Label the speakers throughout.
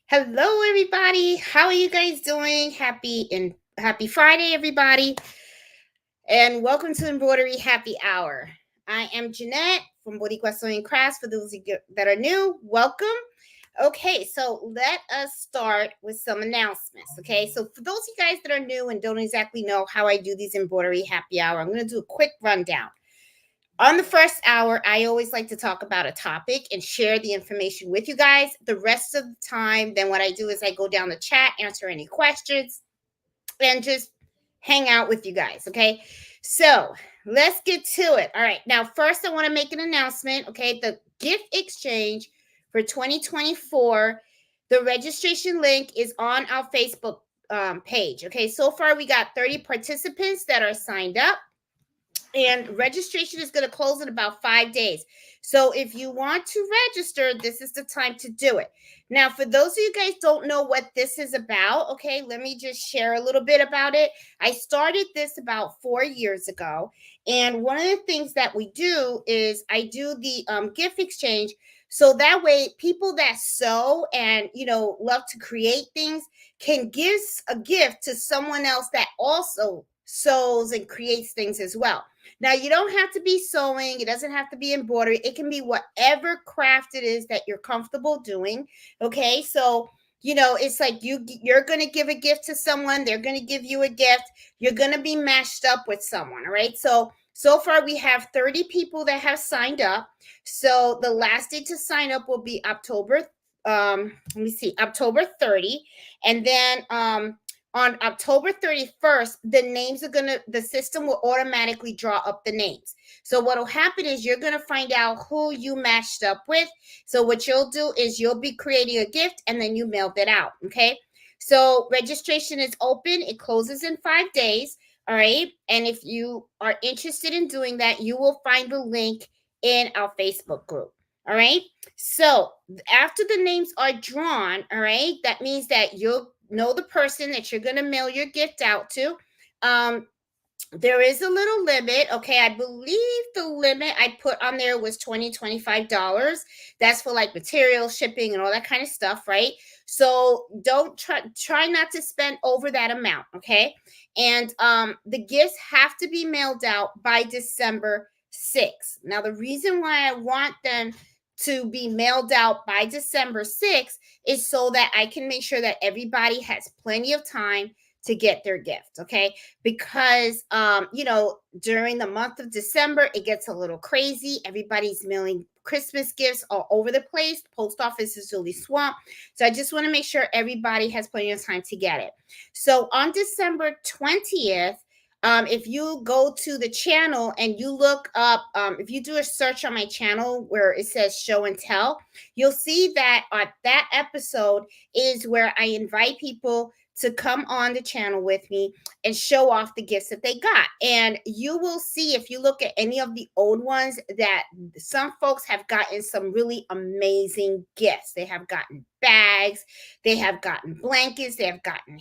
Speaker 1: Hello, everybody. How are you guys doing? Happy Friday, everybody, and welcome to Embroidery Happy Hour. I am Jeanette from Boricua Sewing Crafts. For those of you that are new, welcome. Okay, so let us start with some announcements. Okay, so for those of you guys that are new and don't exactly know how I do these Embroidery Happy Hour, I'm going to do a quick rundown. On the first hour, I always like to talk about a topic and share the information with you guys. The rest of the time, then what I do is I go down the chat, answer any questions, and just hang out with you guys. Okay. So let's get to it. All right. Now, first, I want to make an announcement. Okay. The gift exchange for 2024, the registration link is on our Facebook page. Okay. So far, we got 30 participants that are signed up, and registration is going to close in about 5 days. So if you want to register, this is the time to do it. Now, for those of you guys don't know what this is about, okay, let me just share a little bit about it. I started this about 4 years ago, and one of the things that we do is I do the gift exchange. So that way, people that sew and love to create things can give a gift to someone else that also sews and creates things as well. Now, you don't have to be sewing. It doesn't have to be embroidery. It can be whatever craft it is that you're comfortable doing. Okay. So, it's like you're going to give a gift to someone. They're going to give you a gift. You're going to be matched up with someone. All right. So far we have 30 people that have signed up. So the last day to sign up will be October 30. And then, on October 31st, the system will automatically draw up the names. So what will happen is you're going to find out who you matched up with. So what you'll do is you'll be creating a gift and then you mail it out. Okay. So registration is open. It closes in 5 days. All right. And if you are interested in doing that, you will find the link in our Facebook group. All right. So after the names are drawn, all right, that means that you'll know the person that you're going to mail your gift out to. There is a little limit. Okay. I believe the limit I put on there was $25. That's for like material shipping and all that kind of stuff. Right. So don't try not to spend over that amount. Okay. And the gifts have to be mailed out by December 6th. Now, the reason why I want them to be mailed out by December 6th is so that I can make sure that everybody has plenty of time to get their gift. Okay. Because, during the month of December, it gets a little crazy. Everybody's mailing Christmas gifts all over the place. The post office is really swamped. So I just want to make sure everybody has plenty of time to get it. So on December 20th, if you go to the channel and you look up, if you do a search on my channel where it says show and tell, you'll see that that episode is where I invite people to come on the channel with me and show off the gifts that they got. And you will see, if you look at any of the old ones, that some folks have gotten some really amazing gifts. They have gotten bags, they have gotten blankets, they have gotten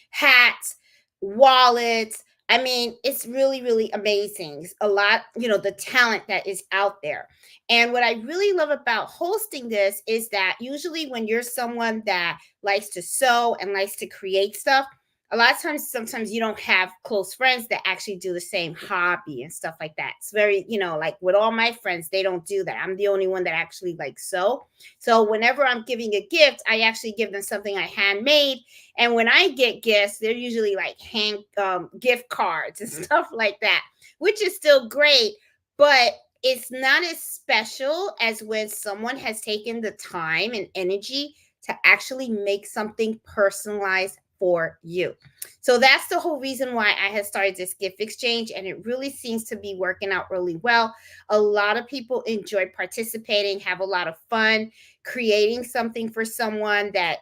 Speaker 1: hats, wallets. I mean, it's really, really amazing. It's a lot, the talent that is out there. And what I really love about hosting this is that usually when you're someone that likes to sew and likes to create stuff, a lot of times, sometimes you don't have close friends that actually do the same hobby and stuff like that. It's very, like with all my friends, they don't do that. I'm the only one that actually like sew. So whenever I'm giving a gift, I actually give them something I handmade. And when I get gifts, they're usually like hand gift cards and stuff like that, which is still great, but it's not as special as when someone has taken the time and energy to actually make something personalized for you. So that's the whole reason why I have started this gift exchange, and it really seems to be working out really well. A lot of people enjoy participating, have a lot of fun creating something for someone that,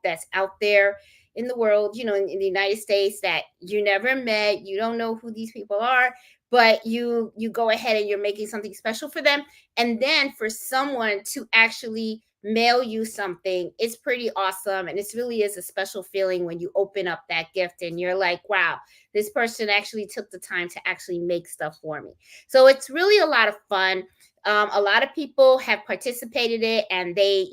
Speaker 1: that's out there in the world, in the United States, that you never met. You don't know who these people are, but you go ahead and you're making something special for them. And then for someone to actually mail you something, it's pretty awesome. And it really is a special feeling when you open up that gift and you're like, wow, this person actually took the time to actually make stuff for me. So it's really a lot of fun. A lot of people have participated in it, and they,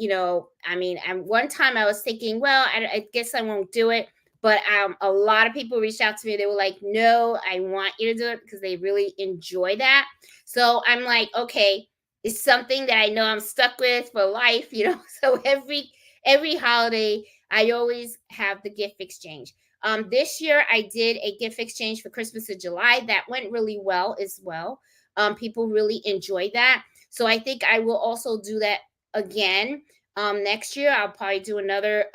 Speaker 1: I mean, and one time I was thinking, well, I guess I won't do it. But a lot of people reached out to me. They were like, no, I want you to do it because they really enjoy that. So I'm like, okay, it's something that I know I'm stuck with for life, So every holiday, I always have the gift exchange. This year I did a gift exchange for Christmas in July. That went really well as well. People really enjoyed that. So I think I will also do that again. Next year, I'll probably do another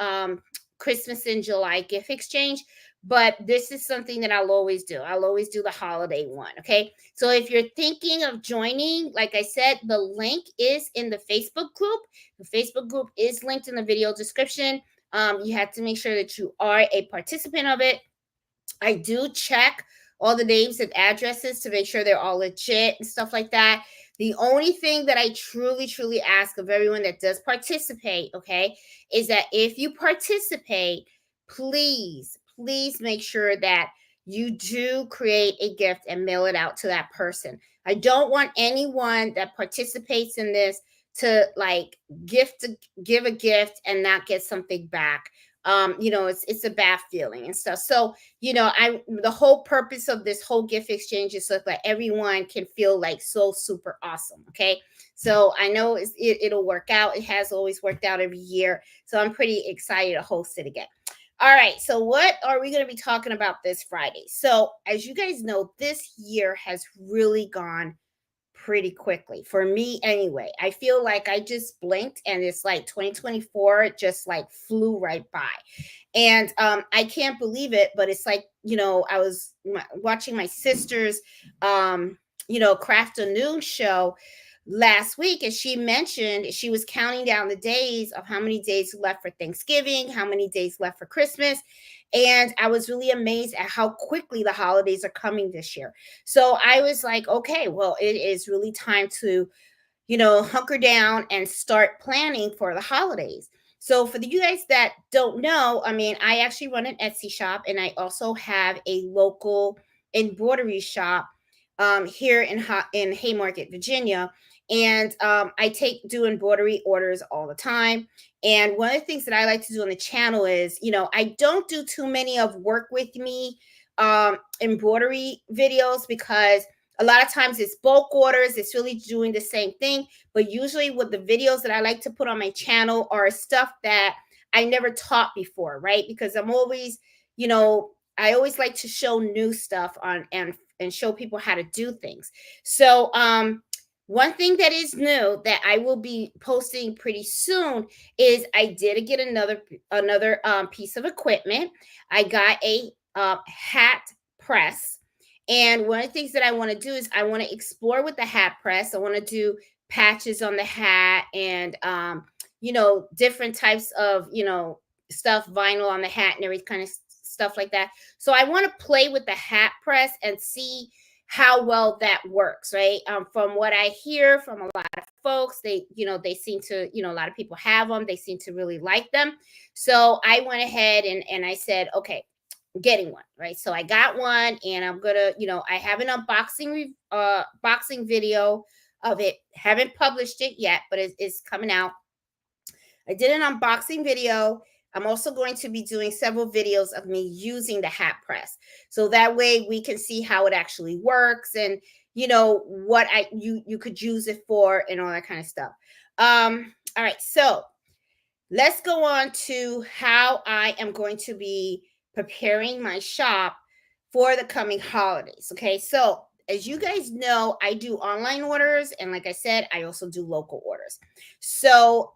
Speaker 1: Christmas in July gift exchange. But this is something that I'll always do. I'll always do the holiday one. Okay. So if you're thinking of joining, like I said, the link is in the Facebook group. The Facebook group is linked in the video description. You have to make sure that you are a participant of it. I do check all the names and addresses to make sure they're all legit and stuff like that. The only thing that I truly, truly ask of everyone that does participate, okay, is that if you participate, please, please make sure that you do create a gift and mail it out to that person. I don't want anyone that participates in this to like give a gift and not get something back. It's a bad feeling and stuff. So the whole purpose of this whole gift exchange is so that everyone can feel like so super awesome. Okay. So I know it'll work out. It has always worked out every year. So I'm pretty excited to host it again. All right. So what are we going to be talking about this Friday? So as you guys know, this year has really gone pretty quickly for me anyway. I feel like I just blinked and it's like 2024 just like flew right by. And I can't believe it, but it's like, I was watching my sister's Craft a Noon show last week, and she mentioned she was counting down the days of how many days left for Thanksgiving, how many days left for Christmas. And I was really amazed at how quickly the holidays are coming this year. So I was like, okay, well, it is really time to, hunker down and start planning for the holidays. So for you guys that don't know, I mean, I actually run an Etsy shop, and I also have a local embroidery shop here in Haymarket, Virginia. And I do embroidery orders all the time. And one of the things that I like to do on the channel is, I don't do too many of work with me embroidery videos, because a lot of times it's bulk orders. It's really doing the same thing. But usually with the videos that I like to put on my channel are stuff that I never taught before, right? Because I'm always, I always like to show new stuff on and show people how to do things. So one thing that is new that I will be posting pretty soon is I did get another piece of equipment. I got a hat press. And one of the things that I want to do is I want to explore with the hat press. I want to do patches on the hat and different types of stuff, vinyl on the hat and every kind of stuff like that. So I want to play with the hat press and see how well that works, right? From what I hear from a lot of folks, they seem to, a lot of people have them. They seem to really like them. So I went ahead and I said, okay, getting one, right? So I got one, and I'm gonna, I have an unboxing video of it. Haven't published it yet, but it's coming out. I did an unboxing video. I'm also going to be doing several videos of me using the hat press. So that way we can see how it actually works and what you could use it for and all that kind of stuff. All right, so let's go on to how I am going to be preparing my shop for the coming holidays. Okay, so as you guys know, I do online orders, and like I said, I also do local orders. So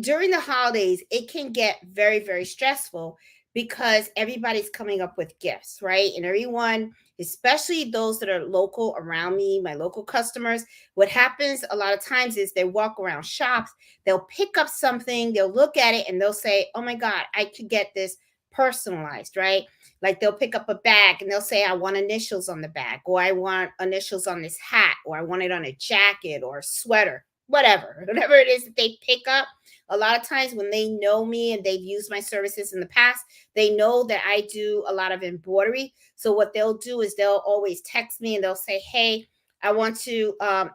Speaker 1: during the holidays, it can get very, very stressful because everybody's coming up with gifts, right? And everyone, especially those that are local around me, my local customers, what happens a lot of times is they walk around shops, they'll pick up something, they'll look at it, and they'll say, oh my God, I could get this personalized, right? Like they'll pick up a bag and they'll say, I want initials on the bag, or I want initials on this hat, or I want it on a jacket or a sweater, whatever it is that they pick up. A lot of times when they know me and they've used my services in the past, they know that I do a lot of embroidery. So what they'll do is they'll always text me and they'll say, hey, I want to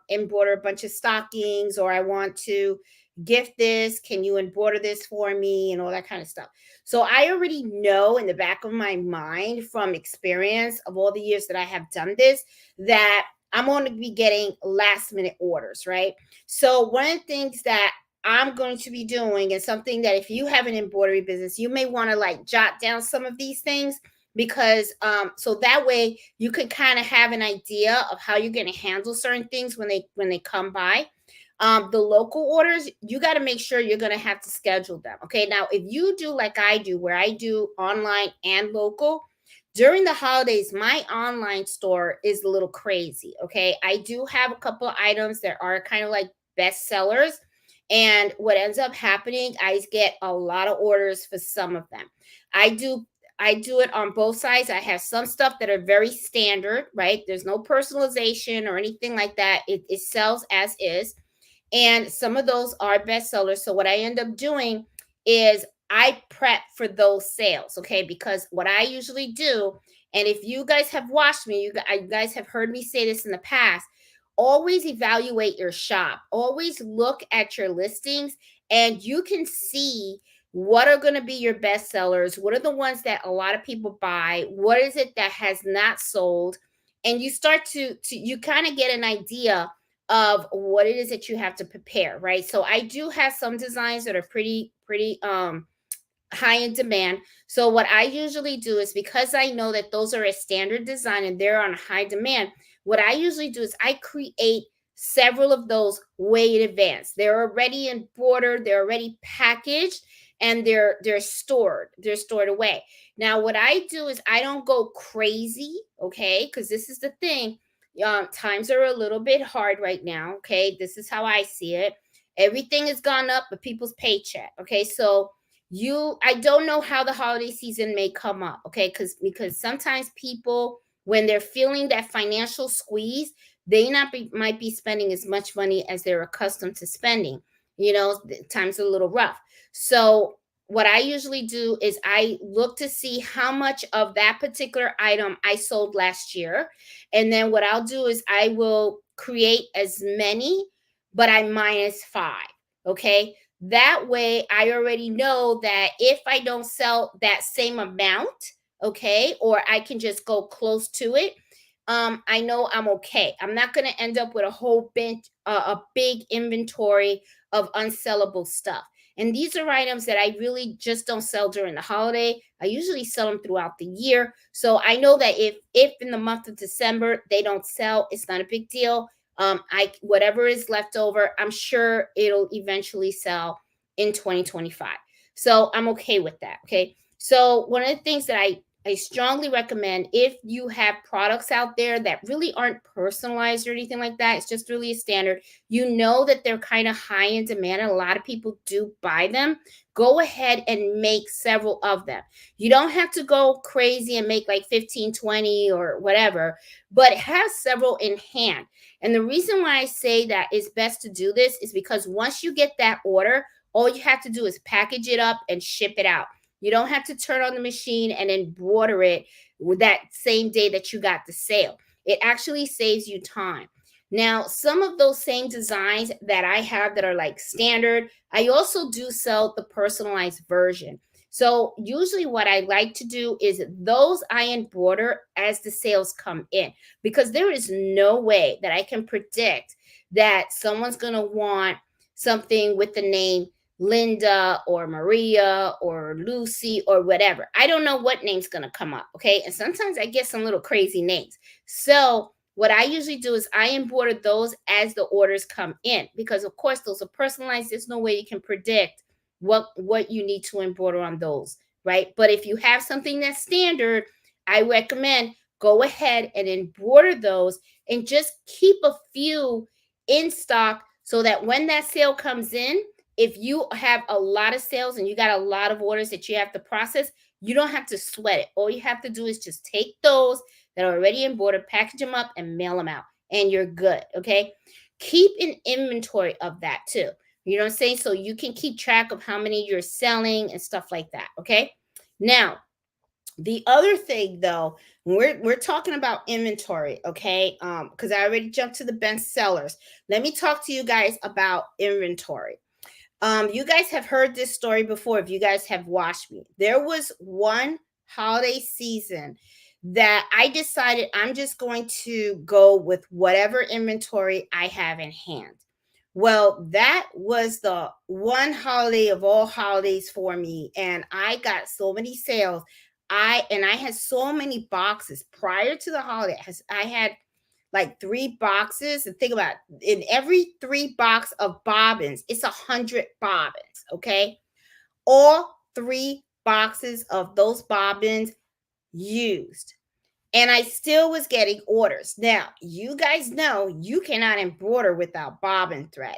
Speaker 1: embroider a bunch of stockings, or I want to gift this. Can you embroider this for me? And all that kind of stuff. So I already know in the back of my mind from experience of all the years that I have done this, that I'm going to be getting last minute orders, right? So one of the things that I'm going to be doing, and something that if you have an embroidery business, you may want to like jot down some of these things, because so that way you can kind of have an idea of how you're going to handle certain things when they come by. The local orders, you got to make sure you're going to have to schedule them. Okay. Now, if you do like I do, where I do online and local, during the holidays, my online store is a little crazy. Okay. I do have a couple of items that are kind of like best sellers. And what ends up happening, I get a lot of orders for some of them. I do I do it on both sides. I have some stuff that are very standard, right? There's no personalization or anything like that. It sells as is, and some of those are bestsellers. So what I end up doing is I prep for those sales, okay? Because what I usually do, and if you guys have watched me, you guys have heard me say this in the past, always evaluate your shop. Always look at your listings, and you can see what are going to be your best sellers, what are the ones that a lot of people buy, what is it that has not sold, and you start to you kind of get an idea of what it is that you have to prepare, right? So I do have some designs that are pretty high in demand. So what I usually do is, because I know that those are a standard design and they're on high demand, what I usually do is I create several of those way in advance. They're already embroidered, they're already packaged, and they're stored away. Now what I do is I don't go crazy, okay? Because this is the thing. Times are a little bit hard right now, okay? This is how I see it. Everything has gone up but people's paycheck, okay? So I don't know how the holiday season may come up, okay? Because sometimes people, when they're feeling that financial squeeze, they not be might be spending as much money as they're accustomed to spending. Times are a little rough. So what I usually do is I look to see how much of that particular item I sold last year, and then what I'll do is I will create as many, but I minus five, okay? That way, I already know that if I don't sell that same amount, okay, or I can just go close to it, I know I'm okay. I'm not going to end up with a big inventory of unsellable stuff. And these are items that I really just don't sell during the holiday. I usually sell them throughout the year. So I know that if in the month of December they don't sell, it's not a big deal. I whatever is left over, I'm sure it'll eventually sell in 2025. So I'm okay with that. Okay. So one of the things that I strongly recommend, if you have products out there that really aren't personalized or anything like that, it's just really a standard, you know that they're kind of high in demand and a lot of people do buy them, go ahead and make several of them. You don't have to go crazy and make like 15, 20 or whatever, but have several in hand. And the reason why I say that it's best to do this is because once you get that order, all you have to do is package it up and ship it out. You don't have to turn on the machine and embroider it with that same day that you got the sale. It actually saves you time. Now, some of those same designs that I have that are like standard, I also do sell the personalized version. So usually what I like to do is those I embroider as the sales come in, because there is no way that I can predict that someone's going to want something with the name Linda or Maria or Lucy or whatever. I don't know what name's going to come up. Okay. And sometimes I get some little crazy names. So what I usually do is I embroider those as the orders come in, because of course those are personalized. There's no way you can predict what you need to embroider on those, right? But if you have something that's standard, I recommend go ahead and embroider those and just keep a few in stock, so that when that sale comes in, if you have a lot of sales and you got a lot of orders that you have to process, you don't have to sweat it. All you have to do is just take those that are already embroidered, package them up, and mail them out, and you're good. Okay. Keep an inventory of that too. You know what I'm saying? So you can keep track of how many you're selling and stuff like that. Okay. Now, The other thing though, we're talking about inventory, okay? Because I already jumped to the best sellers. Let me talk to you guys about inventory. You guys have heard this story before if you guys have watched me. There was one holiday season that I decided I'm just going to go with whatever inventory I have in hand. Well, that was the one holiday of all holidays for me, and I got so many sales. I had so many boxes prior to the holiday. I had like 3 boxes, and think about it, in every 3 box of bobbins, it's 100 bobbins. Okay, all 3 boxes of those bobbins used, and I still was getting orders. Now, you guys know you cannot embroider without bobbin thread.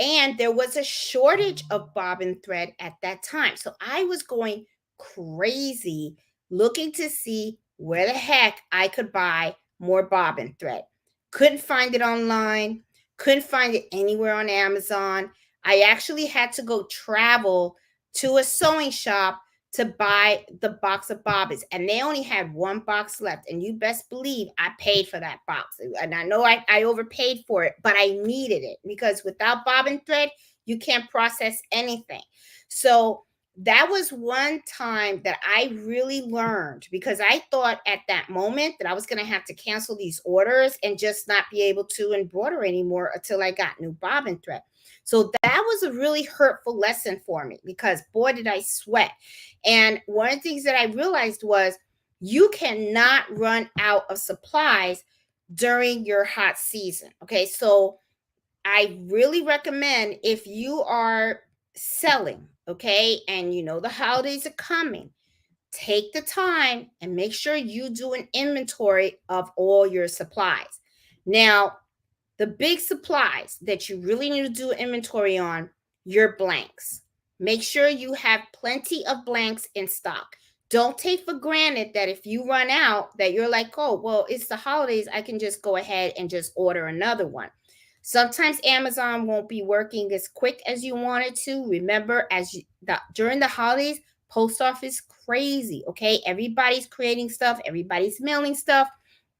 Speaker 1: And there was a shortage of bobbin thread at that time. So I was going crazy looking to see where the heck I could buy more bobbin thread. Couldn't find it online, couldn't find it anywhere on Amazon. I actually had to go travel to a sewing shop to buy the box of bobbins, and they only had 1 box left, and you best believe I paid for that box. And I know I overpaid for it, but I needed it because without bobbin thread you can't process anything. So that was one time that I really learned, because I thought at that moment that I was going to have to cancel these orders and just not be able to embroider anymore until I got new bobbin thread. So that was a really hurtful lesson for me, because boy, did I sweat. And one of the things that I realized was you cannot run out of supplies during your hot season. Okay. So I really recommend, if you are selling, okay, and you know the holidays are coming, take the time and make sure you do an inventory of all your supplies. Now, the big supplies that you really need to do inventory on, your blanks. Make sure you have plenty of blanks in stock. Don't take for granted that if you run out that you're like, oh, well, it's the holidays, I can just go ahead and just order another one. Sometimes Amazon won't be working as quick as you want it to. Remember, during the holidays, post office crazy, okay? Everybody's creating stuff, everybody's mailing stuff.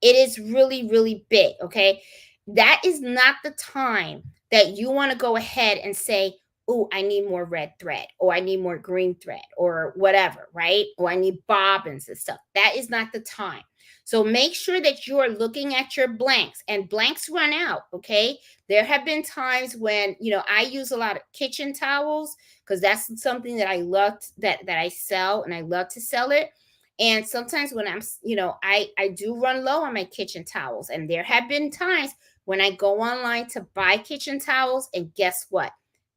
Speaker 1: It is really, really big, okay? That is not the time that you want to go ahead and say, oh, I need more red thread, or I need more green thread, or whatever, right? Or I need bobbins and stuff. That is not the time. So make sure that you are looking at your blanks, and blanks run out, okay? There have been times when, I use a lot of kitchen towels because that's something that I love, that I sell, and I love to sell it. And sometimes when I do run low on my kitchen towels, and there have been times when I go online to buy kitchen towels, and guess what?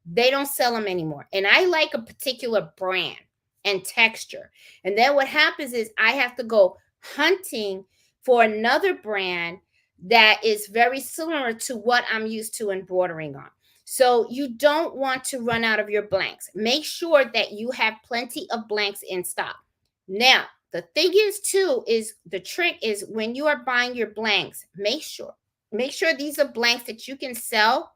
Speaker 1: They don't sell them anymore. And I like a particular brand and texture. And then what happens is I have to go hunting for another brand that is very similar to what I'm used to embroidering on. So you don't want to run out of your blanks. Make sure that you have plenty of blanks in stock. Now, the thing is too, is the trick is when you are buying your blanks, make sure these are blanks that you can sell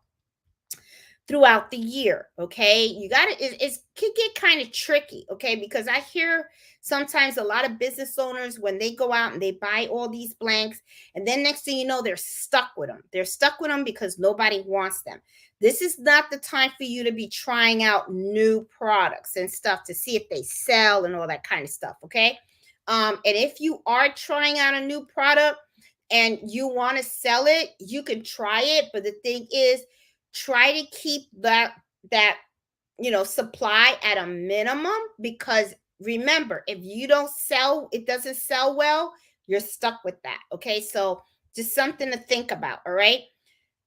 Speaker 1: throughout the year. Okay, you got to, it can get kind of tricky, okay, because I hear sometimes a lot of business owners, when they go out and they buy all these blanks, and then next thing you know, they're stuck with them because nobody wants them. This is not the time for you to be trying out new products and stuff to see if they sell and all that kind of stuff. Okay, and if you are trying out a new product and you want to sell it, you can try it, but the thing is, try to keep that supply at a minimum, because remember, if you don't sell, it doesn't sell well, you're stuck with that. Okay, so just something to think about. All right,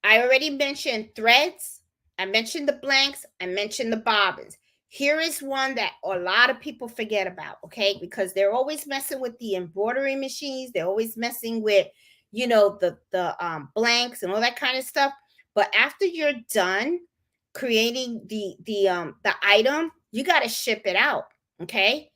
Speaker 1: I already mentioned threads, I mentioned the blanks, I mentioned the bobbins. Here is one that a lot of people forget about, okay, because they're always messing with the embroidery machines, they're always messing with the blanks and all that kind of stuff. But after you're done creating the item, you got to ship it out. Okay,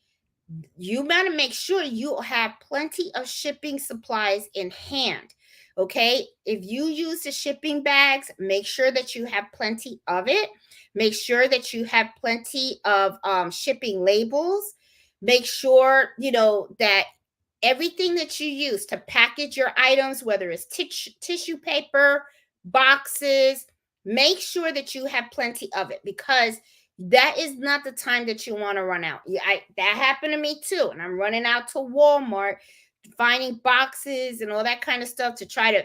Speaker 1: you got to make sure you have plenty of shipping supplies in hand. Okay, if you use the shipping bags, make sure that you have plenty of it. Make sure that you have plenty of shipping labels. Make sure, that everything that you use to package your items, whether it's tissue paper, boxes, make sure that you have plenty of it, because that is not the time that you want to run out. Yeah, that happened to me too. And I'm running out to Walmart, finding boxes and all that kind of stuff to try to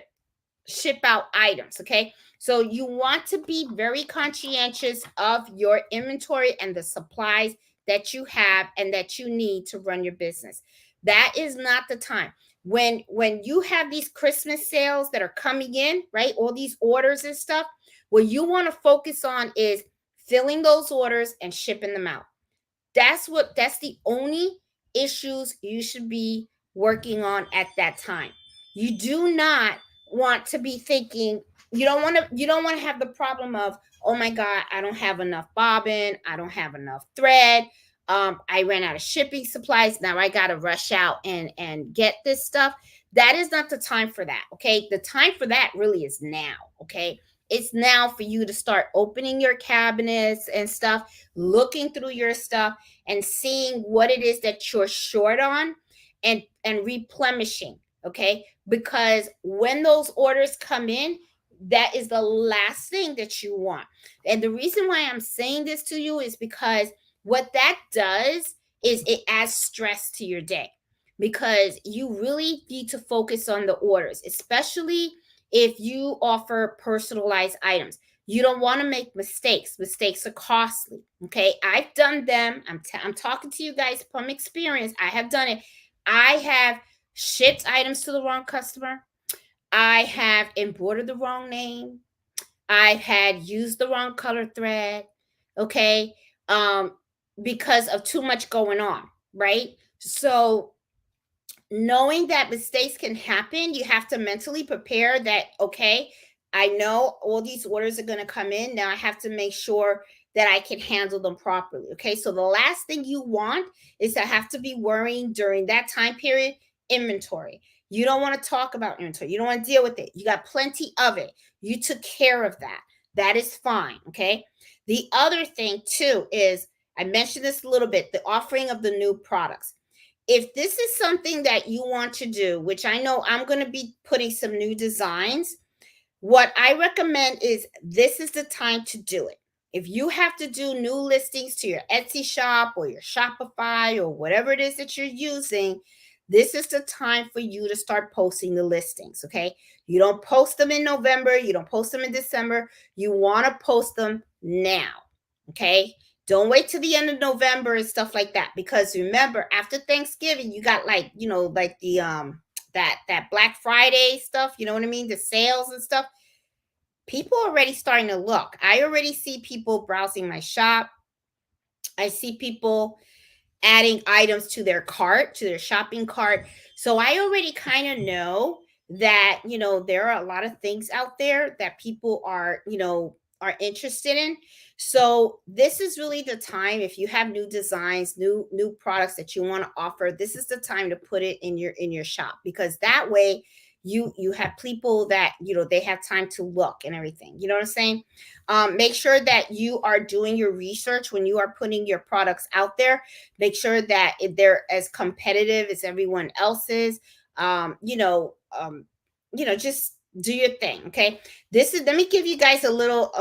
Speaker 1: ship out items. Okay. So you want to be very conscientious of your inventory and the supplies that you have and that you need to run your business. That is not the time. When you have these Christmas sales that are coming in, right? All these orders and stuff, what you want to focus on is filling those orders and shipping them out. That's the only issues you should be working on at that time. You do not want to be thinking, you don't want to have the problem of, oh my god, I don't have enough bobbin, I don't have enough thread, I ran out of shipping supplies, now I got to rush out and get this stuff. That is not the time for that. Okay, the time for that really is now. Okay, it's now for you to start opening your cabinets and stuff, looking through your stuff and seeing what it is that you're short on, and replenishing. Okay, because when those orders come in, that is the last thing that you want. And the reason why I'm saying this to you is because what that does is it adds stress to your day, because you really need to focus on the orders, especially if you offer personalized items. You don't want to make mistakes. Mistakes are costly. Okay, I've done them. I'm talking to you guys from experience. I have done it. I have shipped items to the wrong customer. I have embroidered the wrong name. I've had used the wrong color thread. Okay, um, because of too much going on, right? So knowing that mistakes can happen, you have to mentally prepare that, okay, I know all these orders are going to come in. Now I have to make sure that I can handle them properly. Okay. So the last thing you want is to have to be worrying during that time period, inventory. You don't want to talk about inventory. You don't want to deal with it. You got plenty of it. You took care of that. That is fine. Okay. The other thing too is, I mentioned this a little bit, the offering of the new products. If this is something that you want to do, which I know I'm going to be putting some new designs, what I recommend is, this is the time to do it. If you have to do new listings to your Etsy shop or your Shopify or whatever it is that you're using, this is the time for you to start posting the listings. Okay. You don't post them in November, you don't post them in December. You want to post them now. Okay. Don't wait till the end of November and stuff like that. Because remember, after Thanksgiving, you got like the that Black Friday stuff, you know what I mean? The sales and stuff. People are already starting to look. I already see people browsing my shop. I see people adding items to their cart, to their shopping cart. So I already kind of know that, there are a lot of things out there that people are interested in. So this is really the time, if you have new designs, new products that you want to offer, this is the time to put it in your shop, because that way you have people that, they have time to look and everything. You know what I'm saying? Make sure that you are doing your research when you are putting your products out there. Make sure that they're as competitive as everyone else's. Just do your thing. Okay. Let me give you guys a little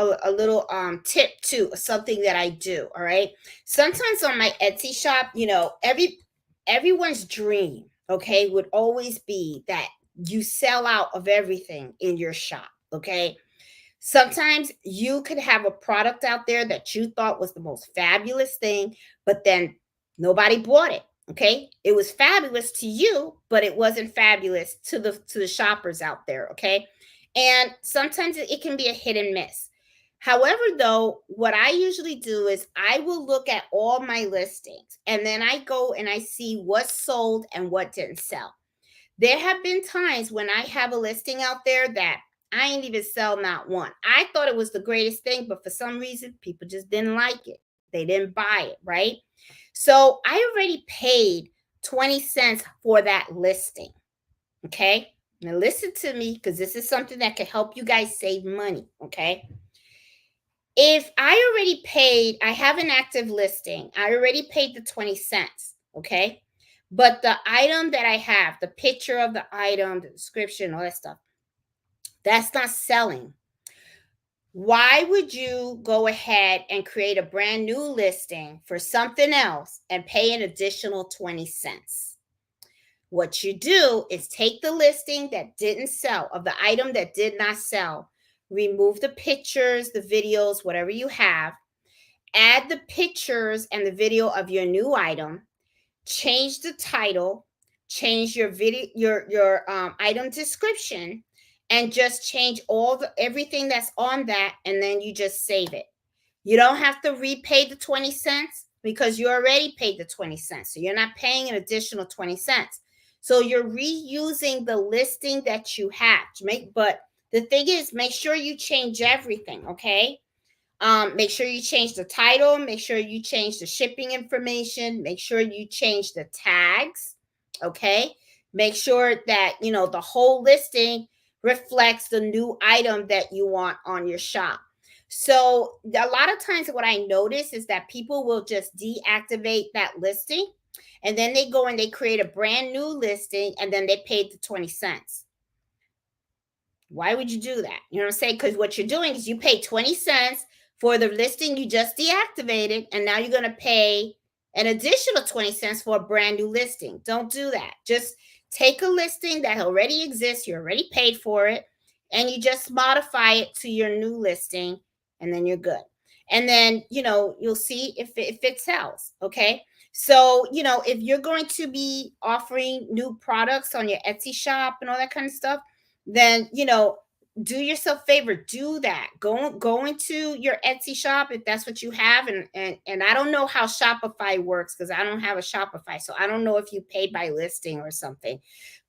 Speaker 1: tip too, something that I do. All right. Sometimes on my Etsy shop, everyone's dream, okay, would always be that you sell out of everything in your shop. Okay. Sometimes you could have a product out there that you thought was the most fabulous thing, but then nobody bought it. Okay? It was fabulous to you, but it wasn't fabulous to the shoppers out there, okay? And sometimes it can be a hit and miss. However, though, what I usually do is I will look at all my listings, and then I go and I see what sold and what didn't sell. There have been times when I have a listing out there that I ain't even sell not one. I thought it was the greatest thing, but for some reason, people just didn't like it. They didn't buy it, right? So I already paid 20 cents for that listing. Okay. Now listen to me, because this is something that can help you guys save money. Okay. If I already paid, I have an active listing, I already paid the 20 cents. Okay. But the item that I have, the picture of the item, the description, all that stuff, that's not selling. Why would you go ahead and create a brand new listing for something else and pay an additional 20 cents? What you do is take the listing that didn't sell, of the item that did not sell, remove the pictures, the videos, whatever you have, add the pictures and the video of your new item, change the title, change your video, your item description, and just change all the everything that's on that, and then you just save it. You don't have to repay the 20 cents because you already paid the 20 cents. So you're not paying an additional 20 cents. So you're reusing the listing that you have. But the thing is, make sure you change everything, okay? Make sure you change the title, make sure you change the shipping information, make sure you change the tags, okay? Make sure that, the whole listing reflects the new item that you want on your shop. So, a lot of times what I notice is that people will just deactivate that listing, and then they go and they create a brand new listing, and then they paid the 20 cents. Why would you do that? You know what I'm saying? Because what you're doing is you pay 20 cents for the listing you just deactivated, and now you're going to pay an additional 20 cents for a brand new listing. Don't do that. Just take a listing that already exists, you already paid for it, and you just modify it to your new listing, and then you're good. And then, you'll see if it sells. Okay. So, if you're going to be offering new products on your Etsy shop and all that kind of stuff, then do yourself a favor, do that, go into your Etsy shop if that's what you have. And I don't know how Shopify works because I don't have a Shopify, so I don't know if you pay by listing or something.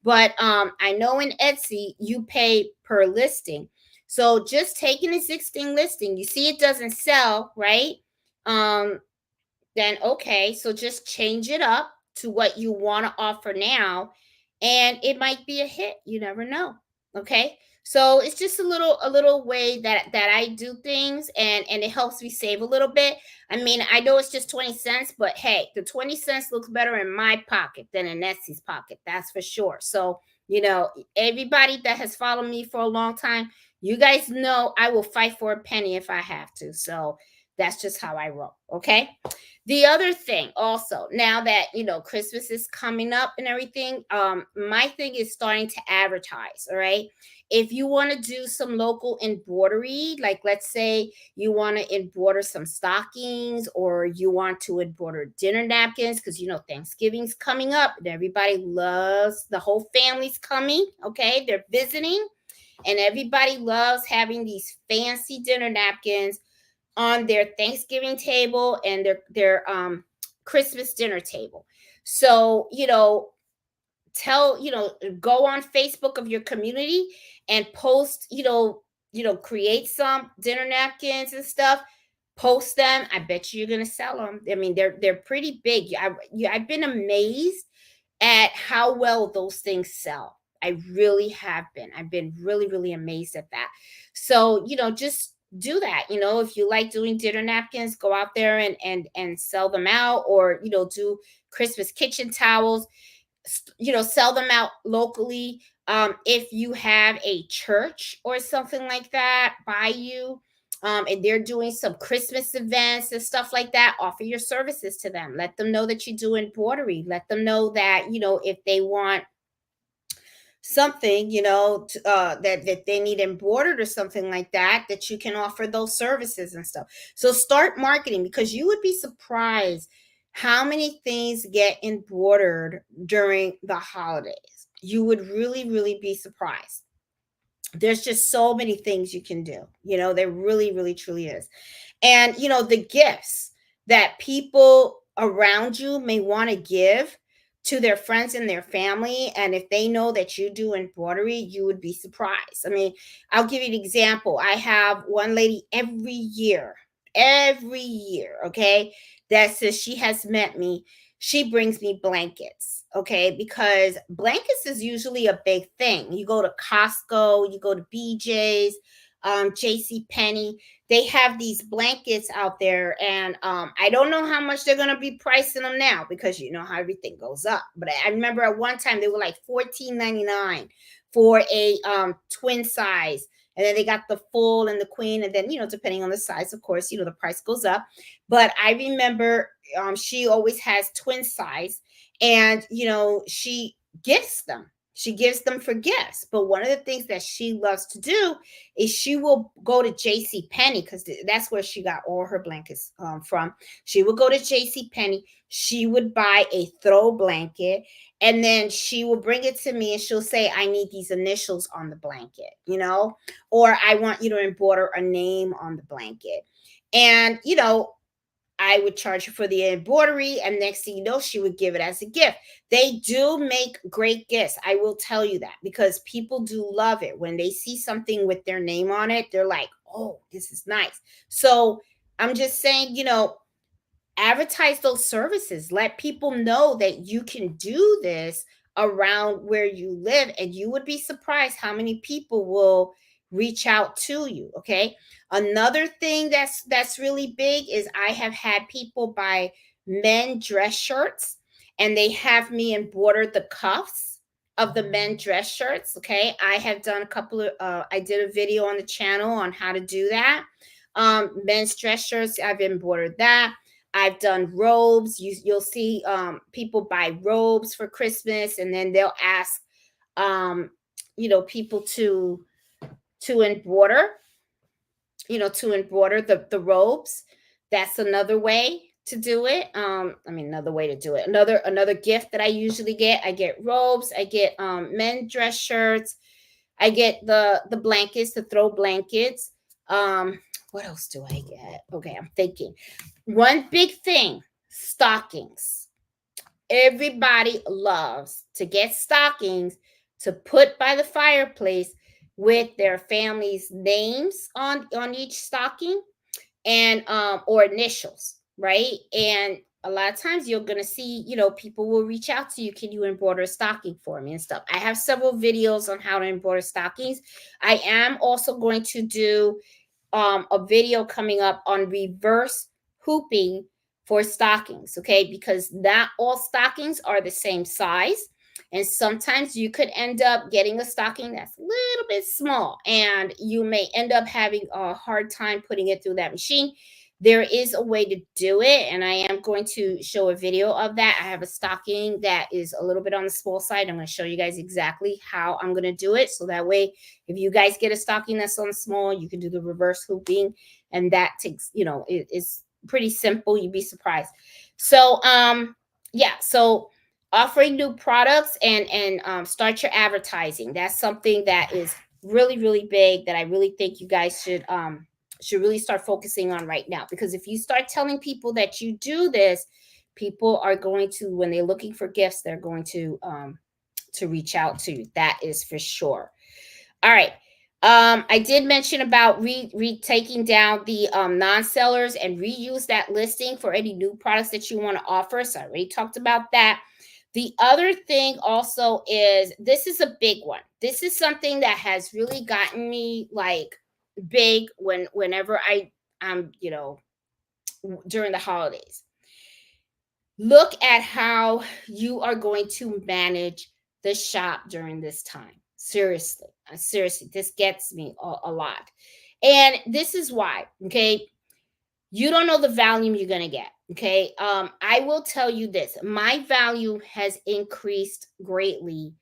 Speaker 1: But I know in Etsy you pay per listing. So just take an existing listing, you see it doesn't sell, right? um then okay, so just change it up to what you want to offer now, and it might be a hit. You never know. Okay, so it's just a little way that I do things, and it helps me save a little bit. I mean, I know it's just 20 cents, but hey, the 20 cents looks better in my pocket than in Etsy's pocket, that's for sure. So, everybody that has followed me for a long time, you guys know I will fight for a penny if I have to. So that's just how I roll. Okay. The other thing also, now that Christmas is coming up and everything, my thing is starting to advertise. All right. If you want to do some local embroidery, like let's say you want to embroider some stockings, or you want to embroider dinner napkins, because Thanksgiving's coming up and everybody loves, the whole family's coming. Okay, they're visiting, and everybody loves having these fancy dinner napkins on their Thanksgiving table and their Christmas dinner table. So, go on Facebook of your community and post, create some dinner napkins and stuff. Post them. I bet you're gonna sell them. I mean, they're pretty big. I've been amazed at how well those things sell. I really have been. I've been really, really amazed at that. So, just do that. If you like doing dinner napkins, go out there and sell them out, or do Christmas kitchen towels, sell them out locally. If you have a church or something like that by you, and they're doing some Christmas events and stuff like that, offer your services to them. Let them know that you do embroidery. Let them know that, if they want something, that they need embroidered or something like that, that you can offer those services and stuff. So start marketing, because you would be surprised how many things get embroidered during the holidays. You would really, really be surprised. There's just so many things you can do. There really, really, truly is. And, the gifts that people around you may want to give to their friends and their family. And if they know that you do embroidery, you would be surprised. I mean, I'll give you an example. I have one lady every year, okay, that says she has met me. She brings me blankets, okay, because blankets is usually a big thing. You go to Costco, you go to BJ's, JC Penney. They have these blankets out there, and I don't know how much they're gonna be pricing them now, because you know how everything goes up. But I remember at one time they were like $14.99 for a twin size, and then they got the full and the queen, and then, you know, depending on the size, of course, you know, the price goes up. But I remember she always has twin size, and you know, gifts them she gives them for gifts. But one of the things that she loves to do is she will go to JC Penney, because that's where she got all her blankets from. She would go to JC Penney, she would buy a throw blanket, and then she will bring it to me, and she'll say, I need these initials on the blanket, you know, or I want you to embroider a name on the blanket. And you know, I would charge her for the embroidery, and next thing you know, she would give it as a gift. They do make great gifts. I will tell you that, because people do love it. When they see something with their name on it, they're like, oh, this is nice. So I'm just saying, you know, advertise those services. Let people know that you can do this around where you live, and you would be surprised how many people will reach out to you. Okay, another thing that's really big is I have had people buy men dress shirts, and they have me embroider the cuffs of the men dress shirts. Okay, I have done a couple of I did a video on the channel on how to do that. Men's dress shirts, I've embroidered that. I've done robes. You'll see people buy robes for Christmas, and then they'll ask um, you know, people to embroider, you know, to embroider the robes. That's another way to do it. I mean, another way to do it. Another gift that I usually get. I get robes. I get men dress shirts. I get the blankets, the throw blankets. What else do I get? Okay, I'm thinking. One big thing, stockings. Everybody loves to get stockings to put by the fireplace with their family's names on each stocking, and or initials, right? And a lot of times you're going to see, you know, people will reach out to you, can you embroider a stocking for me and stuff. I have several videos on how to embroider stockings. I am also going to do a video coming up on reverse hooping for stockings, okay? Because not all stockings are the same size. And sometimes you could end up getting a stocking that's a little bit small, and you may end up having a hard time putting it through that machine. There is a way to do it, and I am going to show a video of that. I have a stocking that is a little bit on the small side. I'm going to show you guys exactly how I'm going to do it. So that way, if you guys get a stocking that's on the small, you can do the reverse hooping, and that takes, you know, it is pretty simple. You'd be surprised. So, yeah. So offering new products and start your advertising. That's something that is really, really big that I really think you guys should really start focusing on right now. Because if you start telling people that you do this, people are going to, when they're looking for gifts, they're going to reach out to you. That is for sure. All right. I did mention about taking down the non-sellers and reuse that listing for any new products that you want to offer. So I already talked about that. The other thing also is, this is a big one. This is something that has really gotten me like big whenever you know, during the holidays. Look at how you are going to manage the shop during this time. Seriously, seriously, this gets me a lot. And this is why, okay? You don't know the volume you're going to get, okay? I will tell you this. My value has increased greatly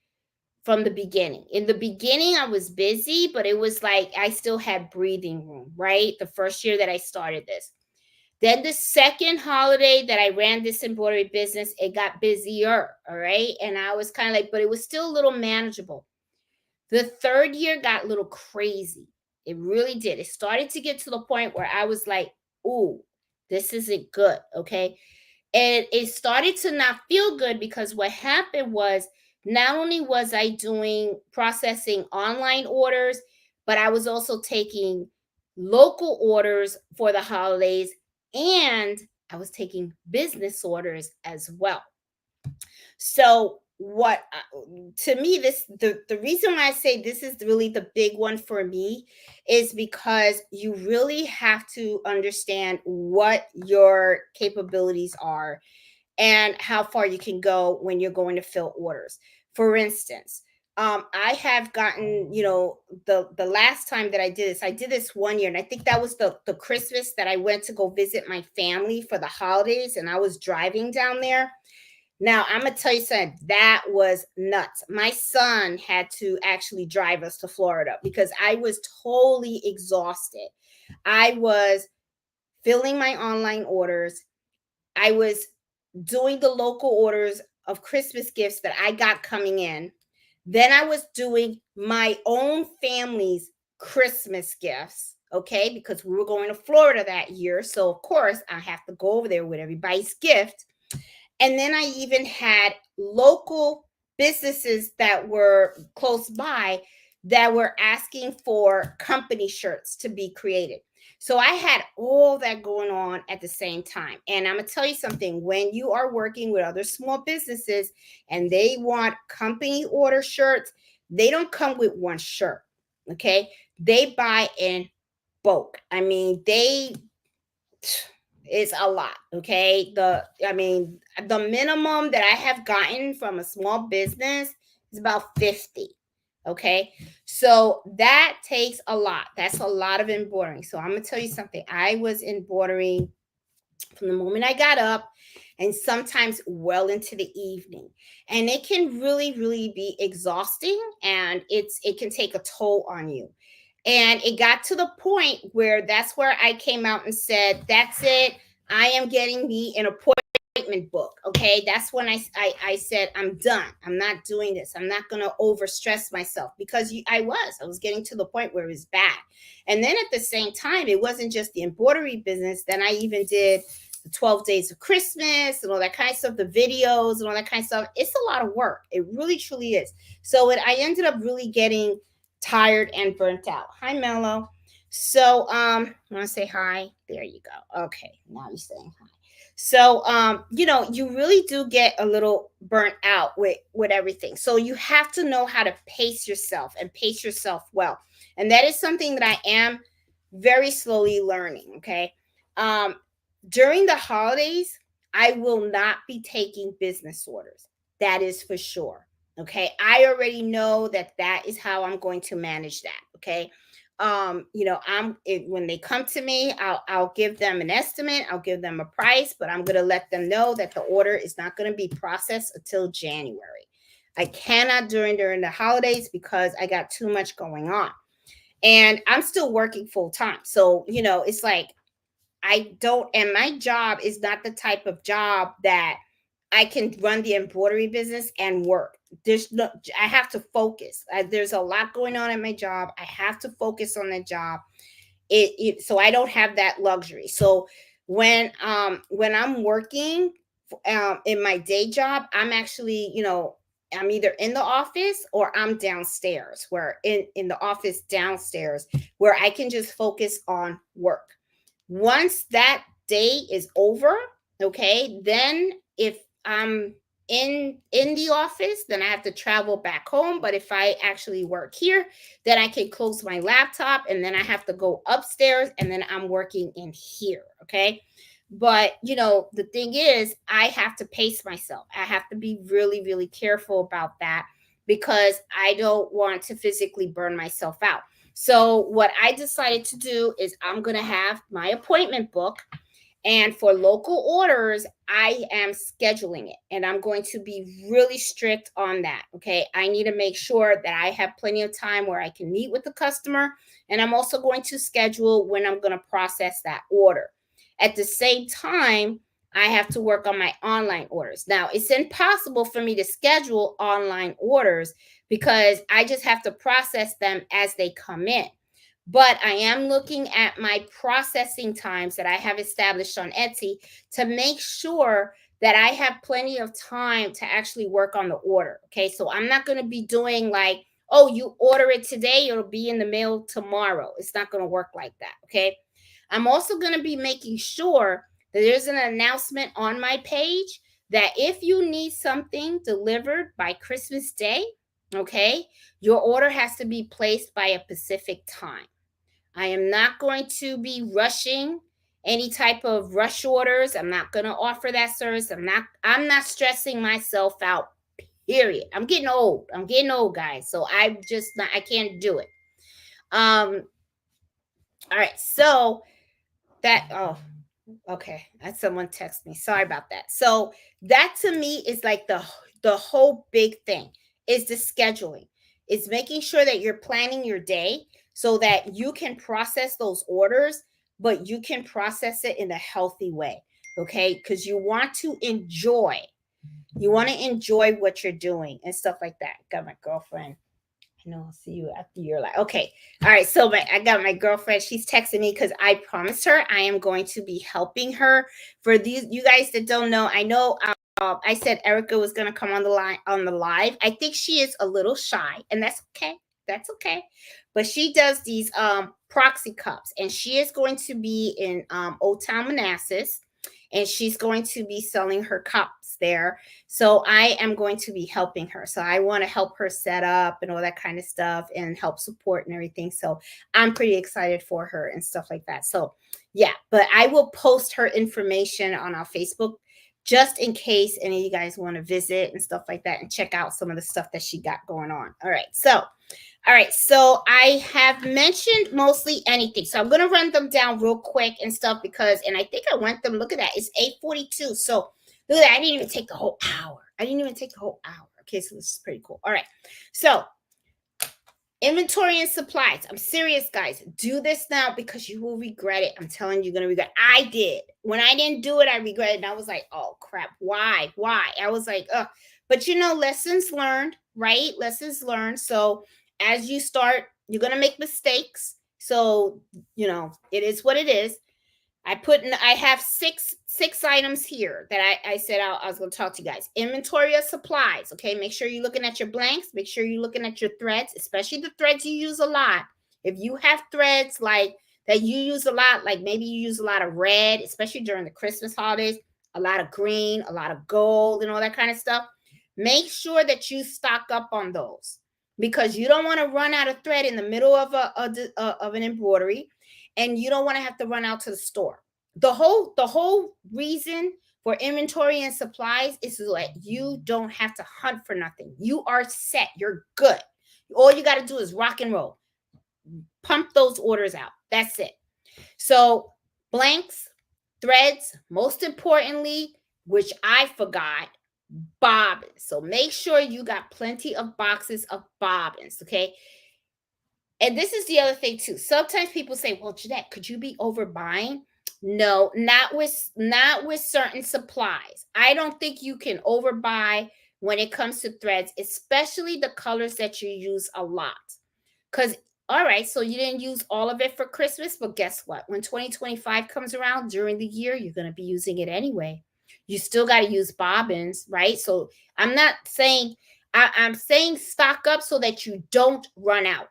Speaker 1: from the beginning. In the beginning, I was busy, but it was like I still had breathing room, right? The first year that I started this. Then the second holiday that I ran this embroidery business, it got busier, all right? And I was kind of like, but it was still a little manageable. The third year got a little crazy. It really did. It started to get to the point where I was like, ooh, this isn't good, okay? And it started to not feel good, because what happened was, not only was I doing processing online orders, but I was also taking local orders for the holidays, and I was taking business orders as well. So what to me, this the reason why I say this is really the big one for me is because you really have to understand what your capabilities are and how far you can go when you're going to fill orders. For instance, I have gotten, the last time that I did this one year, and I think that was the Christmas that I went to go visit my family for the holidays, and I was driving down there. Now, I'm gonna tell you something, that was nuts. My son had to actually drive us to Florida because I was totally exhausted. I was filling my online orders. I was doing the local orders of Christmas gifts that I got coming in. Then I was doing my own family's Christmas gifts, okay, because we were going to Florida that year. So, of course, I have to go over there with everybody's gift. And then I even had local businesses that were close by that were asking for company shirts to be created. So I had all that going on at the same time. And I'm going to tell you something, when you are working with other small businesses and they want company order shirts, they don't come with one shirt. Okay. They buy in bulk. I mean, it's a lot. Okay. The minimum that I have gotten from a small business is about 50. Okay. So that takes a lot. That's a lot of embroidering. So I'm gonna tell you something. I was embroidering from the moment I got up and sometimes well into the evening. And it can really, really be exhausting, and it can take a toll on you. And it got to the point where that's where I came out and said, that's it. I am getting me an appointment book. Okay. That's when I said, I'm done. I'm not doing this. I'm not going to overstress myself because I was getting to the point where it was bad. And then at the same time, it wasn't just the embroidery business. Then I even did the 12 days of Christmas and all that kind of stuff, the videos and all that kind of stuff. It's a lot of work. It really, truly is. So I ended up really getting tired and burnt out. Hi, Mello. So I want to say hi. There you go. Okay, now you're saying hi. So you really do get a little burnt out with everything. So you have to know how to pace yourself and pace yourself well. And that is something that I am very slowly learning. Okay. Um, During the holidays, I will not be taking business orders. That is for sure. Okay. I already know that that is how I'm going to manage that. Okay. When they come to me, I'll give them an estimate, I'll give them a price, but I'm going to let them know that the order is not going to be processed until January. I cannot during the holidays because I got too much going on. And I'm still working full time. So, it's like I don't, and my job is not the type of job that I can run the embroidery business and work. I have to focus. There's a lot going on at my job. I have to focus on the job. So I don't have that luxury. So when I'm working in my day job, I'm actually, I'm either in the office or I'm downstairs, where in the office downstairs, where I can just focus on work. Once that day is over, okay, then if I'm in the office, then I have to travel back home. But if I actually work here, then I can close my laptop and then I have to go upstairs and then I'm working in here. Okay. But the thing is, I have to pace myself. I have to be really, really careful about that because I don't want to physically burn myself out. So, what I decided to do is I'm going to have my appointment book. And for local orders, I am scheduling it and I'm going to be really strict on that. Okay. I need to make sure that I have plenty of time where I can meet with the customer. And I'm also going to schedule when I'm going to process that order. At the same time, I have to work on my online orders. Now, it's impossible for me to schedule online orders because I just have to process them as they come in. But I am looking at my processing times that I have established on Etsy to make sure that I have plenty of time to actually work on the order. Okay. So I'm not going to be doing like, oh, you order it today, it'll be in the mail tomorrow. It's not going to work like that. Okay. I'm also going to be making sure that there's an announcement on my page that if you need something delivered by Christmas Day, okay, your order has to be placed by a specific time. I am not going to be rushing any type of rush orders. I'm not going to offer that service. I'm not stressing myself out. Period. I'm getting old. I'm getting old, guys. So I can't do it. All right. So that okay. That's someone text me. Sorry about that. So that to me is like the whole big thing is the scheduling. It's making sure that you're planning your day so that you can process those orders, but you can process it in a healthy way. Okay? Because you want to enjoy what you're doing and stuff like that. Got my girlfriend. I know I'll see you after you're like, okay. All right. So I got my girlfriend. She's texting me because I promised her I am going to be helping her. For these, you guys that don't know, I know I said Erica was going to come on the live. I think she is a little shy, and that's okay. That's okay. But she does these proxy cups, and she is going to be in Old Town Manassas, and she's going to be selling her cups there. So I am going to be helping her. So I want to help her set up and all that kind of stuff and help support and everything. So I'm pretty excited for her and stuff like that. So yeah, but I will post her information on our Facebook just in case any of you guys want to visit and stuff like that and check out some of the stuff that she got going on. All right, so I have mentioned mostly anything. So I'm going to run them down real quick and stuff and I think I went them, look at that, it's 8:42. So look at that, I didn't even take the whole hour. Okay, so this is pretty cool. All right, so inventory and supplies. I'm serious, guys. Do this now because you will regret it. I'm telling you, you're going to regret it. I did. When I didn't do it, I regretted it. And I was like, oh, crap. Why? I was like, ugh. But, lessons learned, right? Lessons learned. So as you start, you're going to make mistakes. So, it is what it is. I have six items here that I said I was going to talk to you guys. Inventory of supplies. Okay. Make sure you're looking at your blanks. Make sure you're looking at your threads, especially the threads you use a lot. If you have threads like that you use a lot, like maybe you use a lot of red, especially during the Christmas holidays, a lot of green, a lot of gold and all that kind of stuff. Make sure that you stock up on those because you don't want to run out of thread in the middle of an embroidery. And you don't want to have to run out to the store. The whole reason for inventory and supplies is so that you don't have to hunt for nothing. You are set. You're good. All you got to do is rock and roll. Pump those orders out. That's it. So blanks, threads, most importantly, which I forgot, bobbins. So make sure you got plenty of boxes of bobbins, okay? And this is the other thing too. Sometimes people say, well, Jeanette, could you be overbuying? No, not with certain supplies. I don't think you can overbuy when it comes to threads, especially the colors that you use a lot. Because, all right, so you didn't use all of it for Christmas, but guess what? When 2025 comes around during the year, you're going to be using it anyway. You still got to use bobbins, right? So I'm not saying, I'm saying stock up so that you don't run out.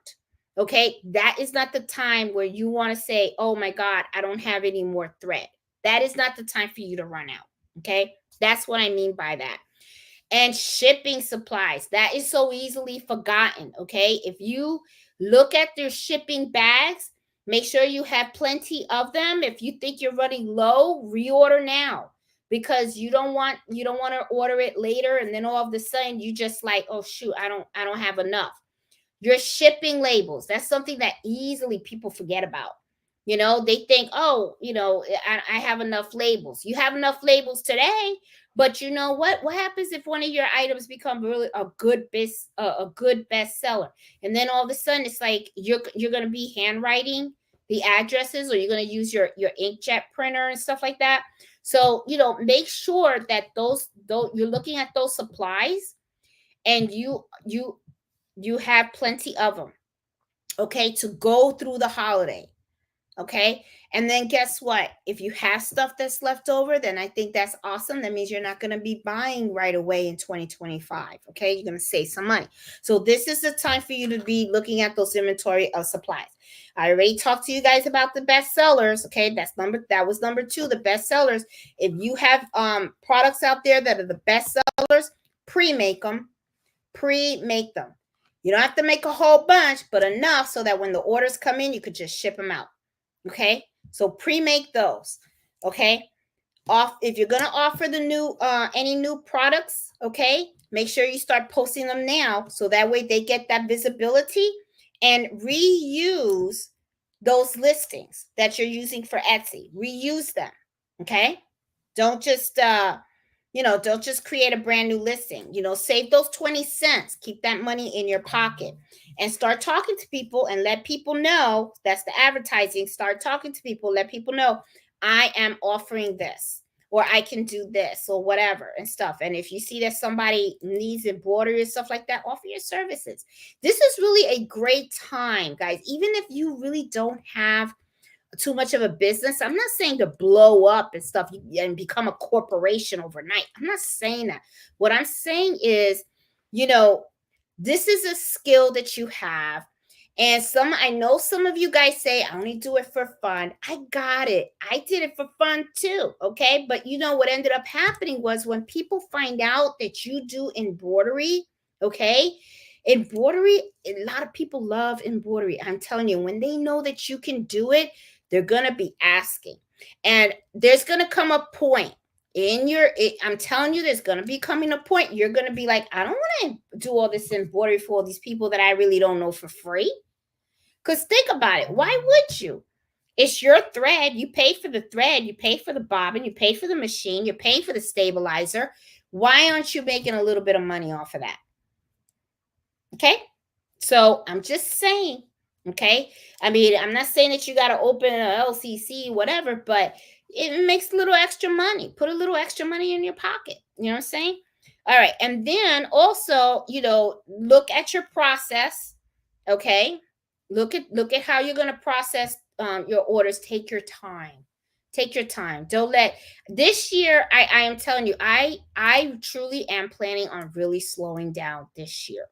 Speaker 1: Okay, that is not the time where you want to say, oh my God, I don't have any more thread. That is not the time for you to run out. Okay, that's what I mean by that. And shipping supplies, that is so easily forgotten. Okay, if you look at their shipping bags, make sure you have plenty of them. If you think you're running low, reorder now because you don't want to order it later and then all of a sudden you just like, oh shoot, I don't have enough. Your shipping labels, that's something that easily people forget about. They think, oh, I have enough labels. You have enough labels today, but you know what happens if one of your items become really a good bestseller, and then all of a sudden it's like you're going to be handwriting the addresses, or you're going to use your inkjet printer and stuff like that. So make sure that those you're looking at those supplies and you have plenty of them, okay, to go through the holiday. Okay. And then guess what? If you have stuff that's left over, then I think that's awesome. That means you're not going to be buying right away in 2025. Okay. You're going to save some money. So this is the time for you to be looking at those inventory of supplies. I already talked to you guys about the best sellers. Okay. That was number 2, the best sellers. If you have products out there that are the best sellers, pre-make them. Pre-make them. You don't have to make a whole bunch, but enough so that when the orders come in, you could just ship them out. Okay, so pre-make those. Okay, if you're gonna offer the new any new products, okay, make sure you start posting them now so that way they get that visibility, and reuse those listings that you're using for Etsy. Reuse them. Okay, don't just don't just create a brand new listing. Save those 20 cents. Keep that money in your pocket and start talking to people and let people know. That's the advertising. Start talking to people, let people know I am offering this, or I can do this, or whatever and stuff. And if you see that somebody needs embroidery and stuff like that, offer your services. This is really a great time, guys. Even if you really don't have too much of a business. I'm not saying to blow up and stuff and become a corporation overnight. I'm not saying that. What I'm saying is, this is a skill that you have. And I know some of you guys say, I only do it for fun. I got it. I did it for fun too. Okay. But what ended up happening was when people find out that you do embroidery, okay, embroidery, a lot of people love embroidery. I'm telling you, when they know that you can do it, they're going to be asking. And there's going to come a point I'm telling you, there's going to be coming a point you're going to be like, I don't want to do all this embroidery for all these people that I really don't know for free. Because think about it. Why would you? It's your thread. You pay for the thread. You pay for the bobbin. You pay for the machine. You're paying for the stabilizer. Why aren't you making a little bit of money off of that? Okay. So I'm just saying. Okay. I mean, I'm not saying that you got to open an LCC, whatever, but it makes a little extra money. Put a little extra money in your pocket. You know what I'm saying? All right. And then also, look at your process. Okay. Look at how you're going to process your orders. Take your time. Take your time. Don't let this year. I am telling you, I truly am planning on really slowing down this year.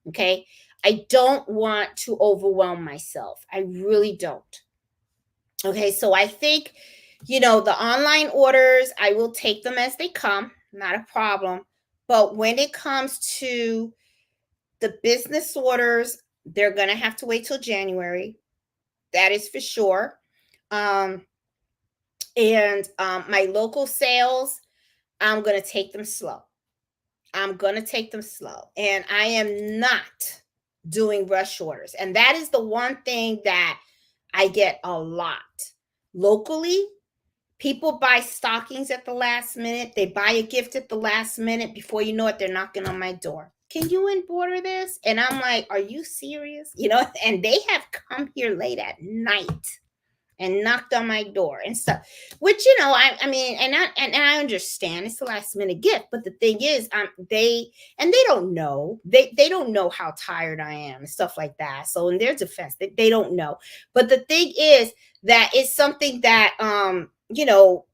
Speaker 1: Okay. I don't want to overwhelm myself. I really don't. Okay. So I think, the online orders, I will take them as they come, not a problem. But when it comes to the business orders, they're going to have to wait till January. That is for sure. And my local sales, I'm going to take them slow. I'm going to take them slow. And I am not doing rush orders. And that is the one thing that I get a lot. Locally, people buy stockings at the last minute. They buy a gift at the last minute. Before you know it, they're knocking on my door. Can you embroider this? And I'm like, are you serious? And they have come here late at night and knocked on my door and stuff, which I mean, and I understand it's the last minute gift, but the thing is, they don't know, they don't know how tired I am and stuff like that. So in their defense, they don't know. But the thing is that it's something that I'm not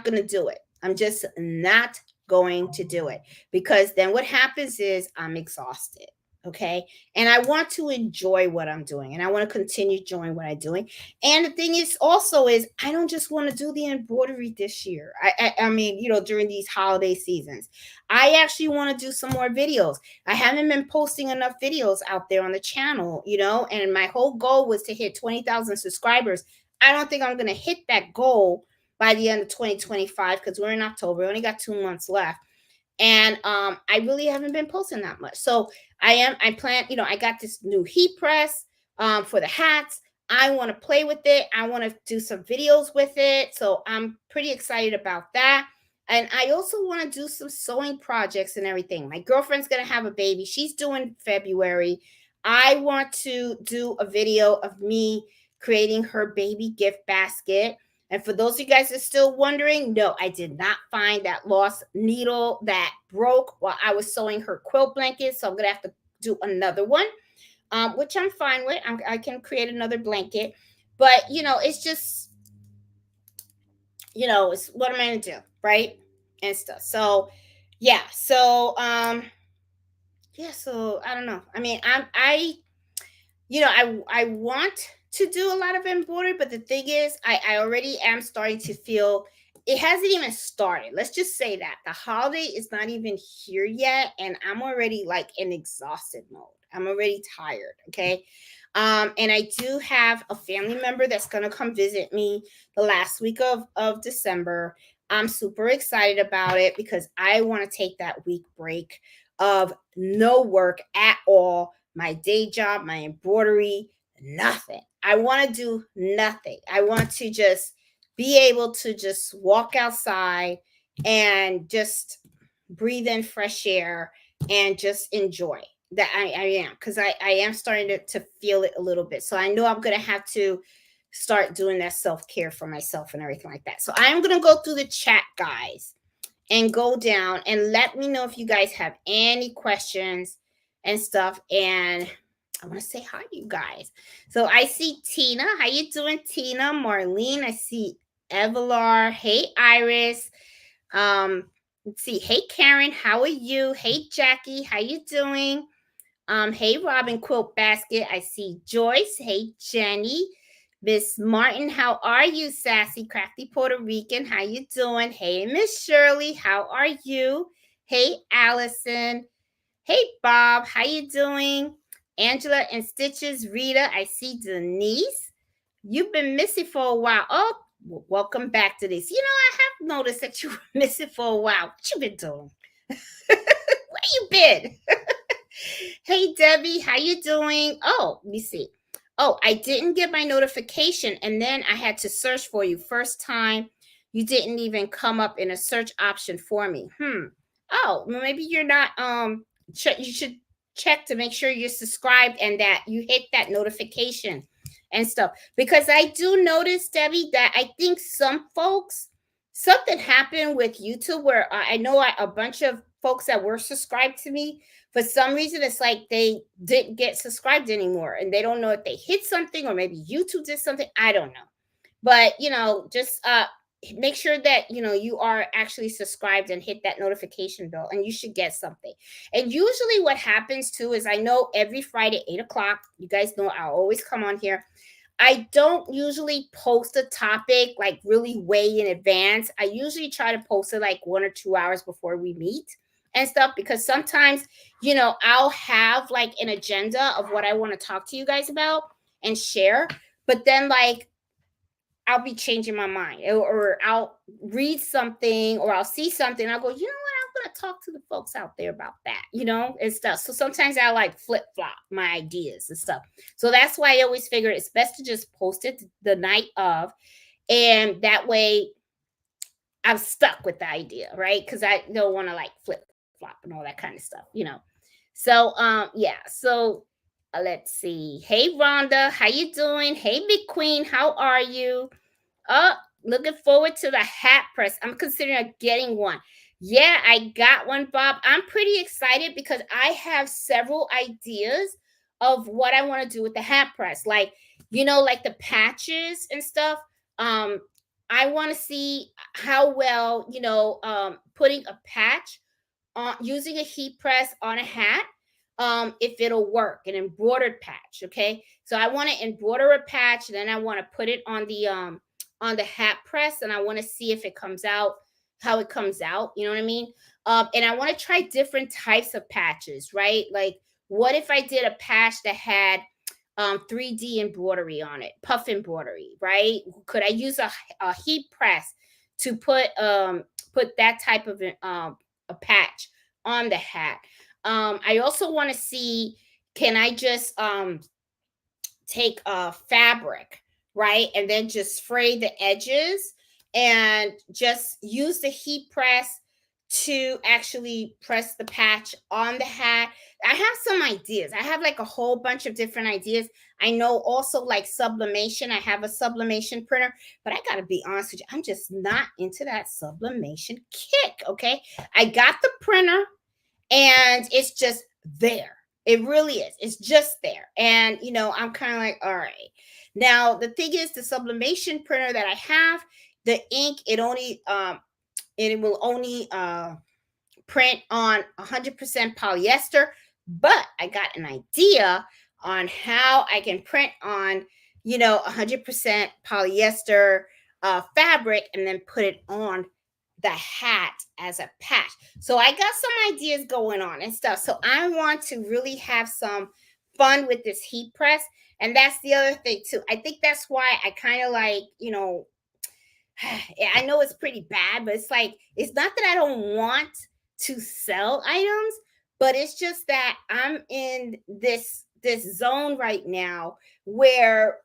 Speaker 1: going to do it. I'm just not going to do it, because then what happens is I'm exhausted. Okay. And I want to enjoy what I'm doing, and I want to continue enjoying what I'm doing. And the thing is also is I don't just want to do the embroidery this year. I mean, during these holiday seasons, I actually want to do some more videos. I haven't been posting enough videos out there on the channel, and my whole goal was to hit 20,000 subscribers. I don't think I'm going to hit that goal by the end of 2025, because we're in October. We only got 2 months left. And I really haven't been posting that much. So I plan, I got this new heat press for the hats. I want to play with it. I want to do some videos with it. So I'm pretty excited about that. And I also want to do some sewing projects and everything. My girlfriend's going to have a baby. She's doing February. I want to do a video of me creating her baby gift basket. And for those of you guys that are still wondering, no, I did not find that lost needle that broke while I was sewing her quilt blanket. So I'm going to have to do another one, which I'm fine with. I can create another blanket. But it's just, it's what am I gonna do, right? And stuff. So yeah. So I don't know. I mean, I want to do a lot of embroidery, but the thing is, I already am starting to feel it hasn't even started. Let's just say that the holiday is not even here yet, and I'm already like in exhausted mode. I'm already tired. Okay. And I do have a family member that's gonna come visit me the last week of December. I'm super excited about it because I want to take that week break of no work at all, my day job, my embroidery, nothing. I want to do nothing. I want to just be able to just walk outside and just breathe in fresh air and just enjoy that. I am, because I am starting to feel it a little bit. So I know I'm going to have to start doing that self-care for myself and everything like that. So I'm going to go through the chat, guys, and go down and let me know if you guys have any questions and stuff. And I want to say hi to you guys. So I see Tina. How you doing, Tina? Marlene. I see Evelar. Hey, Iris. Let's see. Hey, Karen. How are you? Hey, Jackie. How you doing? Hey, Robin Quilt Basket. I see Joyce. Hey, Jenny. Miss Martin, how are you, sassy, crafty Puerto Rican? How you doing? Hey, Miss Shirley, how are you? Hey, Allison. Hey, Bob, how you doing? Angela and Stitches, Rita, I see Denise. You've been missing for a while. Oh, welcome back to this. I have noticed that you were missing for a while. What you been doing? Where you been? Hey, Debbie, how you doing? Oh, let me see. Oh, I didn't get my notification, and then I had to search for you. First time, you didn't even come up in a search option for me. Oh, maybe you're not. You should check to make sure you're subscribed and that you hit that notification and stuff. Because I do notice, Debbie, that I think some folks, something happened with YouTube where I know a bunch of folks that were subscribed to me, for some reason it's like they didn't get subscribed anymore, and they don't know if they hit something or maybe YouTube did something. I don't know. But just make sure that you are actually subscribed and hit that notification bell, and you should get something. And usually what happens too is, I know every Friday 8 o'clock, you guys know I'll always come on here. I don't usually post a topic like really way in advance. I usually try to post it like 1 or 2 hours before we meet and stuff, because sometimes, I'll have like an agenda of what I want to talk to you guys about and share. But then, like, I'll be changing my mind, or I'll read something, or I'll see something. I'll go, you know what? I'm going to talk to the folks out there about that, and stuff. So sometimes I like flip flop my ideas and stuff. So that's why I always figure it's best to just post it the night of. And that way I'm stuck with the idea, right? Because I don't want to like flip flop and all that kind of stuff. So yeah. So let's see. Hey Rhonda, how you doing? Hey Big Queen, how are you? Oh, looking forward to the hat press. I'm considering getting one. Yeah, I got one, Bob. I'm pretty excited because I have several ideas of what I want to do with the hat press. Like the patches and stuff. Um, I want to see how well, putting a patch on, using a heat press on a hat, if it'll work, an embroidered patch. Okay. So I want to embroider a patch, and then I want to put it on the hat press, and I want to see if it comes out, how it comes out, you know what I mean? And I want to try different types of patches, right? Like, what if I did a patch that had 3D embroidery on it, puff embroidery, right? Could I use a heat press to put that type of a patch on the hat? I also want to see, can I just take fabric, right? And then just fray the edges and just use the heat press to actually press the patch on the hat. I have some ideas. I have like a whole bunch of different ideas. I know also like sublimation. I have a sublimation printer, but I got to be honest with you, I'm just not into that sublimation kick. Okay. I got the printer, and it's just there. It really is. It's just there. And I'm kind of like, all right. Now, the thing is, the sublimation printer that I have, the ink, it will only print on 100% polyester, but I got an idea on how I can print on, 100% polyester fabric and then put it on the hat as a patch. So I got some ideas going on and stuff. So I want to really have some fun with this heat press. And that's the other thing too. I think that's why I kind of like, I know it's pretty bad, but it's like it's not that I don't want to sell items, but it's just that I'm in this zone right now where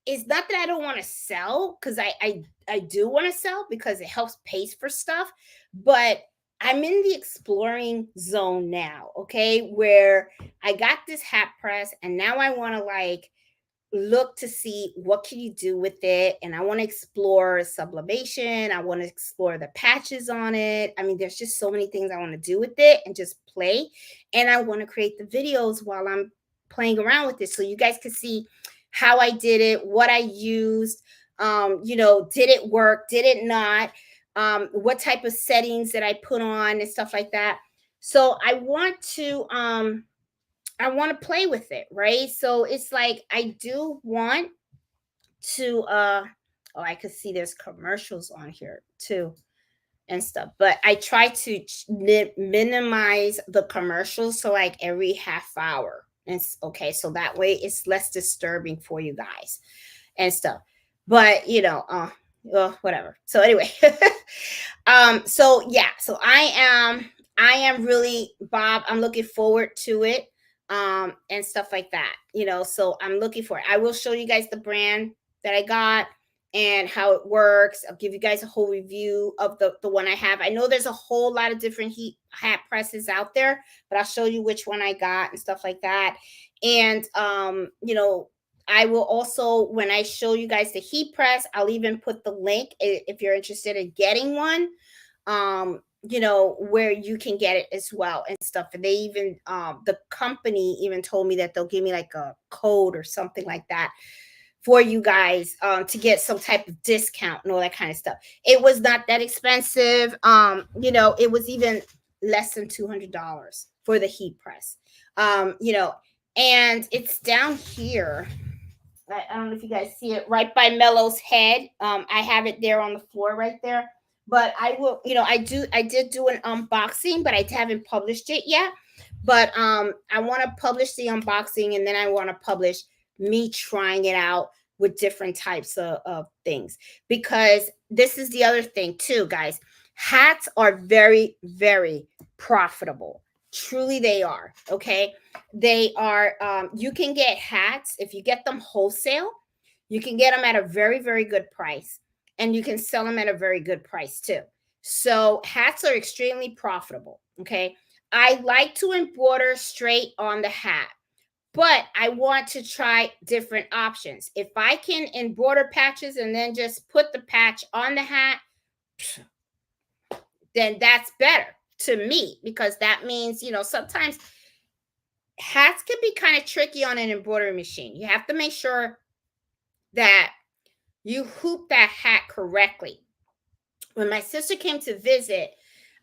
Speaker 1: it's not that I don't want to sell, because I do want to sell because it helps pay for stuff, but I'm in the exploring zone now, okay, where I got this hat press and now I want to like look to see what can you do with it, and I want to explore sublimation, I want to explore the patches on it. I mean, there's just so many things I want to do with it and just play, and I want to create the videos while I'm playing around with it so you guys can see how I did it, what I used, did it work, did it not, what type of settings that I put on and stuff like that. So I want to play with it, right? So it's like I do want to oh, I could see there's commercials on here too and stuff, but I try to minimize the commercials, so like every half hour. And okay, so that way it's less disturbing for you guys and stuff. But well, whatever. So anyway, so yeah, so I am really, Bob, I'm looking forward to it, and stuff like that. So I'm looking for it. I will show you guys the brand that I got and how it works. I'll give you guys a whole review of the one I have. I know there's a whole lot of different heat hat presses out there, but I'll show you which one I got and stuff like that. And I will also, when I show you guys the heat press, I'll even put the link if you're interested in getting one, where you can get it as well and stuff. And they even, the company even told me that they'll give me like a code or something like that for you guys, to get some type of discount and all that kind of stuff. It was not that expensive. It was even less than $200 for the heat press. And it's down here. I don't know if you guys see it right by Mello's head. I have it there on the floor right there. But I will, I did do an unboxing, but I haven't published it yet. But I want to publish the unboxing, and then I want to publish me trying it out with different types of things. Because this is the other thing too, guys. Hats are very, very profitable. Truly they are. Okay. They are, you can get hats if you get them wholesale. You can get them at a very, very good price, and you can sell them at a very good price too. So hats are extremely profitable. Okay. I like to embroider straight on the hat, but I want to try different options. If I can embroider patches and then just put the patch on the hat, then that's better to me, because that means, sometimes hats can be kind of tricky on an embroidery machine. You have to make sure that you hoop that hat correctly. When my sister came to visit,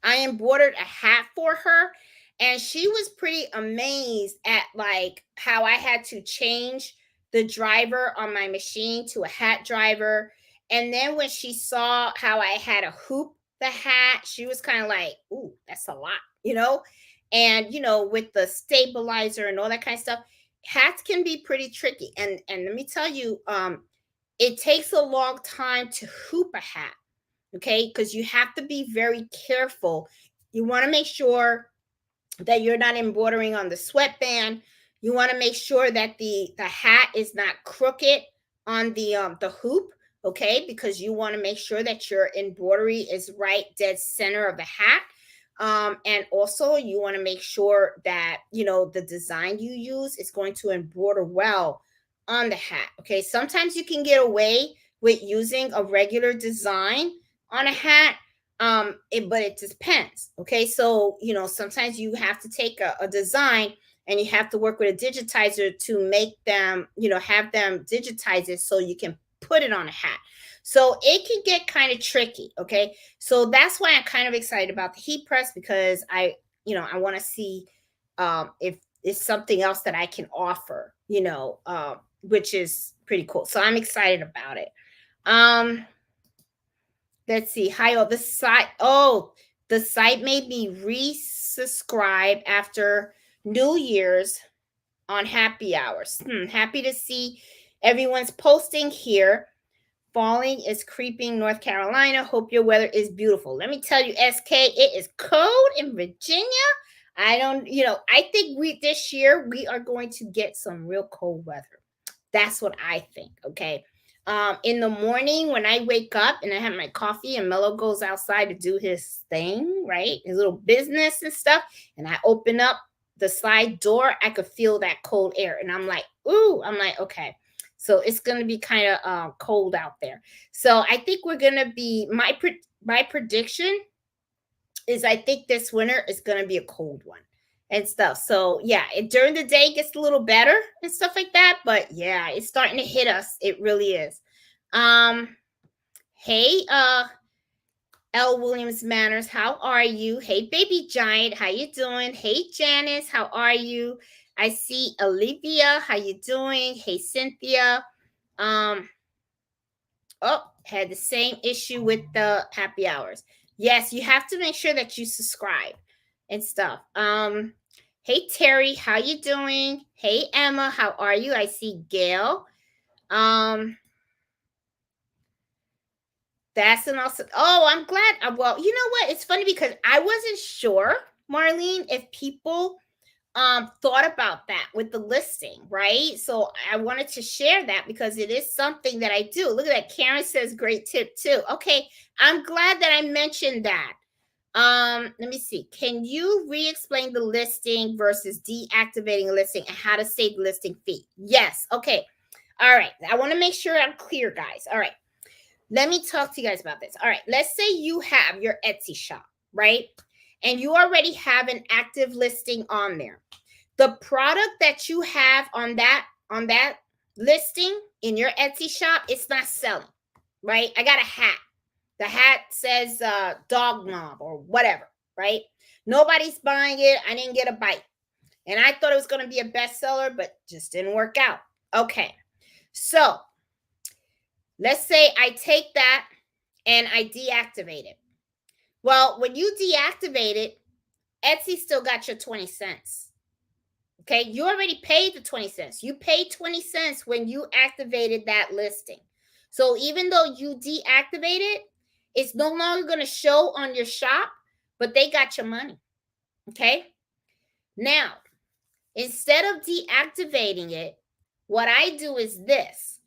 Speaker 1: I embroidered a hat for her, and she was pretty amazed at like how I had to change the driver on my machine to a hat driver. And then when she saw how I had to hoop the hat, she was kind of like, "Ooh, that's a lot." And with the stabilizer and all that kind of stuff, hats can be pretty tricky. And let me tell you, it takes a long time to hoop a hat, okay? Because you have to be very careful. You want to make sure that you're not embroidering on the sweatband. You want to make sure that the hat is not crooked on the hoop, okay? Because you want to make sure that your embroidery is right dead center of the hat. And also you want to make sure that the design you use is going to embroider well on the hat. Okay, sometimes you can get away with using a regular design on a hat, but it depends. Okay, so sometimes you have to take a design and you have to work with a digitizer to make them, have them digitize it so you can put it on a hat. So it can get kind of tricky. Okay. So that's why I'm kind of excited about the heat press, because I want to see if it's something else that I can offer, which is pretty cool. So I'm excited about it. Um, let's see. Hi, the site made me resubscribe after New Year's on happy hours. Happy to see everyone's posting here. Falling is creeping North Carolina. Hope your weather is beautiful. Let me tell you, SK, it is cold in Virginia. I think this year we are going to get some real cold weather. That's what I think. Okay. In the morning when I wake up and I have my coffee and Mello goes outside to do his thing, right? His little business and stuff. And I open up the slide door, I could feel that cold air. And I'm like, ooh, okay. So it's going to be kind of cold out there. So I think we're going to be, my prediction is I think this winter is going to be a cold one and stuff. So yeah, during the day it gets a little better and stuff like that. But yeah, it's starting to hit us. It really is. Hey, L. Williams Manners, how are you? Hey, Baby Giant, how you doing? Hey, Janice, how are you? I see Olivia, how you doing? Hey, Cynthia. Had the same issue with the happy hours. Yes, you have to make sure that you subscribe and stuff. Hey, Terry, how you doing? Hey, Emma, how are you? I see Gail. That's an awesome. Oh, I'm glad. Well, you know what? It's funny because I wasn't sure, Marlene, if people thought about that with the listing, right? So I wanted to share that because it is something that I do. Look at that. Karen says great tip too. Okay, I'm glad that I mentioned that. Let me see. Can you re-explain the listing versus deactivating a listing and how to save the listing fee? Yes. Okay. All right. I want to make sure I'm clear, guys. All right. Let me talk to you guys about this. All right. Let's say you have your Etsy shop, right? And you already have an active listing on there. The product that you have on that listing in your Etsy shop, it's not selling, right? I got a hat. The hat says dog mom or whatever, right? Nobody's buying it. I didn't get a bite. And I thought it was going to be a bestseller, but just didn't work out. Okay. So let's say I take that and I deactivate it. Well, when you deactivate it, Etsy still got your 20 cents. Okay, you already paid the 20 cents. You paid 20 cents when you activated that listing. So even though you deactivate it, it's no longer going to show on your shop, but they got your money. Okay. Now, instead of deactivating it, what I do is this.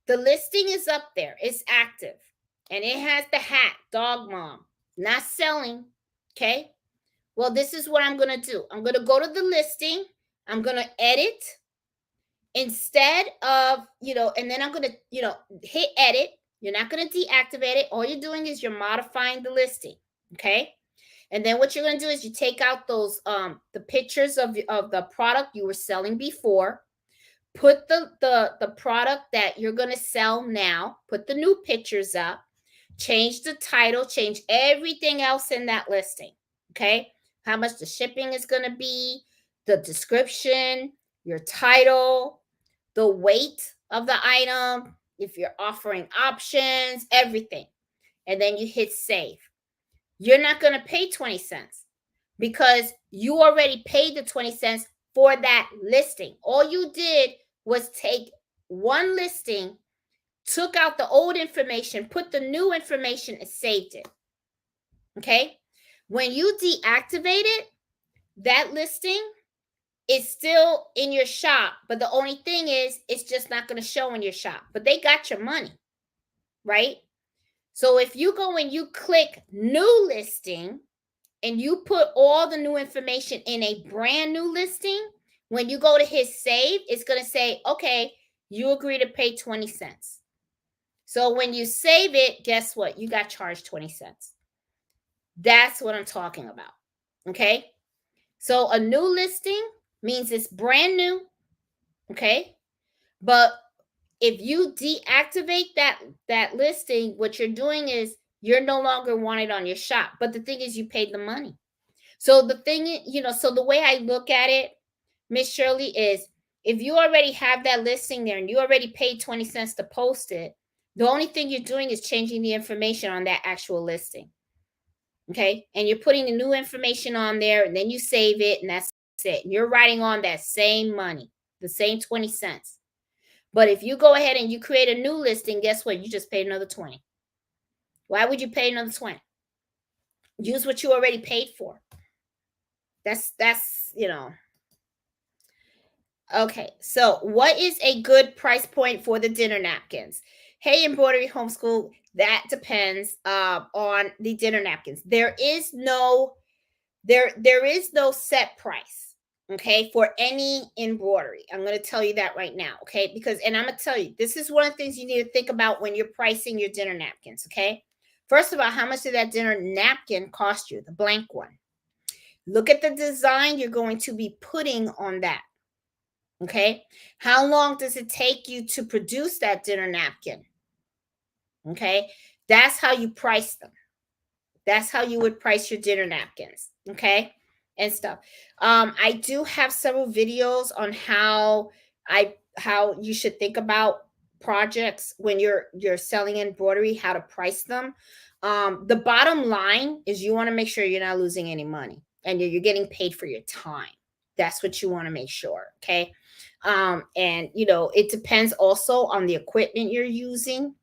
Speaker 1: The listing is up there. It's active. And it has the hat, dog mom, not selling. Okay. Well, this is what I'm going to do. I'm going to go to the listing. I'm going to edit instead of, and then I'm going to, hit edit. You're not going to deactivate it. All you're doing is you're modifying the listing. Okay. And then what you're going to do is you take out those, the pictures of the product you were selling before, put the product that you're going to sell now, put the new pictures up, change the title, change everything else in that listing. Okay. How much the shipping is going to be, the description, your title, the weight of the item, if you're offering options, everything. And then you hit save. You're not going to pay 20 cents because you already paid the 20 cents for that listing. All you did was take one listing, took out the old information, put the new information, and saved it. Okay. When you deactivate it, that listing is still in your shop, but the only thing is it's just not going to show in your shop, but they got your money, right? So if you go and you click new listing and you put all the new information in a brand new listing, when you go to hit save, it's going to say, okay, you agree to pay 20 cents. So when you save it, guess what? You got charged 20 cents. That's what I'm talking about. Okay. So a new listing, means it's brand new, okay? But if you deactivate that listing, what you're doing is you're no longer wanted on your shop. But the thing is, you paid the money. So the thing, so the way I look at it, Miss Shirley, is if you already have that listing there and you already paid 20 cents to post it, the only thing you're doing is changing the information on that actual listing. Okay. And you're putting the new information on there, and then you save it, and that's it. And you're writing on that same money, the same 20 cents. But if you go ahead and you create a new listing, guess what? You just paid another 20. Why would you pay another 20? Use what you already paid for. That's. Okay, so what is a good price point for the dinner napkins? Hey, Embroidery Homeschool, that depends on the dinner napkins. There is no set price, okay, for any embroidery. I'm going to tell you that right now, okay? And I'm going to tell you, this is one of the things you need to think about when you're pricing your dinner napkins, okay? First of all, how much did that dinner napkin cost you, the blank one? Look at the design you're going to be putting on that, okay? How long does it take you to produce that dinner napkin? Okay, that's how you price them. That's how you would price your dinner napkins, okay, and stuff. I do have several videos on how you should think about projects when you're selling embroidery, how to price them. The bottom line is you want to make sure you're not losing any money and you're getting paid for your time. That's what you want to make sure, okay? And it depends also on the equipment you're using.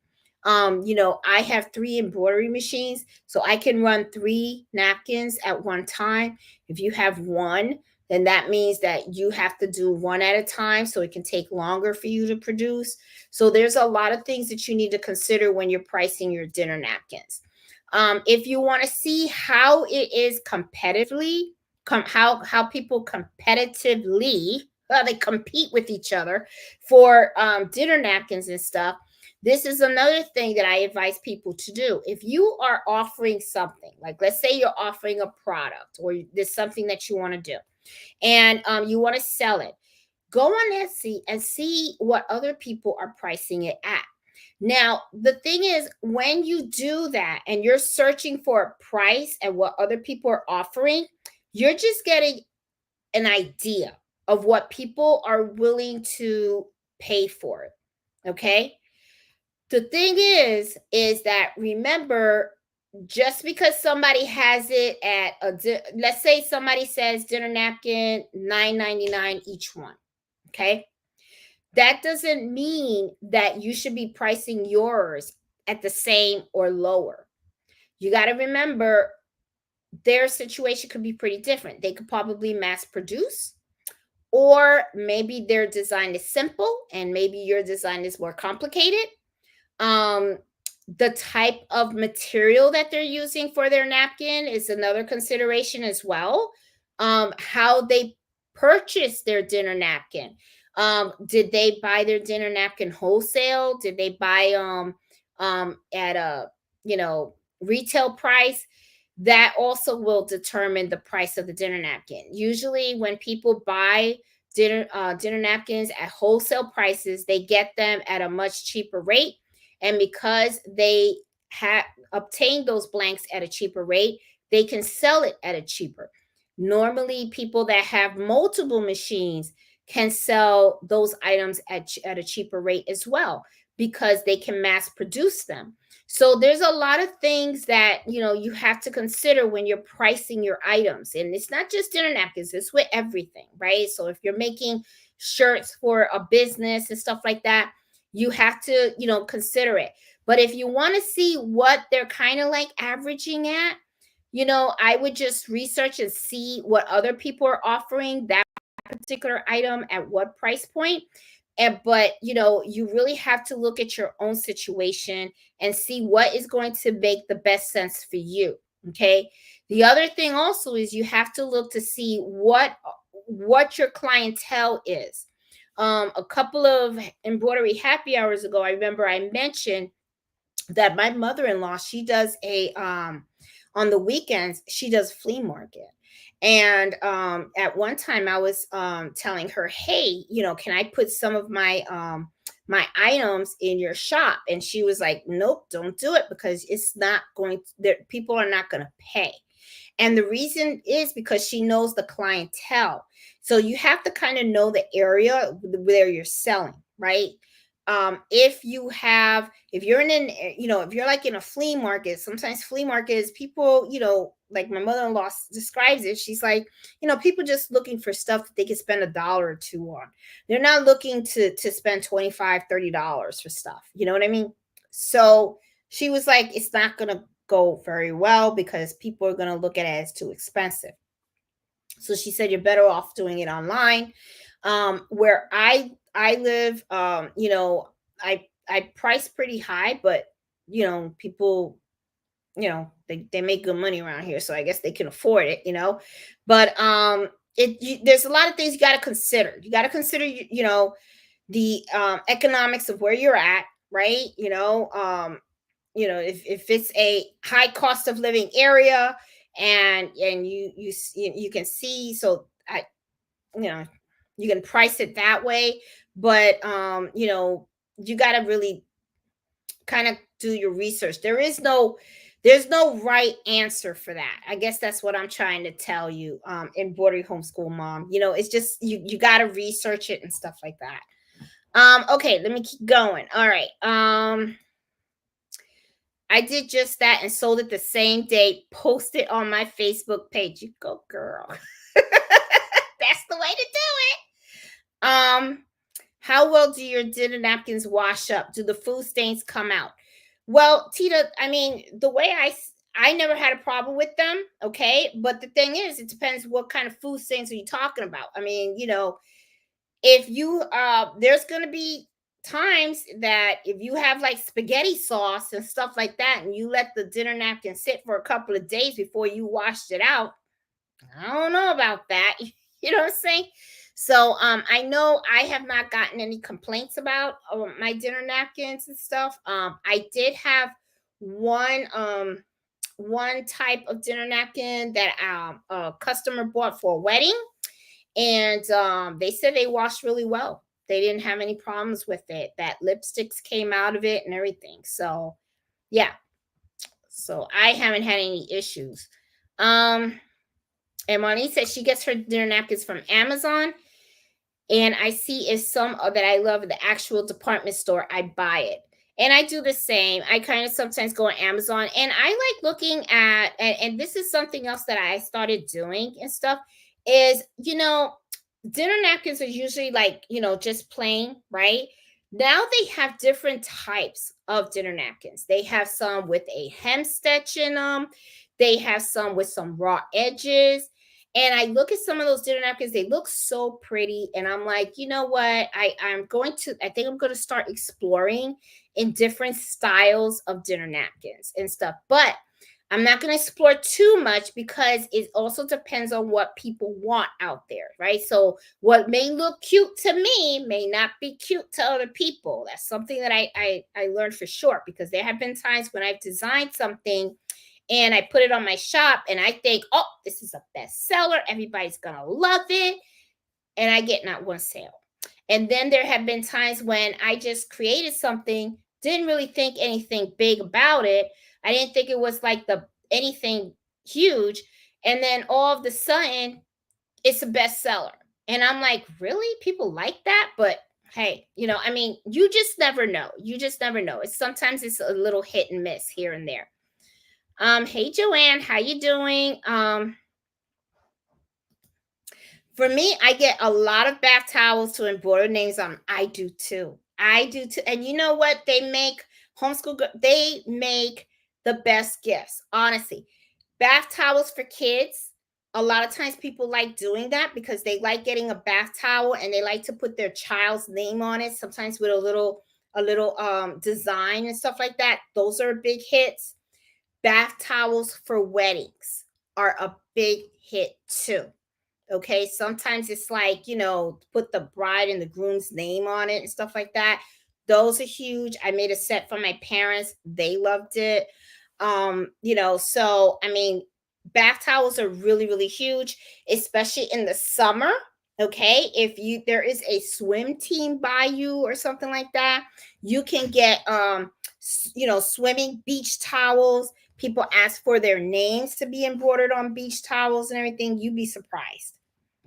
Speaker 1: I have 3 embroidery machines, so I can run 3 napkins at one time. If you have one, then that means that you have to do one at a time, so it can take longer for you to produce. So there's a lot of things that you need to consider when you're pricing your dinner napkins. If you want to see how it is competitively, how people competitively they compete with each other for dinner napkins and stuff, this is another thing that I advise people to do. If you are offering something, like let's say you're offering a product or there's something that you want to do, and you want to sell it, go on Etsy and see what other people are pricing it at. Now, the thing is, when you do that and you're searching for a price and what other people are offering, you're just getting an idea of what people are willing to pay for it. Okay. The thing is that, remember, just because somebody has it at let's say somebody says dinner napkin $9.99 each one, okay, that doesn't mean that you should be pricing yours at the same or lower. You got to remember, their situation could be pretty different. They could probably mass produce, or maybe their design is simple and maybe your design is more complicated. um the type of material that they're using for their napkin is another consideration as well. How they purchase their dinner napkin. Did they buy their dinner napkin wholesale? Did they buy at a retail price? That also will determine the price of the dinner napkin. Usually when people buy dinner napkins at wholesale prices, they get them at a much cheaper rate, and because they have obtained those blanks at a cheaper rate, they can sell it at a cheaper. Normally, people that have multiple machines can sell those items at a cheaper rate as well, because they can mass produce them. So there's a lot of things that you have to consider when you're pricing your items. And it's not just dinner napkins, it's with everything, right? So if you're making shirts for a business and stuff like that, you have to consider it. But if you want to see what they're kind of like averaging at, I would just research and see what other people are offering that particular item at what price point. But you really have to look at your own situation and see what is going to make the best sense for you. Okay. The other thing also is you have to look to see what your clientele is. A couple of embroidery happy hours ago, I remember I mentioned that my mother-in-law, she does a on the weekends, she does flea market. And at one time I was telling her, hey, can I put some of my items in your shop? And she was like, nope, don't do it, because it's not going that people are not going to pay. And the reason is because she knows the clientele. So you have to kind of know the area where you're selling, right? If you're in an, if you're like in a flea market, sometimes flea markets, people, like my mother-in-law describes it. She's like, people just looking for stuff that they can spend $1 or two on. They're not looking to spend 25, $30 for stuff. You know what I mean? So she was like, it's not going to go very well because people are going to look at it as too expensive. So she said, you're better off doing it online. Where I live, I price pretty high, but people, they make good money around here, so I guess they can afford it, But there's a lot of things you got to consider. You got to consider, the economics of where you're at, right? If it's a high cost of living area, and you can see, so I you know you can price it that way. But you got to really kind of do your research. There's no right answer for that. I guess that's what I'm trying to tell you, embroidery homeschool mom. It's just you got to research it and stuff like that. Okay, let me keep going. All right. I did just that and sold it the same day, posted on my Facebook page. You go, girl. That's the way to do it. How well do your dinner napkins wash up? Do the food stains come out? Well, Tita, I mean, the way I never had a problem with them, okay? But the thing is, it depends what kind of food stains are you talking about. I mean, if you there's going to be times that if you have like spaghetti sauce and stuff like that, and you let the dinner napkin sit for a couple of days before you washed it out, I don't know about that. You know what I'm saying? So I know I have not gotten any complaints about my dinner napkins and stuff. I did have one one type of dinner napkin that a customer bought for a wedding, and they said they washed really well. They didn't have any problems with it. That lipsticks came out of it and everything. So yeah, so I haven't had any issues. Um, and Monique said she gets her dinner napkins from Amazon, and I see if some that I love in the actual department store, I buy it. And I do the same. I kind of sometimes go on Amazon, and I like looking at, and this is something else that I started doing and stuff, is, dinner napkins are usually like, just plain, right? Now they have different types of dinner napkins. They have some with a hem stitch in them, they have some with some raw edges. And I look at some of those dinner napkins, they look so pretty. And I'm like, you know what? I think I'm going to start exploring in different styles of dinner napkins and stuff. But I'm not going to explore too much because it also depends on what people want out there, right? So what may look cute to me may not be cute to other people. That's something that I learned for sure, because there have been times when I've designed something and I put it on my shop and I think, oh, this is a bestseller. Everybody's going to love it. And I get not one sale. And then there have been times when I just created something, didn't really think anything big about it. I didn't think it was like the anything huge. And then all of a sudden, it's a bestseller. And I'm like, really? People like that? But hey, I mean, you just never know. You just never know. Sometimes it's a little hit and miss here and there. Hey Joanne, how you doing? For me, I get a lot of bath towels to embroider names on. I do too. I do too. And you know what? They make the best gifts, honestly. Bath towels for kids. A lot of times people like doing that because they like getting a bath towel and they like to put their child's name on it, sometimes with a little design and stuff like that. Those are big hits. Bath towels for weddings are a big hit too. Okay, sometimes it's like, put the bride and the groom's name on it and stuff like that. Those are huge. I made a set for my parents. They loved it. So I mean, bath towels are really, really huge, especially in the summer. Okay, if you there is a swim team by you or something like that, you can get swimming beach towels. People ask for their names to be embroidered on beach towels and everything. You'd be surprised.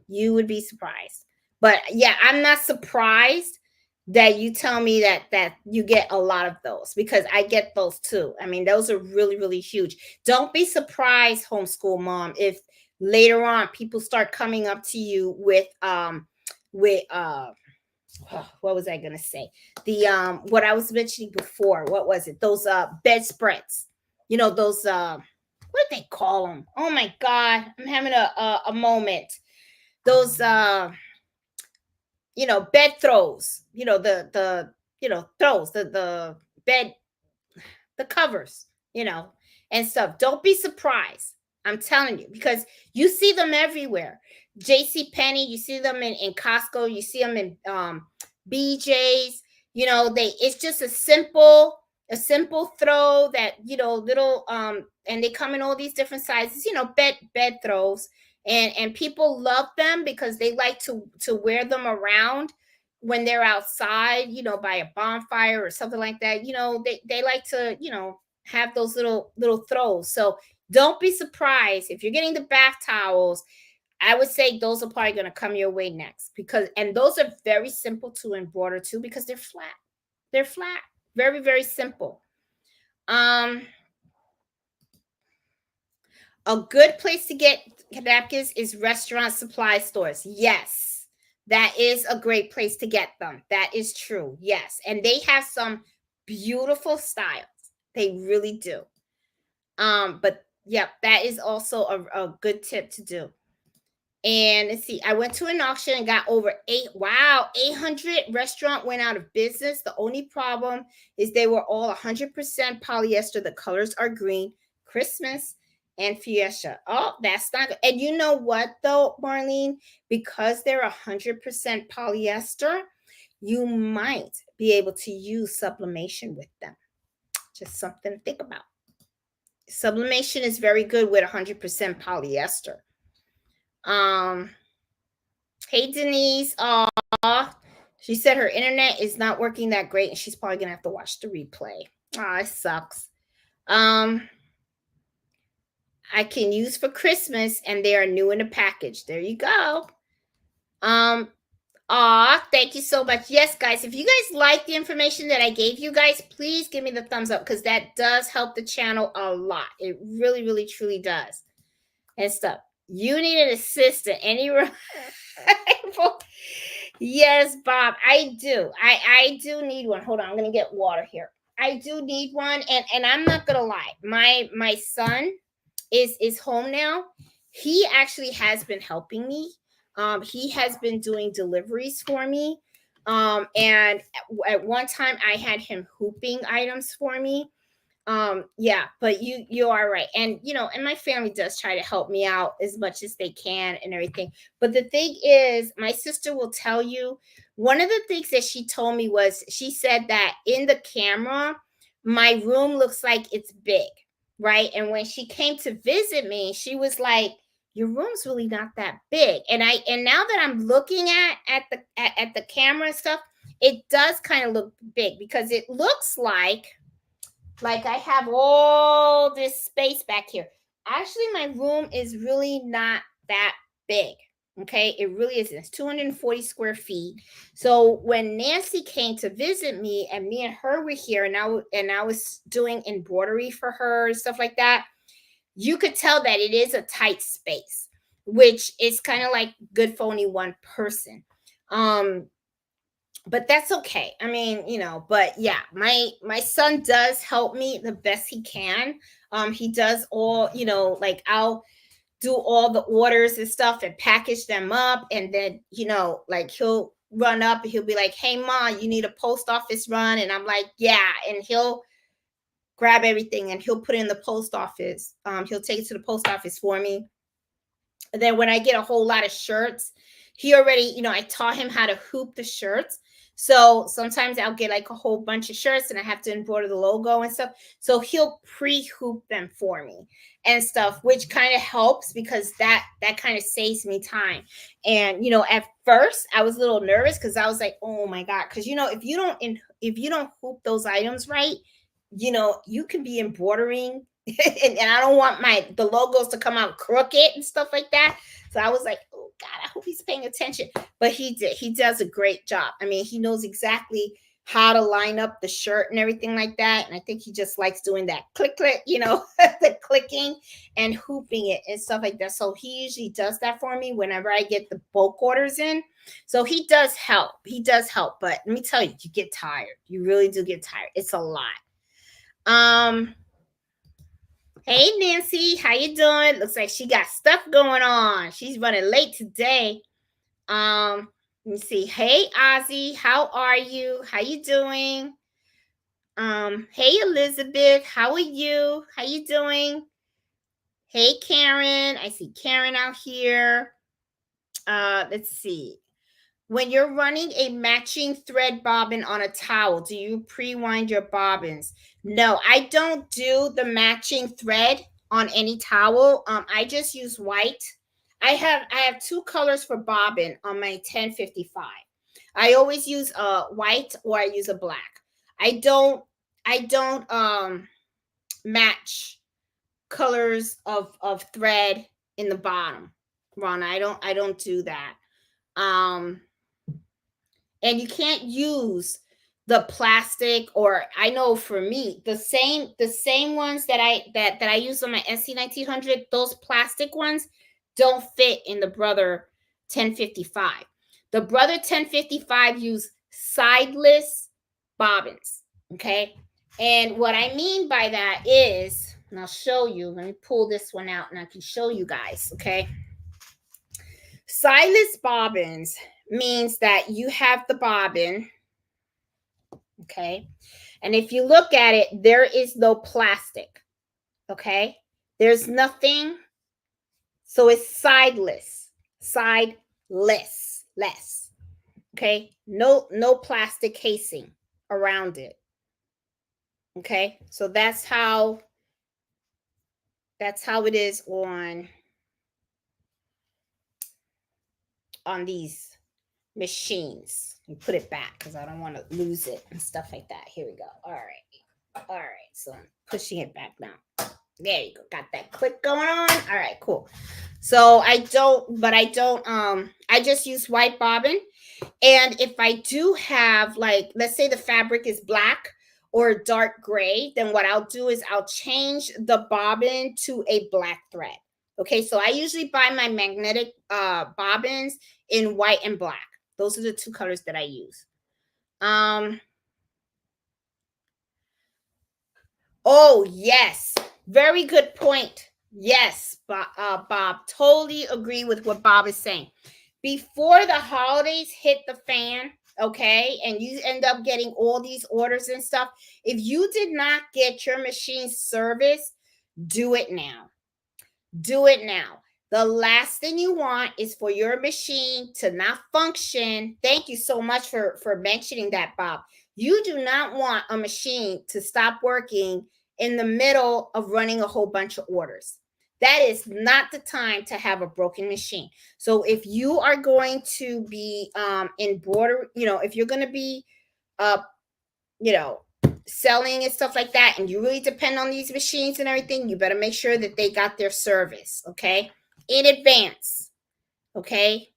Speaker 1: You would be surprised. But yeah, I'm not surprised that you tell me that you get a lot of those, because I get those too. I mean, those are really, really huge. Don't be surprised, homeschool mom, if later on people start coming up to you with what was I gonna say? The what I was mentioning before, what was it? Those bedspreads. You know, those what do they call them? Oh my god, I'm having a moment. Those bed throws, throws, the bed, the covers, and stuff. Don't be surprised. I'm telling you, because you see them everywhere. JC Penney, you see them in Costco, you see them in BJ's. It's just a simple throw that, little and they come in all these different sizes, bed throws, and people love them because they like to wear them around when they're outside, by a bonfire or something like that. They like to, have those little throws. So don't be surprised if you're getting the bath towels. I would say those are probably going to come your way next, and those are very simple to embroider too, because they're flat. They're flat. Very, very simple. A good place to get napkins is restaurant supply stores. Yes, that is a great place to get them. That is true. Yes. And they have some beautiful styles. They really do. But yeah, that is also a good tip to do. And let's see, I went to an auction and got over 800. Restaurant went out of business. The only problem is they were all 100% polyester. The colors are green, Christmas and fuchsia. Oh, that's not good. And you know what though, Marlene? Because they're 100% polyester, you might be able to use sublimation with them. Just something to think about. Sublimation is very good with 100% polyester. Hey Denise. She said her internet is not working that great and she's probably gonna have to watch the replay. It sucks. I can use for Christmas and they are new in the package. There you go. Thank you so much. Yes, guys, if you guys like the information that I gave you guys, please give me the thumbs up, because that does help the channel a lot. It really, really, truly does. And stuff. You need an assistant. Any Yes, Bob, I do. I do need one. Hold on, I'm gonna get water here. I do need one, and I'm not gonna lie. My son is home now. He actually has been helping me. He has been doing deliveries for me. And at one time I had him hooping items for me. Yeah, but you are right. And and my family does try to help me out as much as they can and everything. But the thing is, my sister will tell you, one of the things that she told me was, she said that in the camera my room looks like it's big, right? And when she came to visit me, she was like, your room's really not that big. And now that I'm looking at the camera and stuff, it does kind of look big, because it looks like I have all this space back here. Actually, my room is really not that big. Okay, it really isn't. It's 240 square feet. So when Nancy came to visit me, and me and her were here, and I was doing embroidery for her and stuff like that, you could tell that it is a tight space, which is kind of like good for only one person. But that's okay. I mean, but yeah, my son does help me the best he can. He does all, like, I'll do all the orders and stuff and package them up, and then like, he'll run up and he'll be like, hey Ma, you need a post office run? And I'm like, yeah. And he'll grab everything and he'll put it in the post office. He'll take it to the post office for me. And then when I get a whole lot of shirts, he already, I taught him how to hoop the shirts. So sometimes I'll get like a whole bunch of shirts and I have to embroider the logo and stuff. So he'll pre-hoop them for me and stuff, which kind of helps because that kind of saves me time. And at first I was a little nervous because I was like, oh my God, because if you don't hoop those items right, you can be embroidering and I don't want the logos to come out crooked and stuff like that. So I was like, oh God, I hope he's paying attention. But he does a great job. I mean, he knows exactly how to line up the shirt and everything like that. And I think he just likes doing that click, click, the clicking and hooping it and stuff like that. So he usually does that for me whenever I get the bulk orders in. So he does help. He does help. But let me tell you, you get tired. You really do get tired. It's a lot. Hey Nancy, how you doing? Looks like she got stuff going on. She's running late today. Let me see. Hey Ozzy, how are you? How you doing? Hey Elizabeth, how are you? How you doing? Hey Karen, I see Karen out here. Let's see. When you're running a matching thread bobbin on a towel, do you pre-wind your bobbins? No, I don't do the matching thread on any towel. I just use white. I have two colors for bobbin on my 1055. I always use a white or I use a black. I don't match colors of thread in the bottom. Ron, I don't do that. And you can't use the plastic, or I know for me the same ones that I use on my SC 1900. Those plastic ones don't fit in the Brother 1055. The Brother 1055 use sideless bobbins. Okay, and what I mean by that is, and I'll show you. Let me pull this one out and I can show you guys. Okay, sideless bobbins means that you have the bobbin, okay? And if you look at it, there is no plastic, okay? There's nothing, so it's sideless, less, okay? No plastic casing around it, okay? So that's how it is on these machines. You put it back because I don't want to lose it and stuff like that. Here we go. All right, so I'm pushing it back now. There you go. Got that click going on. All right, cool. So I just use white bobbin. And if I do have, like, let's say the fabric is black or dark gray, then what I'll do is I'll change the bobbin to a black thread. Okay, so I usually buy my magnetic bobbins in white and black. Those are the two colors that I use. Oh, yes. Very good point. Yes, Bob. Totally agree with what Bob is saying. Before the holidays hit the fan, okay, and you end up getting all these orders and stuff, if you did not get your machine serviced, do it now. Do it now. The last thing you want is for your machine to not function. Thank you so much for mentioning that, Bob. You do not want a machine to stop working in the middle of running a whole bunch of orders. That is not the time to have a broken machine. So if you are going to be embroidery, if you're going to be selling and stuff like that, and you really depend on these machines and everything, you better make sure that they got their service, okay, in advance. Okay,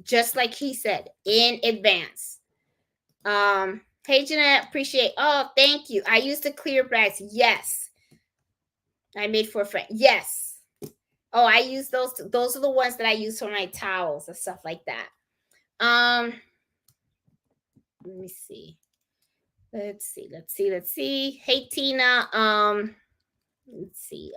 Speaker 1: just like he said, in advance. Hey Jeanette, appreciate. Oh, thank you. I used the clear bags. Yes, I made for a friend. Yes. Oh, I use those are the ones that I use for my towels and stuff like that. Let me see. Let's see. Hey Tina. Let's see.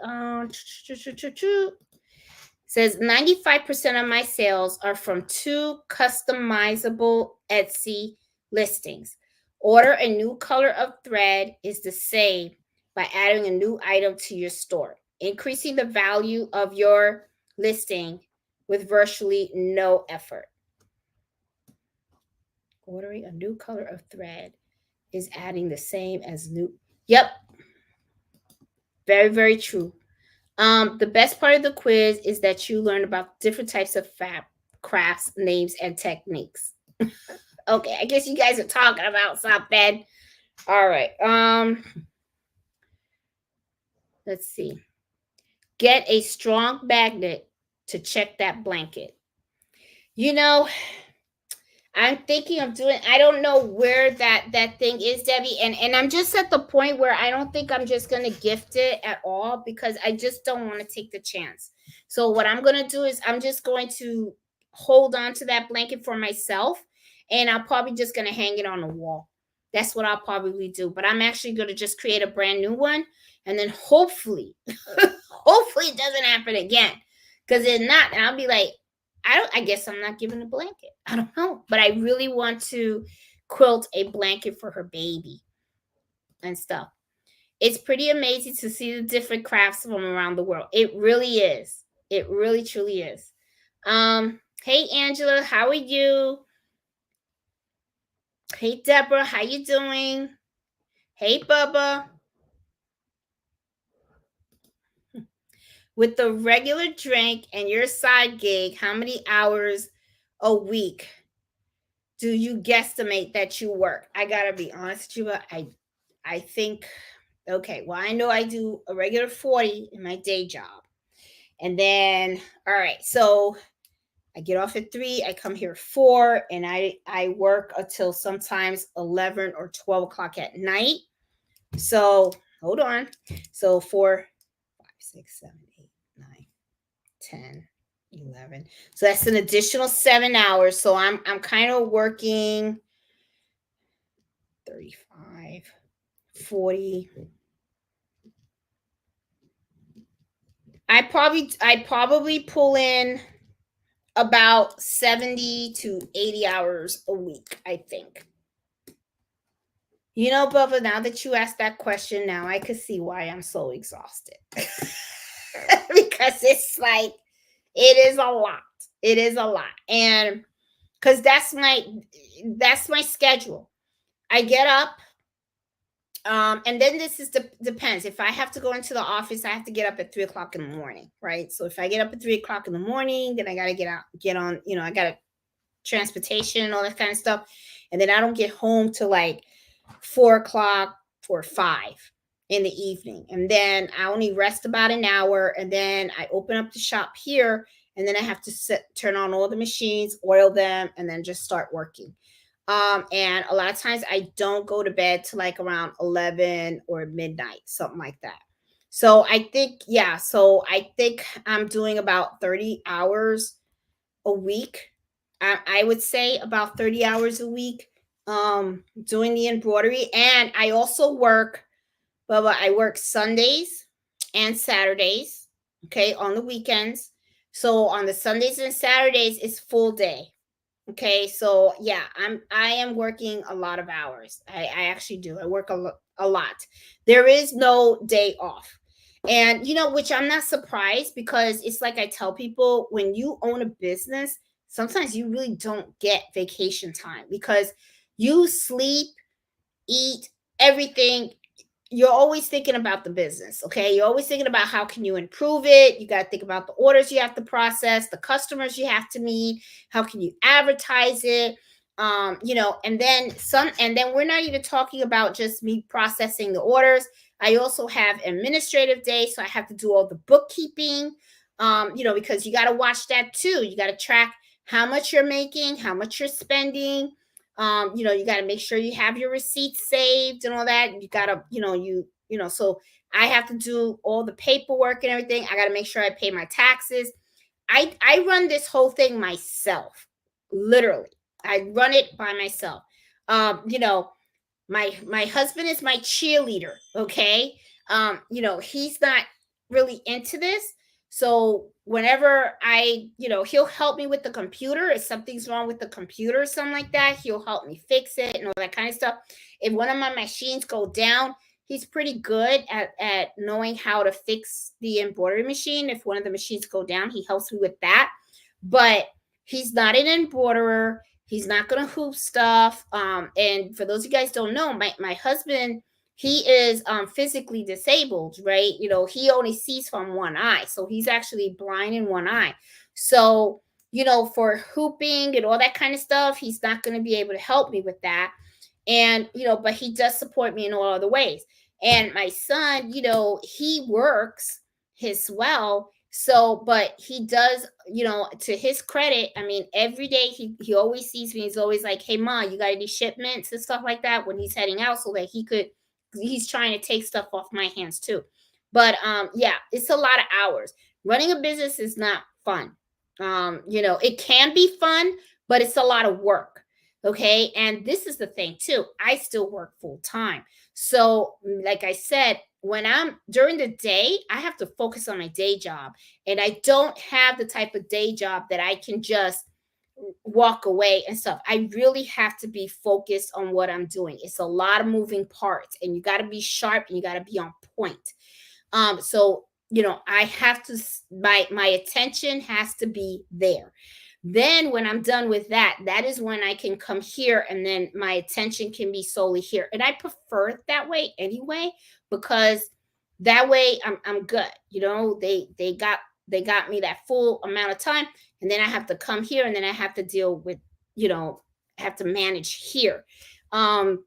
Speaker 1: Says 95% of my sales are from 2 customizable Etsy listings. Order a new color of thread is the same by adding a new item to your store, increasing the value of your listing with virtually no effort. Ordering a new color of thread is adding the same as new. Yep, very, very true. The best part of the quiz is that you learn about different types of fab crafts, names, and techniques. Okay, I guess you guys are talking about something. All right. Let's see. Get a strong magnet to check that blanket. You know, I'm thinking of doing. I don't know where that thing is, Debbie, and I'm just at the point where I don't think I'm just gonna gift it at all because I just don't want to take the chance. So what I'm gonna do is I'm just going to hold on to that blanket for myself, and I'm probably just gonna hang it on the wall. That's what I'll probably do. But I'm actually gonna just create a brand new one, and then hopefully, hopefully it doesn't happen again. Because if not, I'll be like, I guess I'm not giving a blanket. I don't know. But I really want to quilt a blanket for her baby and stuff. It's pretty amazing to see the different crafts from around the world. It really is. It really truly is. Hey Angela, how are you? Hey Deborah, how you doing? Hey Bubba. With the regular drink and your side gig, how many hours a week do you guesstimate that you work? I gotta be honest with you, but I think, okay, well, I know I do a regular 40 in my day job. And then, all right, so I get off at 3, I come here 4, and I work until sometimes 11 or 12 o'clock at night. So hold on. So 4, 5, 6, 7, 8, 9, 10, 11. So that's an additional 7 hours. So I'm kind of working 35, 40. I'd probably pull in about 70 to 80 hours a week, I think. You know, Bubba, now that you asked that question, now I could see why I'm so exhausted. Because it's like, it is a lot. It is a lot. And because that's my schedule. I get up, and then this is depends. If I have to go into the office, I have to get up at 3 o'clock in the morning, right? So if I get up at 3 o'clock in the morning, then I gotta get on, I gotta transportation and all that kind of stuff. And then I don't get home till like 4 o'clock or 5 in the evening. And then I only rest about an hour, and then I open up the shop here, and then I have to turn on all the machines, oil them, and then just start working. And a lot of times I don't go to bed till like around 11 or midnight, something like that. So I think, yeah, so I think I'm doing about 30 hours a week. I would say about 30 hours a week doing the embroidery. And I also work, Bubba, I work Sundays and Saturdays, okay, on the weekends. So on the Sundays and Saturdays, it's full day. Okay, so yeah, I am working a lot of hours. I actually do. I work a lot. There is no day off. And which I'm not surprised, because it's like I tell people, when you own a business, sometimes you really don't get vacation time because you sleep, eat, everything. You're always thinking about the business. Okay, you're always thinking about how can you improve it. You got to think about the orders you have to process, the customers you have to meet, how can you advertise it, and then we're not even talking about just me processing the orders. I also have administrative days, so I have to do all the bookkeeping, because you got to watch that too. You got to track how much you're making, how much you're spending. You got to make sure you have your receipts saved and all that. You got to, so I have to do all the paperwork and everything. I got to make sure I pay my taxes. I run this whole thing myself, literally. I run it by myself. My husband is my cheerleader. Okay. He's not really into this. So whenever he'll help me with the computer. If something's wrong with the computer or something like that, he'll help me fix it and all that kind of stuff. If one of my machines go down, he's pretty good at knowing how to fix the embroidery machine. If one of the machines go down, he helps me with that. But he's not an embroiderer. He's not gonna hoop stuff. And for those of you guys don't know, my husband, he is physically disabled, right? He only sees from one eye, so he's actually blind in one eye. So, for hooping and all that kind of stuff, he's not gonna be able to help me with that. And but he does support me in all other ways. And my son, he works his well, so but he does, to his credit, I mean, every day he always sees me. He's always like, "Hey ma, you got any shipments and stuff like that," when he's heading out, so that he's trying to take stuff off my hands too. But yeah, it's a lot of hours. Running a business is not fun. It can be fun, but it's a lot of work. Okay. And this is the thing too. I still work full time. So, like I said, when I'm during the day, I have to focus on my day job. And I don't have the type of day job that I can just walk away and stuff. I really have to be focused on what I'm doing. It's a lot of moving parts, and you got to be sharp and you got to be on point. So I have to my attention has to be there. Then when I'm done with that, that is when I can come here, and then my attention can be solely here. And I prefer it that way anyway, because that way I'm good. They got me that full amount of time, and then I have to come here, and then I have to deal with, have to manage here. Um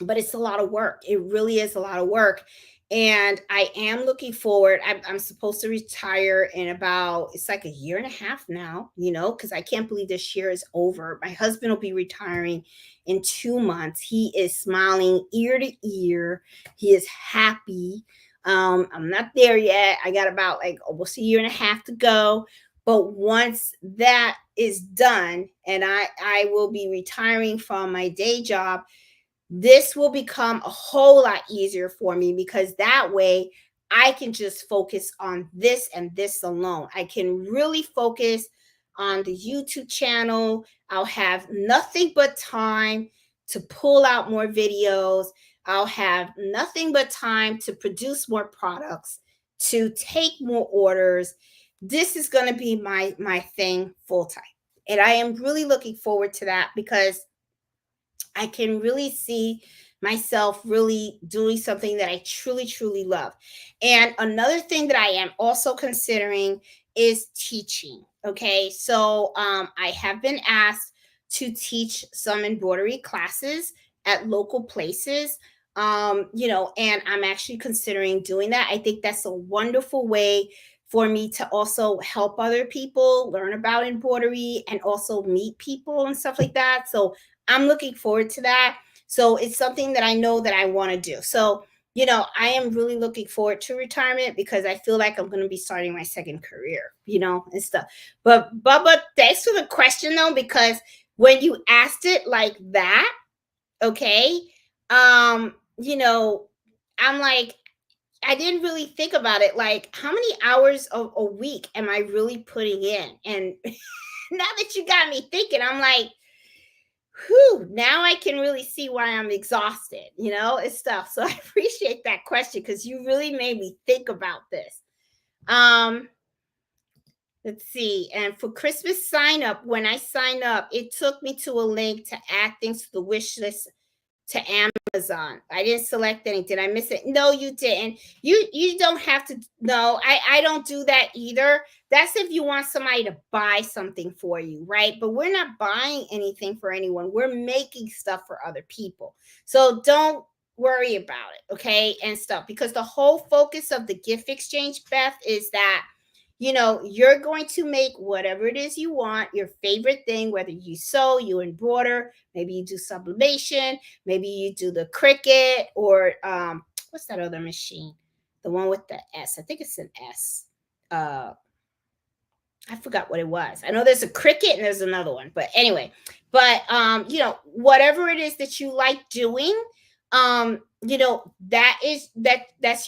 Speaker 1: but it's a lot of work. It really is a lot of work. And I am looking forward. I'm supposed to retire in about, it's like a year and a half now, because I can't believe this year is over. My husband will be retiring in 2 months. He is smiling ear to ear. He is happy. I'm not there yet. I got about like almost a year and a half to go. But once that is done, and I will be retiring from my day job, this will become a whole lot easier for me, because that way I can just focus on this and this alone. I can really focus on the YouTube channel. I'll have nothing but time to pull out more videos. I'll have nothing but time to produce more products, to take more orders. This is going to be my thing full time. And I am really looking forward to that, because I can really see myself really doing something that I truly, truly love. And another thing that I am also considering is teaching. Okay. So I have been asked to teach some embroidery classes at local places. And I'm actually considering doing that. I think that's a wonderful way for me to also help other people learn about embroidery and also meet people and stuff like that. So I'm looking forward to that. So it's something that I know that I want to do. So, I am really looking forward to retirement, because I feel like I'm going to be starting my second career, and stuff. But Bubba, thanks for the question though, because when you asked it like that, okay, um, you know, I'm like, I didn't really think about it. Like, how many hours a week am I really putting in? And now that you got me thinking, I'm like, whew, now I can really see why I'm exhausted, and stuff. So I appreciate that question, because you really made me think about this. Um, let's see. And for Christmas sign up, when I signed up, it took me to a link to add things to the wish list to Amazon. I didn't select any. Did I miss it? No, you didn't. You don't have to. No, I don't do that either. That's if you want somebody to buy something for you, right? But we're not buying anything for anyone. We're making stuff for other people. So don't worry about it, okay? And stuff, because the whole focus of the gift exchange, Beth, is that you're going to make whatever it is you want, your favorite thing, whether you sew, you embroider, maybe you do sublimation, maybe you do the Cricut, or what's that other machine? The one with the S. I think it's an S. I forgot what it was. I know there's a Cricut and there's another one, but anyway, but whatever it is that you like doing, that's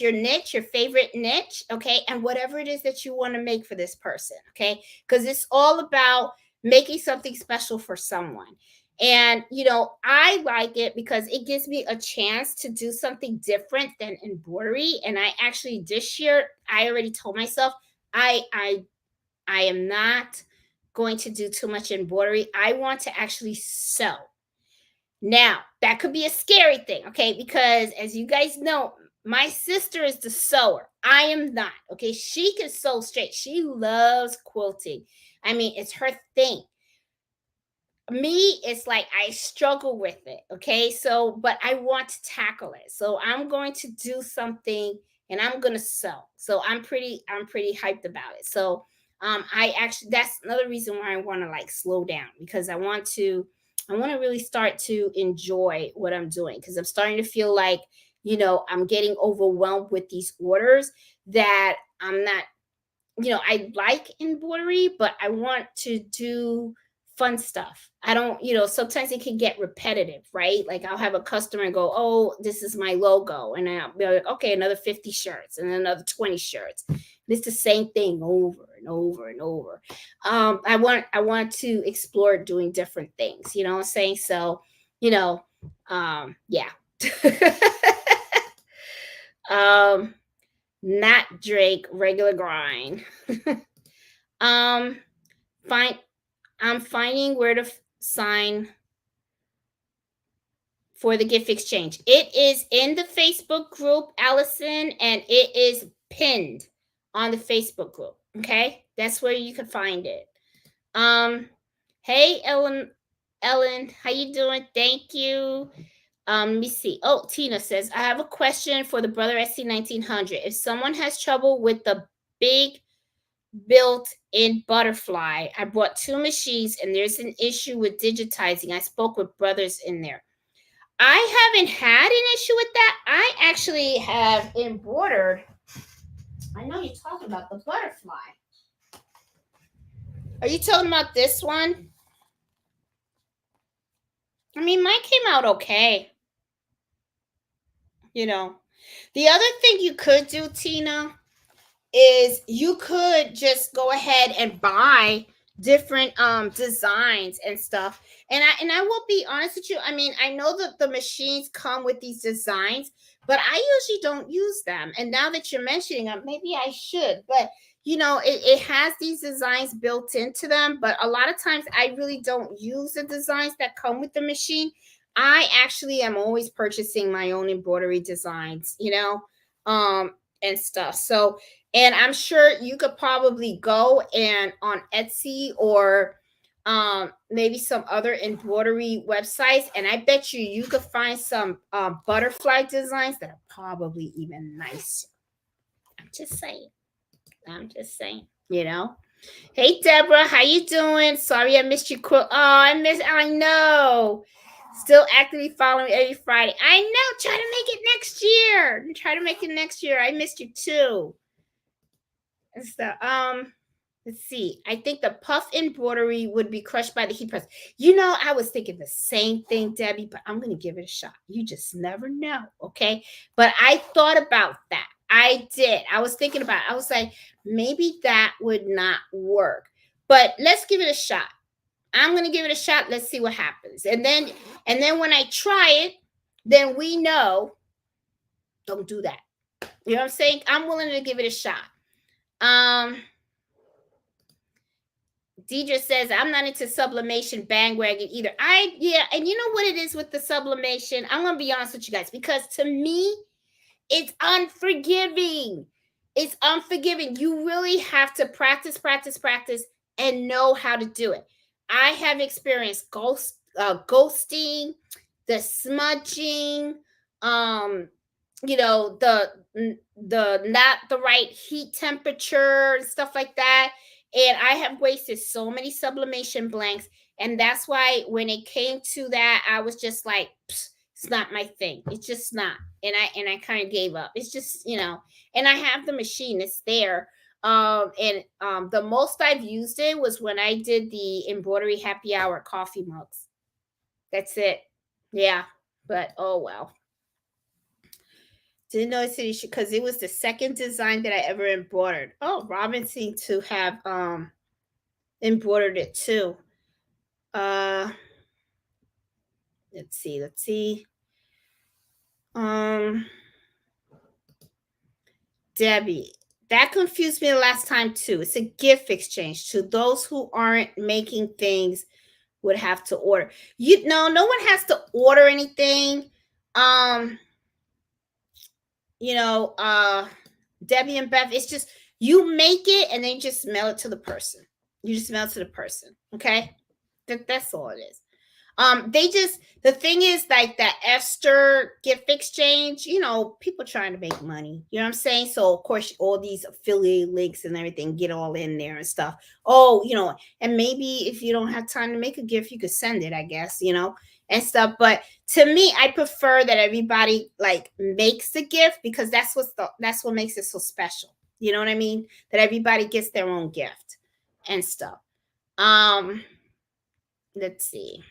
Speaker 1: your niche, your favorite niche, okay? And whatever it is that you want to make for this person, okay? Because it's all about making something special for someone. And I like it because it gives me a chance to do something different than embroidery. And I actually, this year, I already told myself I am not going to do too much embroidery. I want to actually sew. Now, that could be a scary thing, okay? Because as you guys know, my sister is the sewer. I am not, okay? She can sew straight. She loves quilting. I mean, it's her thing. Me, it's like I struggle with it, okay? So, but I want to tackle it. So I'm going to do something and I'm gonna sew. So I'm pretty hyped about it. So I actually, that's another reason why I want to like slow down, because I want to really start to enjoy what I'm doing, because I'm starting to feel like, I'm getting overwhelmed with these orders that I'm not, I like embroidery, but I want to do fun stuff. I don't, sometimes it can get repetitive, right? Like I'll have a customer go, "Oh, this is my logo." And I'll be like, "Okay, another 50 shirts and another 20 shirts." It's the same thing over and over and over. I want to explore doing different things, you know what I'm saying? So, yeah. um Not Drake, regular grind. um, find I'm finding where to sign for the gift exchange. It is in the Facebook group, Allison, and it is pinned on the Facebook group. Okay, that's where you can find it. Um, hey Ellen, how you doing? Thank you. Let me see. Oh, Tina says, I have a question for the Brother SC 1900. If someone has trouble with the big built-in butterfly, I bought two machines and there's an issue with digitizing. I spoke with brothers in there. I haven't had an issue with that. I actually have embroidered. I know you're talking about the butterfly. Are you talking about this one? I mean, mine came out okay. The other thing you could do, Tina, is you could just go ahead and buy different designs and stuff. And I will be honest with you. I mean, I know that the machines come with these designs, but I usually don't use them. And now that you're mentioning them, maybe I should. But it has these designs built into them, but a lot of times I really don't use the designs that come with the machine. I actually am always purchasing my own embroidery designs, and stuff. So, and I'm sure you could probably go and on Etsy or maybe some other embroidery websites, and I bet you could find some butterfly designs that are probably even nicer. I'm just saying. Hey Deborah, how you doing? Sorry I missed you. I know. Still actively following every Friday. I know. Try to make it next year. I missed you too. And stuff. Let's see. I think the puff embroidery would be crushed by the heat press. I was thinking the same thing, Debbie, but I'm going to give it a shot. You just never know, okay? But I thought about that. I did. I was thinking about it. I was like, maybe that would not work. But let's give it a shot. I'm going to give it a shot. Let's see what happens. And then when I try it, then we know, don't do that. You know what I'm saying? I'm willing to give it a shot. Deidre says, I'm not into sublimation bandwagon either. And you know what it is with the sublimation? I'm going to be honest with you guys, because to me, it's unforgiving. It's unforgiving. You really have to practice, and know how to do it. I have experienced ghosting, the smudging, the not the right heat temperature and stuff like that. And I have wasted so many sublimation blanks, and that's why when it came to that, I was just like, it's not my thing. It's just not. And I kind of gave up. It's just, and I have the machine, it's there. And the most I've used it was when I did the embroidery happy hour coffee mugs. That's it. Yeah. But oh well. Didn't know it's an issue because it was the second design that I ever embroidered. Oh, Robin seemed to have embroidered it too. Let's see. Debbie That confused me the last time too. It's a gift exchange. To those who aren't making things would have to order. You know, no one has to order anything. Um, you know, Debbie and Beth, it's just you make it and then you just mail it to the person. You just mail it to the person. Okay. That's all it is. They just, the thing is like that Esther gift exchange, you know, people trying to make money. You know what I'm saying? So of course all these affiliate links and everything get all in there and stuff. Oh, you know, and maybe if you don't have time to make a gift, you could send it, I guess, you know, and stuff. But to me, I prefer that everybody like makes the gift because that's what makes it so special. You know what I mean? That everybody gets their own gift and stuff. Um, let's see.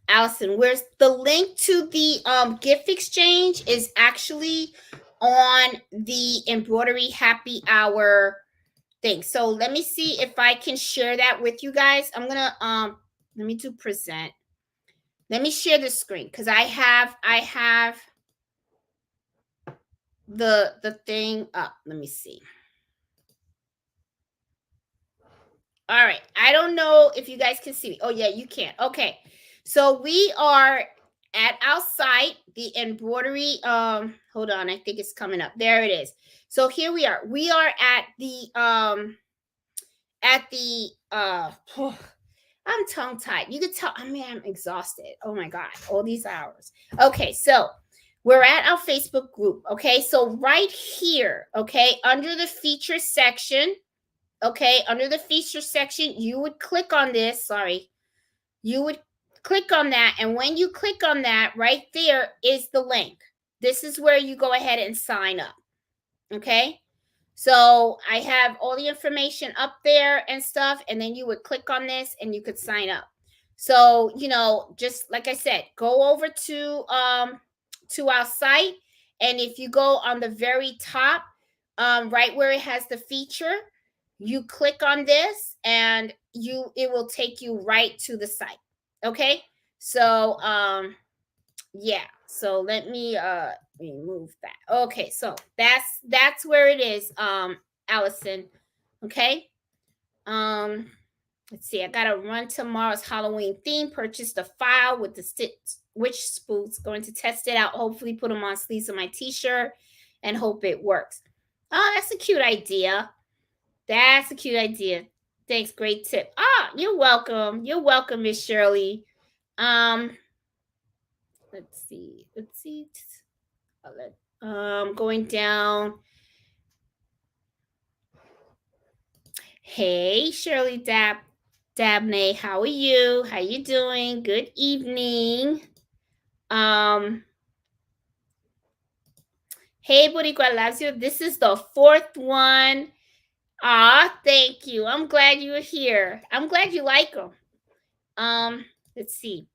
Speaker 1: Allison, where's the link to the gift exchange is actually on the embroidery happy hour thing. So let me see if I can share that with you guys. I'm gonna let me do present. Let me share the screen because I have the thing up. Let me see. All right. I don't know if you guys can see me. Oh yeah, you can. Okay. So we are at our site, the embroidery. Hold on, I think it's coming up. There it is. So here we are. We are at the I'm tongue tied. You could tell. I mean, I'm exhausted. Oh my god, all these hours. Okay, so we're at our Facebook group. Okay, so right here, okay, under the feature section, okay, under the feature section, you would click on this. Sorry, you would click on that, and when you click on that, right there is the link. This is where you go ahead and sign up. Okay, so I have all the information up there and stuff, and then you would click on this and you could sign up. So, you know, just like I said, go over to our site, and if you go on the very top, right where it has the feature, you click on this and it will take you right to the site. Okay? So, yeah. So let me remove that. Okay, so that's where it is, Allison. Okay. Let's see. I gotta run tomorrow's Halloween theme. Purchase the file with the witch spooks. Going to test it out. Hopefully, put them on sleeves of my t-shirt, and hope it works. Oh, that's a cute idea. That's a cute idea. Thanks. Great tip. Ah, you're welcome. You're welcome, Miss Shirley. Let's see. Going down. Hey, Shirley Dabney, how are you? How you doing? Good evening. Hey, Boricua Lazio, this is the fourth one. Ah, thank you. I'm glad you were here. I'm glad you like them. Let's see.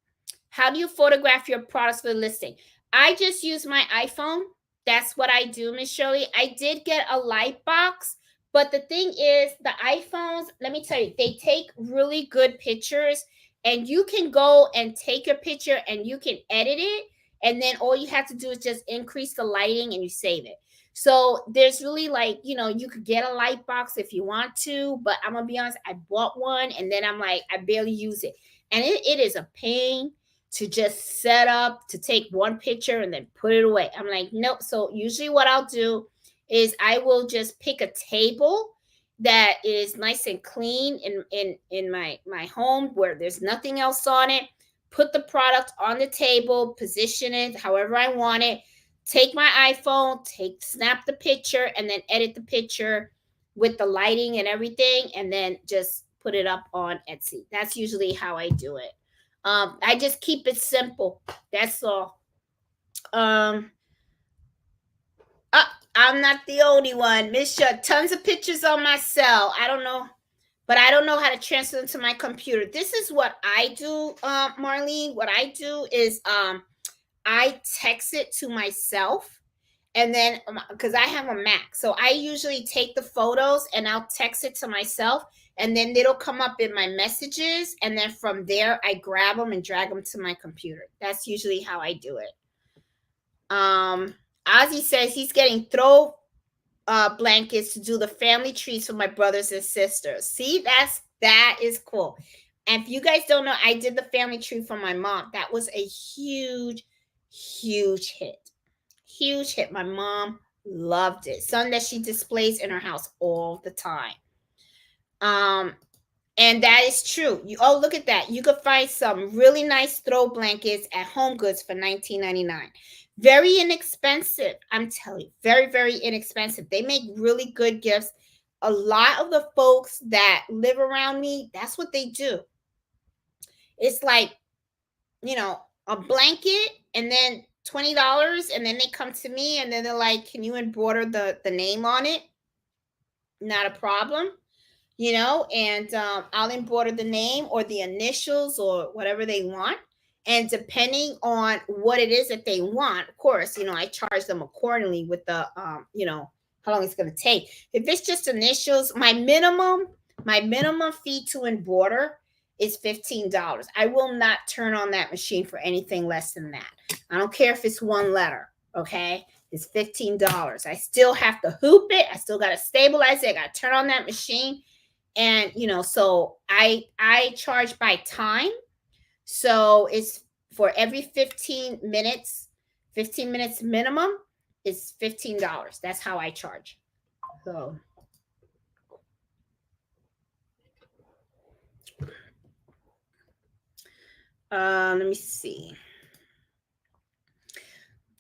Speaker 1: How do you photograph your products for the listing? I just use my iPhone. That's what I do, Miss Shirley. I did get a light box, but the thing is, the iPhones, let me tell you, they take really good pictures, and you can go and take your picture and you can edit it, and then all you have to do is just increase the lighting and you save it. So there's really like, you know, you could get a light box if you want to, but I'm gonna be honest, I bought one and then I'm like, I barely use it. And it is a pain to just set up, to take one picture and then put it away. I'm like, nope. So usually what I'll do is I will just pick a table that is nice and clean in my home where there's nothing else on it. Put the product on the table, position it however I want it. Take my iPhone, snap the picture, and then edit the picture with the lighting and everything, and then just put it up on Etsy. That's usually how I do it. I just keep it simple. That's all. I'm not the only one. Miss Shaw, tons of pictures on my cell. I don't know, but I don't know how to transfer them to my computer. This is what I do, Marlene. What I do is I text it to myself, and then because I have a Mac, so I usually take the photos and I'll text it to myself, and then it'll come up in my messages, and then from there I grab them and drag them to my computer. That's usually how I do it. Ozzy says he's getting throat blankets to do the family trees for my brothers and sisters. See, that is cool. And if you guys don't know, I did the family tree for my mom. That was a huge, huge hit. Huge hit. My mom loved it. Something that she displays in her house all the time. And that is true. Look at that. You could find some really nice throw blankets at Home Goods for $19.99. Very inexpensive. I'm telling you, very, very inexpensive. They make really good gifts. A lot of the folks that live around me, that's what they do. It's like, a blanket and then $20, and then they come to me and then they're like, can you embroider the name on it? Not a problem. And I'll embroider the name or the initials or whatever they want. And depending on what it is that they want, of course, I charge them accordingly with the, how long it's going to take. If it's just initials, my minimum fee to embroider is $15. I will not turn on that machine for anything less than that. I don't care if it's one letter. Okay. It's $15. I still have to hoop it. I still got to stabilize it. I got to turn on that machine. And, so I charge by time. So it's for every 15 minutes minimum is $15. That's how I charge. So let me see.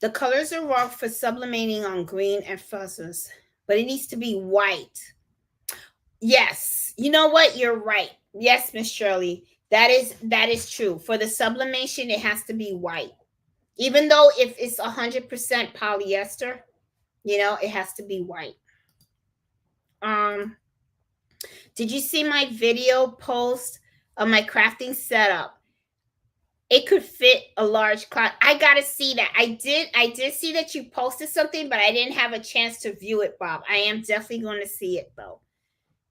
Speaker 1: The colors are wrong for sublimating on green and fuzzes, but it needs to be white. Yes. You know what? You're right. Yes, Miss Shirley. That is true. For the sublimation, it has to be white. Even though if it's 100% polyester, it has to be white. Did you see my video post of my crafting setup? It could fit a large closet. I gotta see that. I did see that you posted something, but I didn't have a chance to view it, Bob. I am definitely going to see it though.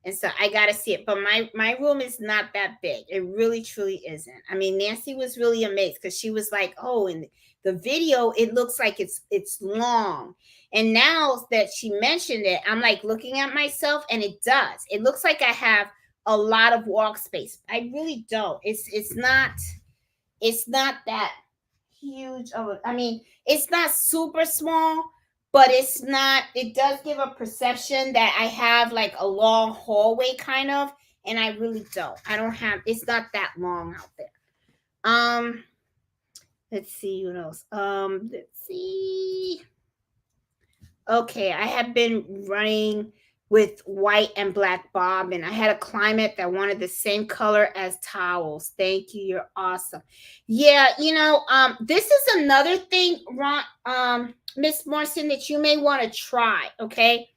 Speaker 1: And so I got to see it. But my room is not that big. It really, truly isn't. I mean, Nancy was really amazed because she was like, oh, in the video, it looks like it's long. And now that she mentioned it, I'm like looking at myself and it does. It looks like I have a lot of walk space. I really don't. It's not that huge of a, I mean, it's not super small, but it does give a perception that I have like a long hallway kind of, and I really don't. It's not that long out there. Let's see what else. Let's see. Okay, I have been running with white and black bob, and I had a client that wanted the same color as towels. Thank you. You're awesome. Yeah, this is another thing, Miss Morrison, that you may want to try. Okay.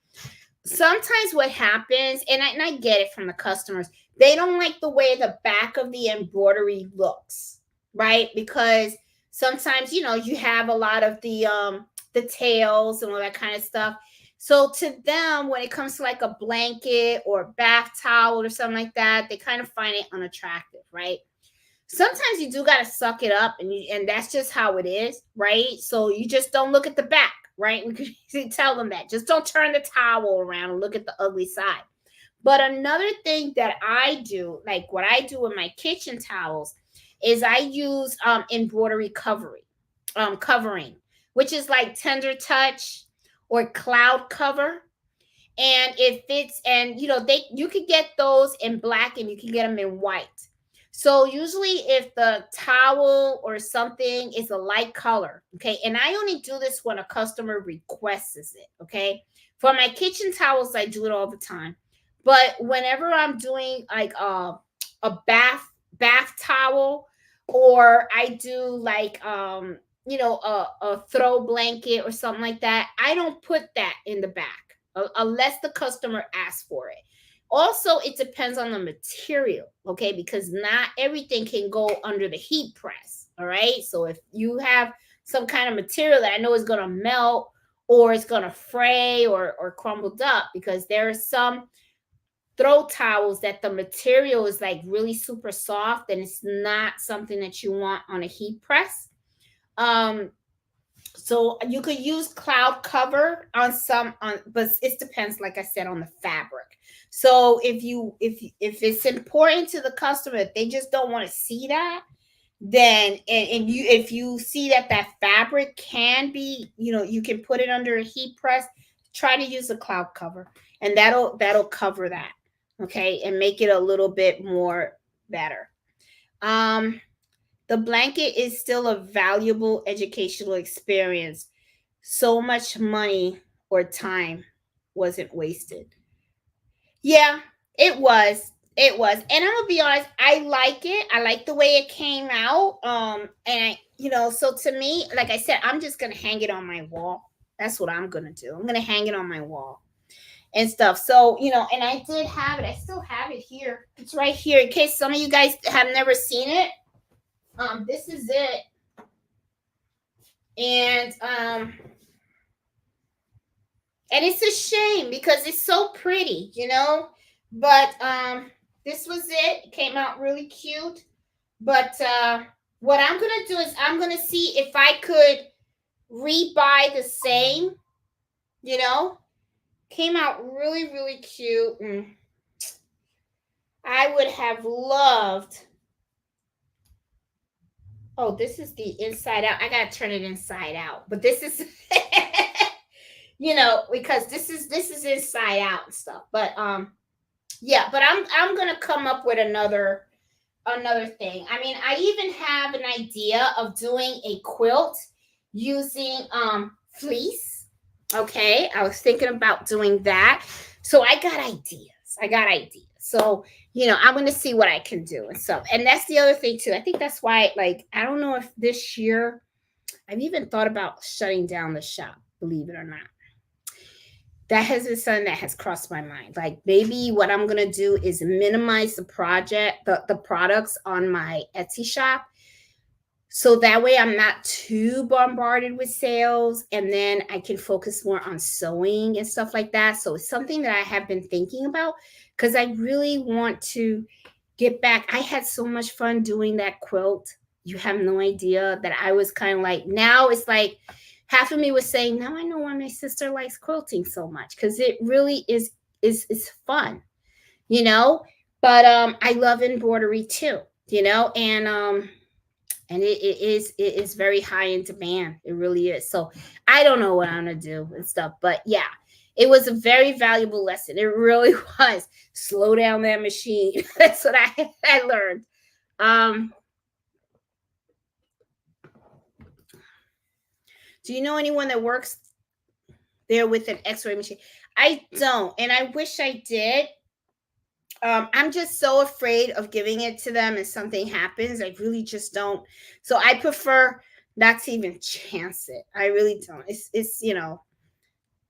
Speaker 1: Sometimes what happens, and I get it from the customers, they don't like the way the back of the embroidery looks, right? Because sometimes, you have a lot of the tails and all that kind of stuff. So to them, when it comes to like a blanket or a bath towel or something like that, they kind of find it unattractive, right? Sometimes you do got to suck it up, and that's just how it is, right? So you just don't look at the back, right? We could easily tell them that. Just don't turn the towel around and look at the ugly side. But another thing that I do, like what I do with my kitchen towels, is I use embroidery covering, which is like Tender Touch or Cloud Cover. And you could get those in black and you can get them in white. So usually if the towel or something is a light color, okay, and I only do this when a customer requests it, okay? For my kitchen towels, I do it all the time. But whenever I'm doing like a bath towel, or I do like a throw blanket or something like that, I don't put that in the back unless the customer asks for it. Also, it depends on the material, okay? Because not everything can go under the heat press, all right? So if you have some kind of material that I know is going to melt or it's going to fray or crumbled up, because there are some throw towels that the material is like really super soft and it's not something that you want on a heat press. So you could use cloud cover on some but it depends, like I said, on the fabric. So if it's important to the customer, if they just don't want to see that, then and you if you see that that fabric can be, you can put it under a heat press, try to use a cloud cover, and that'll cover that, okay, and make it a little bit more better. um the blanket is still a valuable educational experience. So much money or time wasn't wasted. Yeah, it was. It was. And I'm gonna be honest, I like it. I like the way it came out. So to me, like I said, I'm just gonna hang it on my wall. That's what I'm gonna do. I'm gonna hang it on my wall and stuff. So, and I did have it. I still have it here. It's right here in case some of you guys have never seen it. This is it. And it's a shame because it's so pretty, but this was it. It came out really cute. But what I'm gonna do is I'm gonna see if I could rebuy the same, you know came out really, really cute. And I would have loved. Oh, this is the inside out. I gotta turn it inside out. But this is because this is inside out and stuff. But yeah, but I'm gonna come up with another thing. I mean, I even have an idea of doing a quilt using fleece. Okay, I was thinking about doing that. So I got ideas. So, I'm going to see what I can do and stuff. And that's the other thing too. I think that's why, like, I don't know if this year I've even thought about shutting down the shop, believe it or not. That has been something that has crossed my mind. Like, maybe what I'm going to do is minimize the products on my Etsy shop. So that way I'm not too bombarded with sales, and then I can focus more on sewing and stuff like that. So it's something that I have been thinking about because I really want to get back. I had so much fun doing that quilt. You have no idea that I was kind of like, now it's like half of me was saying, now I know why my sister likes quilting so much, because it really is fun, But I love embroidery too, and it is very high in demand. It really is. So I don't know what I'm gonna do and stuff, but yeah, it was a very valuable lesson. It really was. Slow down that machine. That's what I learned. Do you know anyone that works there with an X-ray machine? I don't, and I wish I did. I'm just so afraid of giving it to them and something happens. I really just don't. So I prefer not to even chance it. I really don't. It's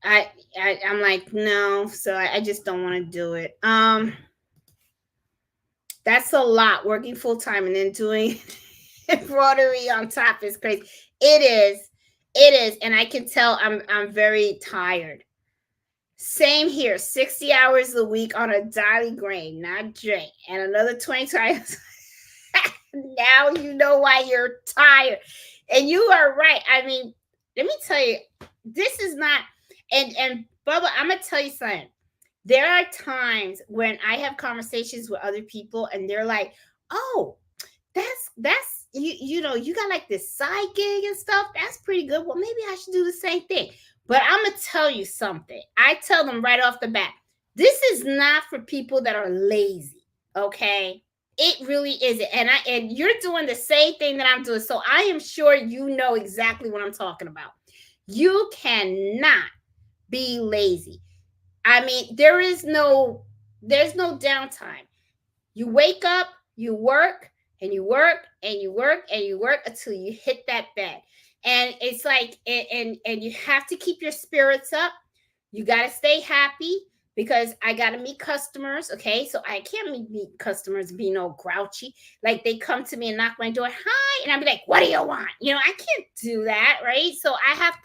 Speaker 1: I'm like, no. So I just don't want to do it. That's a lot, working full time and then doing embroidery on top is crazy. It is, and I can tell I'm very tired. Same here, 60 hours a week on a daily grain, not drink, and another 20 times. Now you know why you're tired. And you are right. I mean, let me tell you, this is not, and Bubba, I'm going to tell you something. There are times when I have conversations with other people and they're like, oh, that's, you got like this side gig and stuff. That's pretty good. Well, maybe I should do the same thing. But I'm going to tell you something. I tell them right off the bat, this is not for people that are lazy, okay? It really isn't. And you're doing the same thing that I'm doing. So I am sure you know exactly what I'm talking about. You cannot be lazy. I mean, there's no downtime. You wake up, you work, and you work, and you work, and you work until you hit that bed. And it's like, and you have to keep your spirits up. You got to stay happy because I got to meet customers. Okay. So I can't meet customers and be no grouchy. Like, they come to me and knock my door. Hi. And I'll be like, what do you want? I can't do that. Right. So I have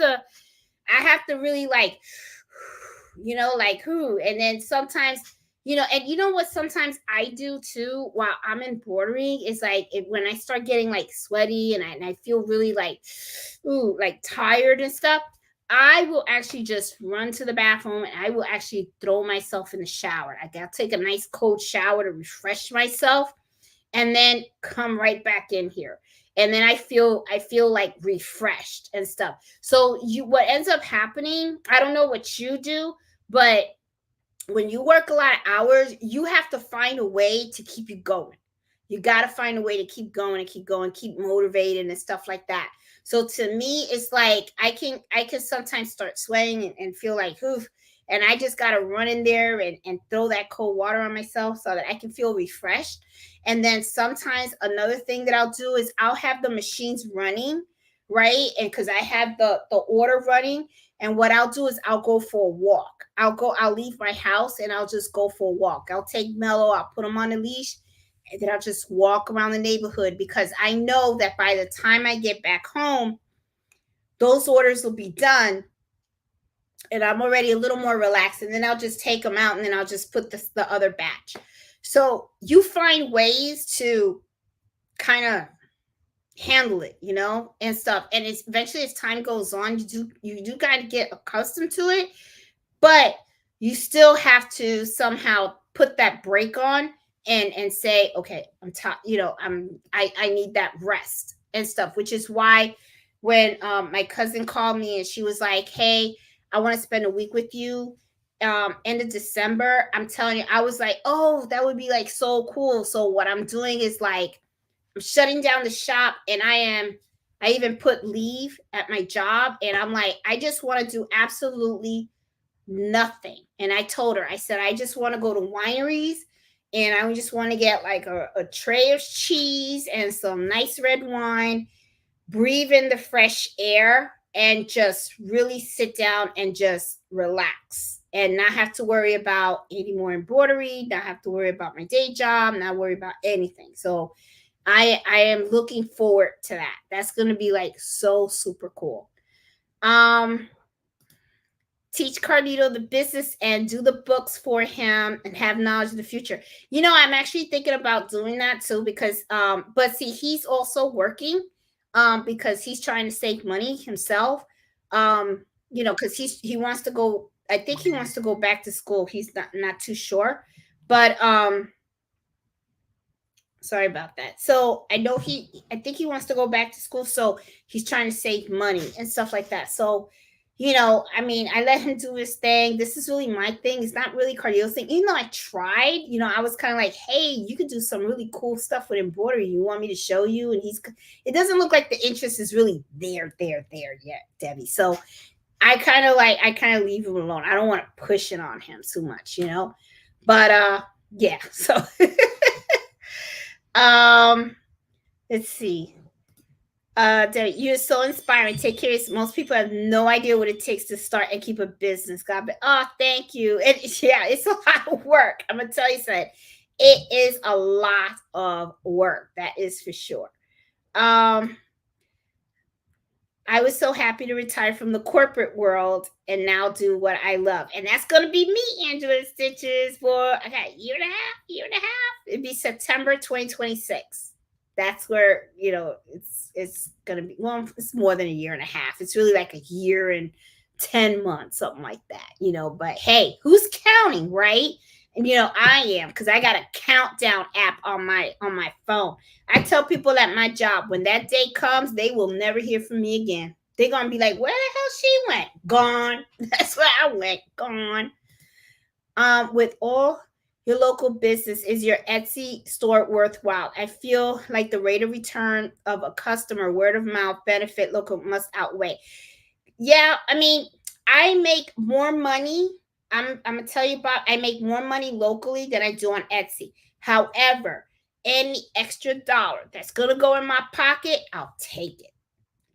Speaker 1: to really like, like who? And then sometimes And you know what sometimes I do too while I'm embroidering is like when I start getting like sweaty and I feel really like, ooh, like tired and stuff, I will actually just run to the bathroom and I will actually throw myself in the shower. Like I'll take a nice cold shower to refresh myself and then come right back in here. And then I feel like refreshed and stuff. So what ends up happening, I don't know what you do, but when you work a lot of hours, you have to find a way to keep you going. You got to find a way to keep going and keep going, keep motivated and stuff like that. So to me, it's like I can sometimes start sweating and feel like oof, and I just got to run in there and throw that cold water on myself so that I can feel refreshed. And then sometimes another thing that I'll do is I'll have the machines running, right? And because I have the order running, and what I'll do is I'll go for a walk. I'll leave my house and I'll just go for a walk. I'll take Mellow, I'll put him on a leash, and then I'll just walk around the neighborhood because I know that by the time I get back home, those orders will be done and I'm already a little more relaxed. And then I'll just take them out and then I'll just put the other batch. So you find ways to kind of handle it, and stuff. And it's eventually as time goes on, you do got to get accustomed to it, but you still have to somehow put that break on and say, okay, I'm tired, I need that rest and stuff, which is why when my cousin called me and she was like, hey, I want to spend a week with you end of December. I'm telling you, I was like, oh, that would be like so cool. So what I'm doing is like I'm shutting down the shop and I even put leave at my job and I'm like, I just want to do absolutely nothing. And I told her, I said, I just want to go to wineries and I just want to get like a tray of cheese and some nice red wine, breathe in the fresh air, and just really sit down and just relax and not have to worry about any more embroidery, not have to worry about my day job, not worry about anything. So I am looking forward to that. That's going to be like so super cool. Um Teach Carlito the business and do the books for him and have knowledge of the future. I'm actually thinking about doing that too because but see he's also working because he's trying to save money himself. Because he wants to go, I think he wants to go back to school. He's not too sure. But sorry about that. So I think he wants to go back to school. So he's trying to save money and stuff like that. So, I mean, I let him do his thing. This is really my thing. It's not really Cardio's thing. Even though I tried, I was kind of like, hey, you could do some really cool stuff with embroidery. You want me to show you? And it doesn't look like the interest is really there yet, Debbie. So I kind of leave him alone. I don't want to push it on him too much, but yeah. So let's see. Debbie, you're so inspiring. Take care. Most people have no idea what it takes to start and keep a business. God, oh, thank you. And yeah, it's a lot of work. I'm gonna tell you something. It is a lot of work. That is for sure. I was so happy to retire from the corporate world and now do what I love. And that's going to be me, Angela Stitches, for okay, year and a half. It'd be September 2026. That's where, it's going to be, well, it's more than a year and a half. It's really like a year and 10 months, something like that, but hey, who's counting, right? And I am, because I got a countdown app on my phone. I tell people at my job, when that day comes, they will never hear from me again. They're gonna be like, where the hell she went? Gone. That's where I went. Gone. With all your local business, is your Etsy store worthwhile? I feel like the rate of return of a customer, word of mouth benefit local must outweigh. Yeah, I mean, I make more money. I'm gonna tell you about. I make more money locally than I do on Etsy. However, any extra dollar that's gonna go in my pocket, I'll take it.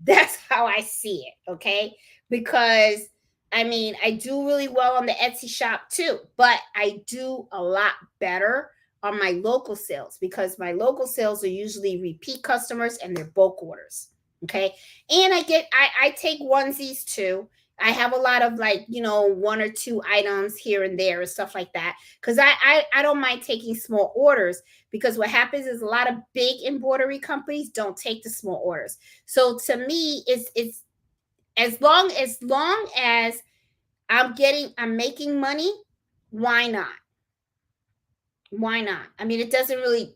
Speaker 1: That's how I see it. Okay, because I mean, I do really well on the Etsy shop too, but I do a lot better on my local sales because my local sales are usually repeat customers and they're bulk orders. Okay, and I take onesies too. I have a lot of like, one or two items here and there and stuff like that. Cause I don't mind taking small orders, because what happens is a lot of big embroidery companies don't take the small orders. So to me, it's as long as I'm making money, why not? Why not? I mean, it doesn't really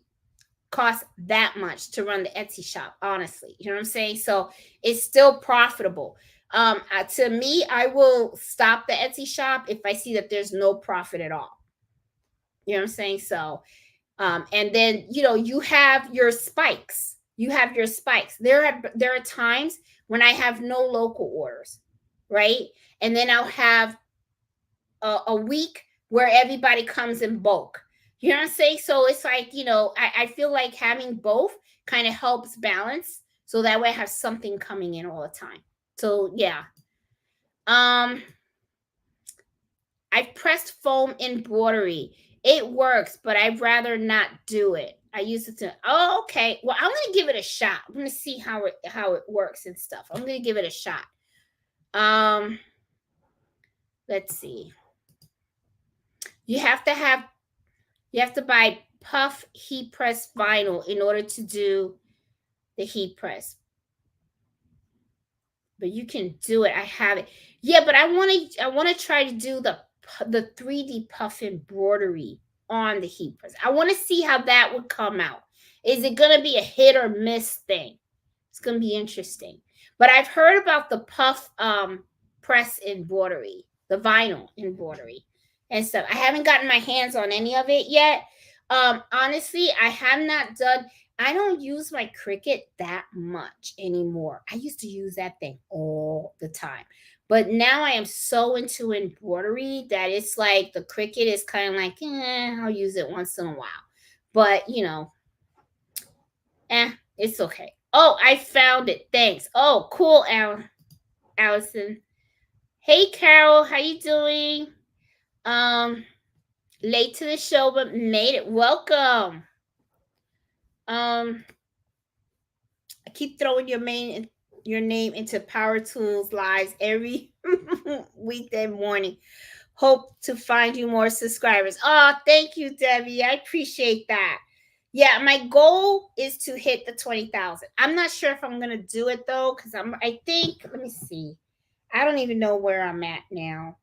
Speaker 1: cost that much to run the Etsy shop, honestly. You know what I'm saying? So it's still profitable. To me, I will stop the Etsy shop if I see that there's no profit at all. You know what I'm saying? So, and then you have your spikes. You have your spikes. There are times when I have no local orders, right? And then I'll have a week where everybody comes in bulk. You know what I'm saying? So it's like, I feel like having both kind of helps balance. So that way I have something coming in all the time. So yeah. I've pressed foam embroidery. It works, but I'd rather not do it. I used it to. Oh, okay. Well, I'm gonna give it a shot. I'm gonna see how it works and stuff. I'm gonna give it a shot. Let's see. You have to buy puff heat press vinyl in order to do the heat press. But you can do it. I have it. Yeah, but I want to try to do the 3D puff embroidery on the heat press. I want to see how that would come out. Is it going to be a hit or miss thing? It's going to be interesting. But I've heard about the puff press embroidery, the vinyl embroidery and stuff. I haven't gotten my hands on any of it yet. Honestly, I have not done. I don't use my Cricut that much anymore. I used to use that thing all the time. But now I am so into embroidery that it's like the Cricut is kind of like, I'll use it once in a while. But, it's okay. Oh, I found it. Thanks. Oh, cool, Allison. Hey, Carol, how you doing? Late to the show, but made it. Welcome. I keep throwing your name into Power Tools Lives every weekday morning. Hope to find you more subscribers. Oh, thank you, Debbie. I appreciate that. Yeah, my goal is to hit the 20,000. I'm not sure if I'm gonna do it though, because I think, let me see. I don't even know where I'm at now.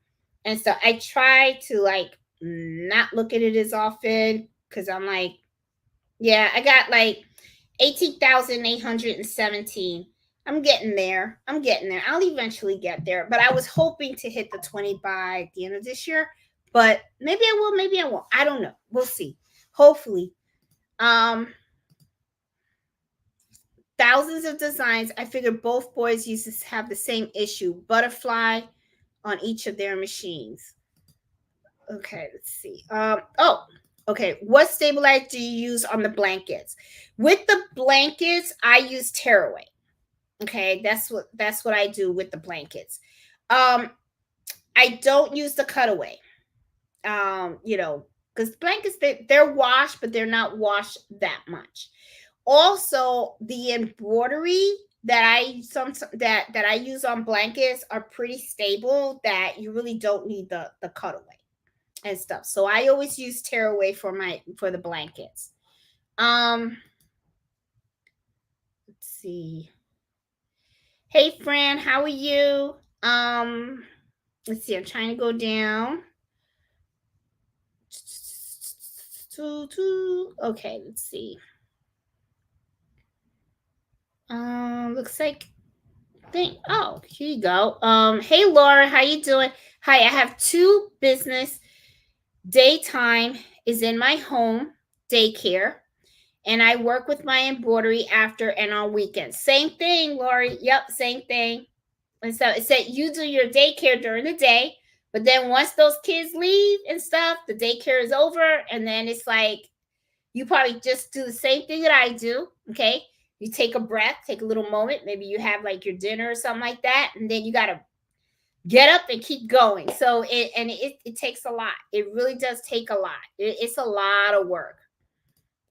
Speaker 1: And so I try to like not look at it as often, because I'm like, yeah, I got like 18,817. I'm getting there. I'll eventually get there. But I was hoping to hit the 20 by the end of this year. But maybe I will, maybe I won't. I don't know. We'll see. Hopefully. Thousands of designs. I figured both boys used to have the same issue. Butterfly on each of their machines. Okay, let's see. Okay. What stabilizer do you use on the blankets? With the blankets, I use tearaway. Okay, that's what I do with the blankets. I don't use the cutaway. Because blankets they're washed, but they're not washed that much. Also, the embroidery that I use on blankets are pretty stable, that you really don't need the cutaway and stuff. So I always use tearaway for the blankets. Let's see. Hey Fran, how are you? Let's see, I'm trying to go down. Okay, let's see. Looks like oh, here you go. Hey Laura, how you doing? Hi, I have 2 business. Daytime is in my home daycare, and I work with my embroidery after and on weekends. Same thing, Lori. Yep, same thing. And so it said you do your daycare during the day, but then once those kids leave and stuff, the daycare is over, and then it's like you probably just do the same thing that I do. Okay, you take a breath, take a little moment. Maybe you have like your dinner or something like that, and then you gotta get up and keep going. So it takes a lot. It really does take a lot. It's a lot of work.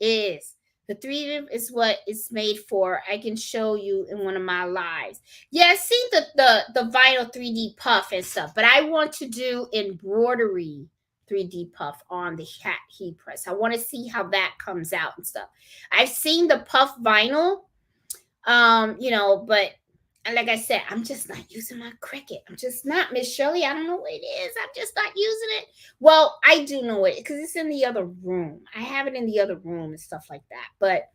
Speaker 1: It is. The 3D is what it's made for. I can show you in one of my lives. Yeah, I see the vinyl 3D puff and stuff, but I want to do embroidery 3D puff on the hat heat press. I want to see how that comes out and stuff. I've seen the puff vinyl, but like I said, I'm just not using my Cricut. I'm just not, Miss Shirley. I don't know what it is. I'm just not using it. Well, I do know it because it's in the other room. I have it in the other room and stuff like that. But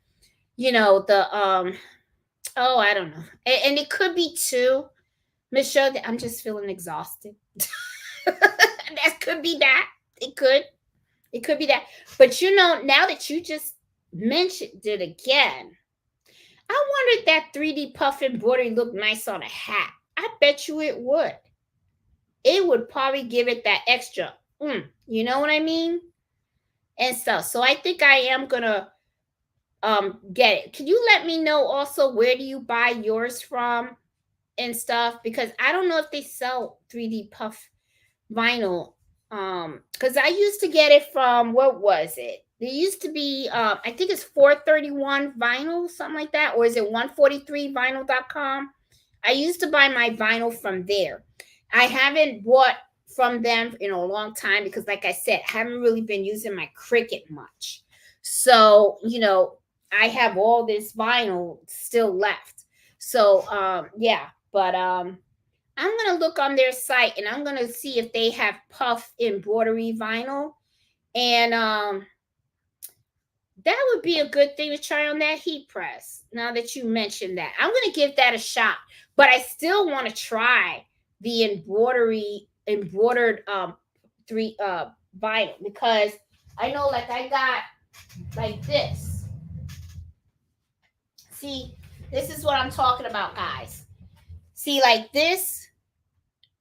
Speaker 1: I don't know. And it could be too, Miss Shirley. I'm just feeling exhausted. That could be that. It could be that. But now that you just mentioned it again, I wonder if that 3D puff embroidery looked nice on a hat. I bet you it would. It would probably give it that extra, you know what I mean? And stuff. So I think I am gonna get it. Can you let me know also where do you buy yours from and stuff? Because I don't know if they sell 3D puff vinyl. Because I used to get it from, what was it? There used to be, I think it's 431 vinyl, something like that, or is it 143vinyl.com? I used to buy my vinyl from there. I haven't bought from them in a long time because, like I said, I haven't really been using my Cricut much. So, I have all this vinyl still left. So, yeah, but I'm going to look on their site and I'm going to see if they have puff embroidery vinyl. And that would be a good thing to try on that heat press. Now that you mentioned that, I'm going to give that a shot. But I still want to try the embroidered vinyl because I know, like, I got like this. See, this is what I'm talking about, guys. See, like this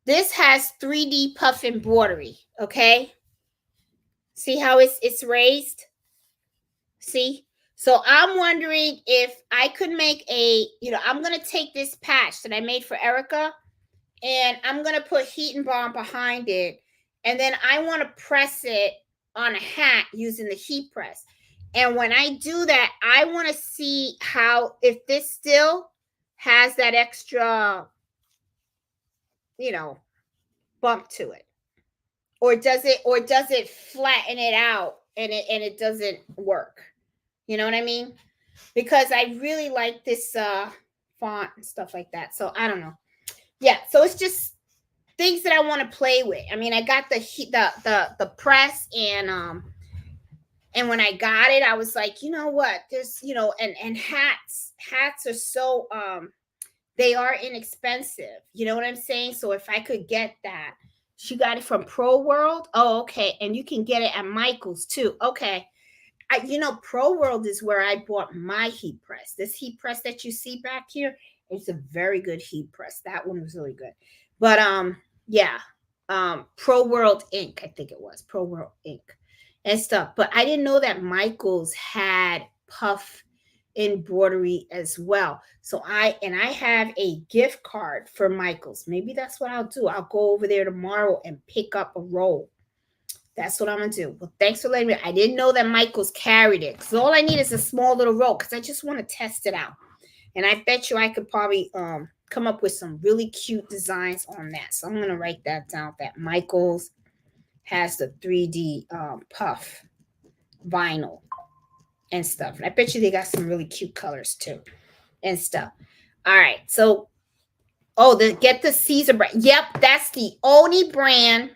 Speaker 1: has 3D puff embroidery, okay? See how it's raised? See? So I'm wondering if I could make I'm going to take this patch that I made for Erica and I'm going to put heat and bond behind it. And then I want to press it on a hat using the heat press. And when I do that, I want to see if this still has that extra, bump to it, or does it flatten it out and it doesn't work. You know what I mean? Because I really like this font and stuff like that. So I don't know. Yeah, so it's just things that I want to play with. I mean, I got the press and when I got it, I was like, you know what? There's and hats are so they are inexpensive. You know what I'm saying? So if I could get that. She got it from Pro World. Oh, okay. And you can get it at Michael's too. Okay. Pro World is where I bought my heat press. This heat press that you see back here, it's a very good heat press. That one was really good. But yeah. Pro World Inc. I think it was Pro World Inc. and stuff. But I didn't know that Michael's had puff embroidery as well. So I have a gift card for Michael's. Maybe that's what I'll do. I'll go over there tomorrow and pick up a roll. That's what I'm gonna do. Well, thanks for letting me. I didn't know that Michael's carried it. So all I need is a small little roll because I just want to test it out. And I bet you I could probably come up with some really cute designs on that. So I'm gonna write that down. That Michael's has the 3D puff vinyl and stuff. And I bet you they got some really cute colors too and stuff. All right. So, get the Caesar brand. Yep, that's the only brand.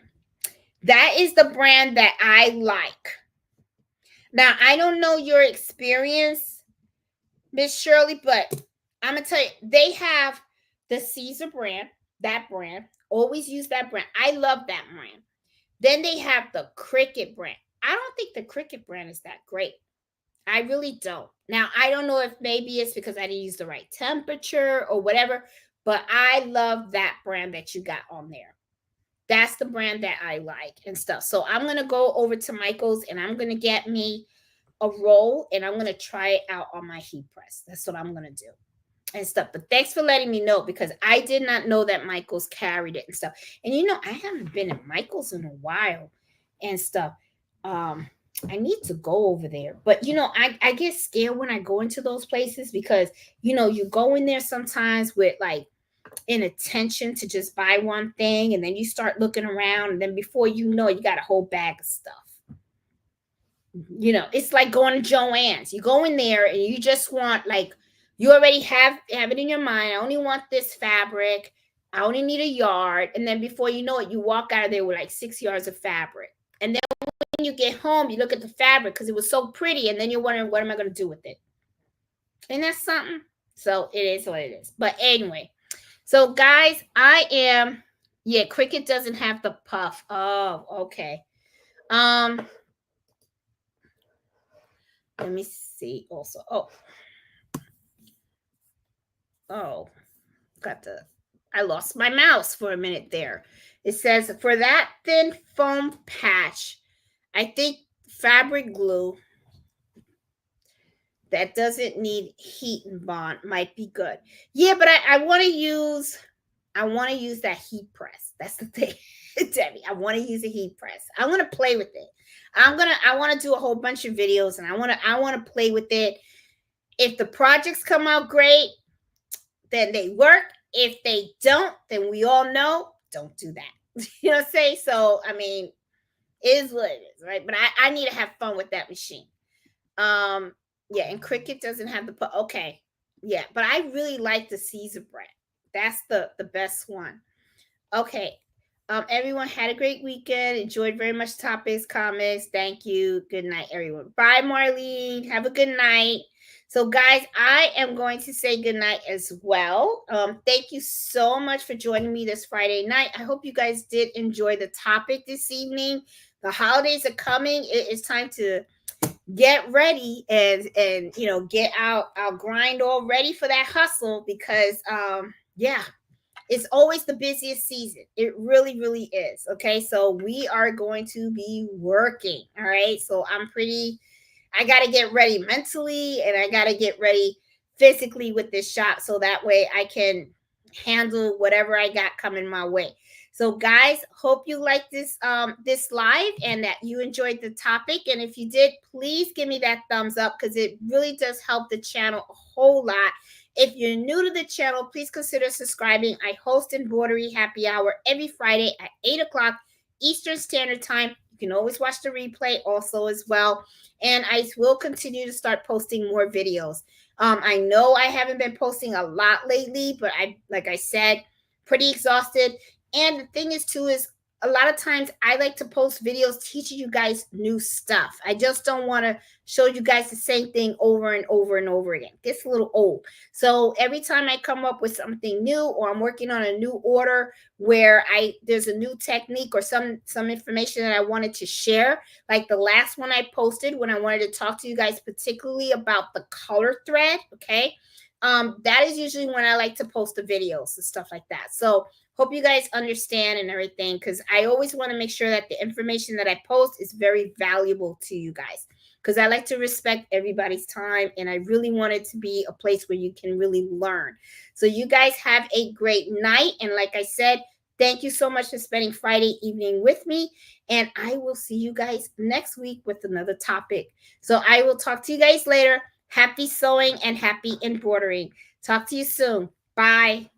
Speaker 1: That is the brand that I like. Now, I don't know your experience, Miss Shirley, but I'm going to tell you, they have the Caesar brand, that brand. Always use that brand. I love that brand. Then they have the Cricut brand. I don't think the Cricut brand is that great. I really don't. Now, I don't know if maybe it's because I didn't use the right temperature or whatever, but I love that brand that you got on there. That's the brand that I like and stuff. So I'm going to go over to Michael's and I'm going to get me a roll and I'm going to try it out on my heat press. That's what I'm going to do and stuff. But thanks for letting me know because I did not know that Michael's carried it and stuff. And I haven't been at Michael's in a while and stuff. I need to go over there. But I get scared when I go into those places because you go in there sometimes with like an intention to just buy one thing, and then you start looking around, and then before you know, you got a whole bag of stuff. It's like going to Joann's. You go in there and you just want, like, you already have it in your mind. I only want this fabric. I only need a yard. And then before you know it, you walk out of there with like 6 yards of fabric. And then when you get home, you look at the fabric because it was so pretty, and then you're wondering, what am I going to do with it? And that's something. So it is what it is. But anyway, so guys, Cricut doesn't have the puff. Oh, okay. Let me see also. I lost my mouse for a minute there. It says, for that thin foam patch, I think fabric glue that doesn't need heat and bond might be good. Yeah, but I want to use that heat press. That's the thing. Debbie, I want to use a heat press. I want to play with it. I want to do a whole bunch of videos, and I want to play with it. If the projects come out great, then they work. If they don't, then we all know, don't do that. You know what I'm saying? So, I mean, it is what it is, right? But I need to have fun with that machine. Yeah, and Cricut doesn't have the okay. Yeah, but I really like the Caesar bread. That's the best one. Okay. Everyone had a great weekend. Enjoyed very much topics, comments. Thank you. Good night, everyone. Bye, Marlene. Have a good night. So, guys, I am going to say good night as well. Thank you so much for joining me this Friday night. I hope you guys did enjoy the topic this evening. The holidays are coming. It is time to get ready and get our grind all ready for that hustle, because it's always the busiest season. It really, really is. Okay. So we are going to be working. All right. So I got to get ready mentally, and I got to get ready physically with this shop, so that way I can handle whatever I got coming my way. So guys, hope you like this live and that you enjoyed the topic. And if you did, please give me that thumbs up, because it really does help the channel a whole lot. If you're new to the channel, please consider subscribing. I host Embroidery Happy Hour every Friday at 8 o'clock Eastern Standard Time. You can always watch the replay also as well. And I will continue to start posting more videos. I know I haven't been posting a lot lately, but like I said, pretty exhausted. And the thing is too is, a lot of times I like to post videos teaching you guys new stuff. I just don't want to show you guys the same thing over and over and over again. It gets a little old. So every time I come up with something new, or I'm working on a new order where there's a new technique or some information that I wanted to share, like the last one I posted when I wanted to talk to you guys particularly about the color thread, okay? That is usually when I like to post the videos and stuff like that. So hope you guys understand and everything, because I always want to make sure that the information that I post is very valuable to you guys, because I like to respect everybody's time, and I really want it to be a place where you can really learn. So you guys have a great night. And like I said, thank you so much for spending Friday evening with me. And I will see you guys next week with another topic. So I will talk to you guys later. Happy sewing and happy embroidering. Talk to you soon. Bye.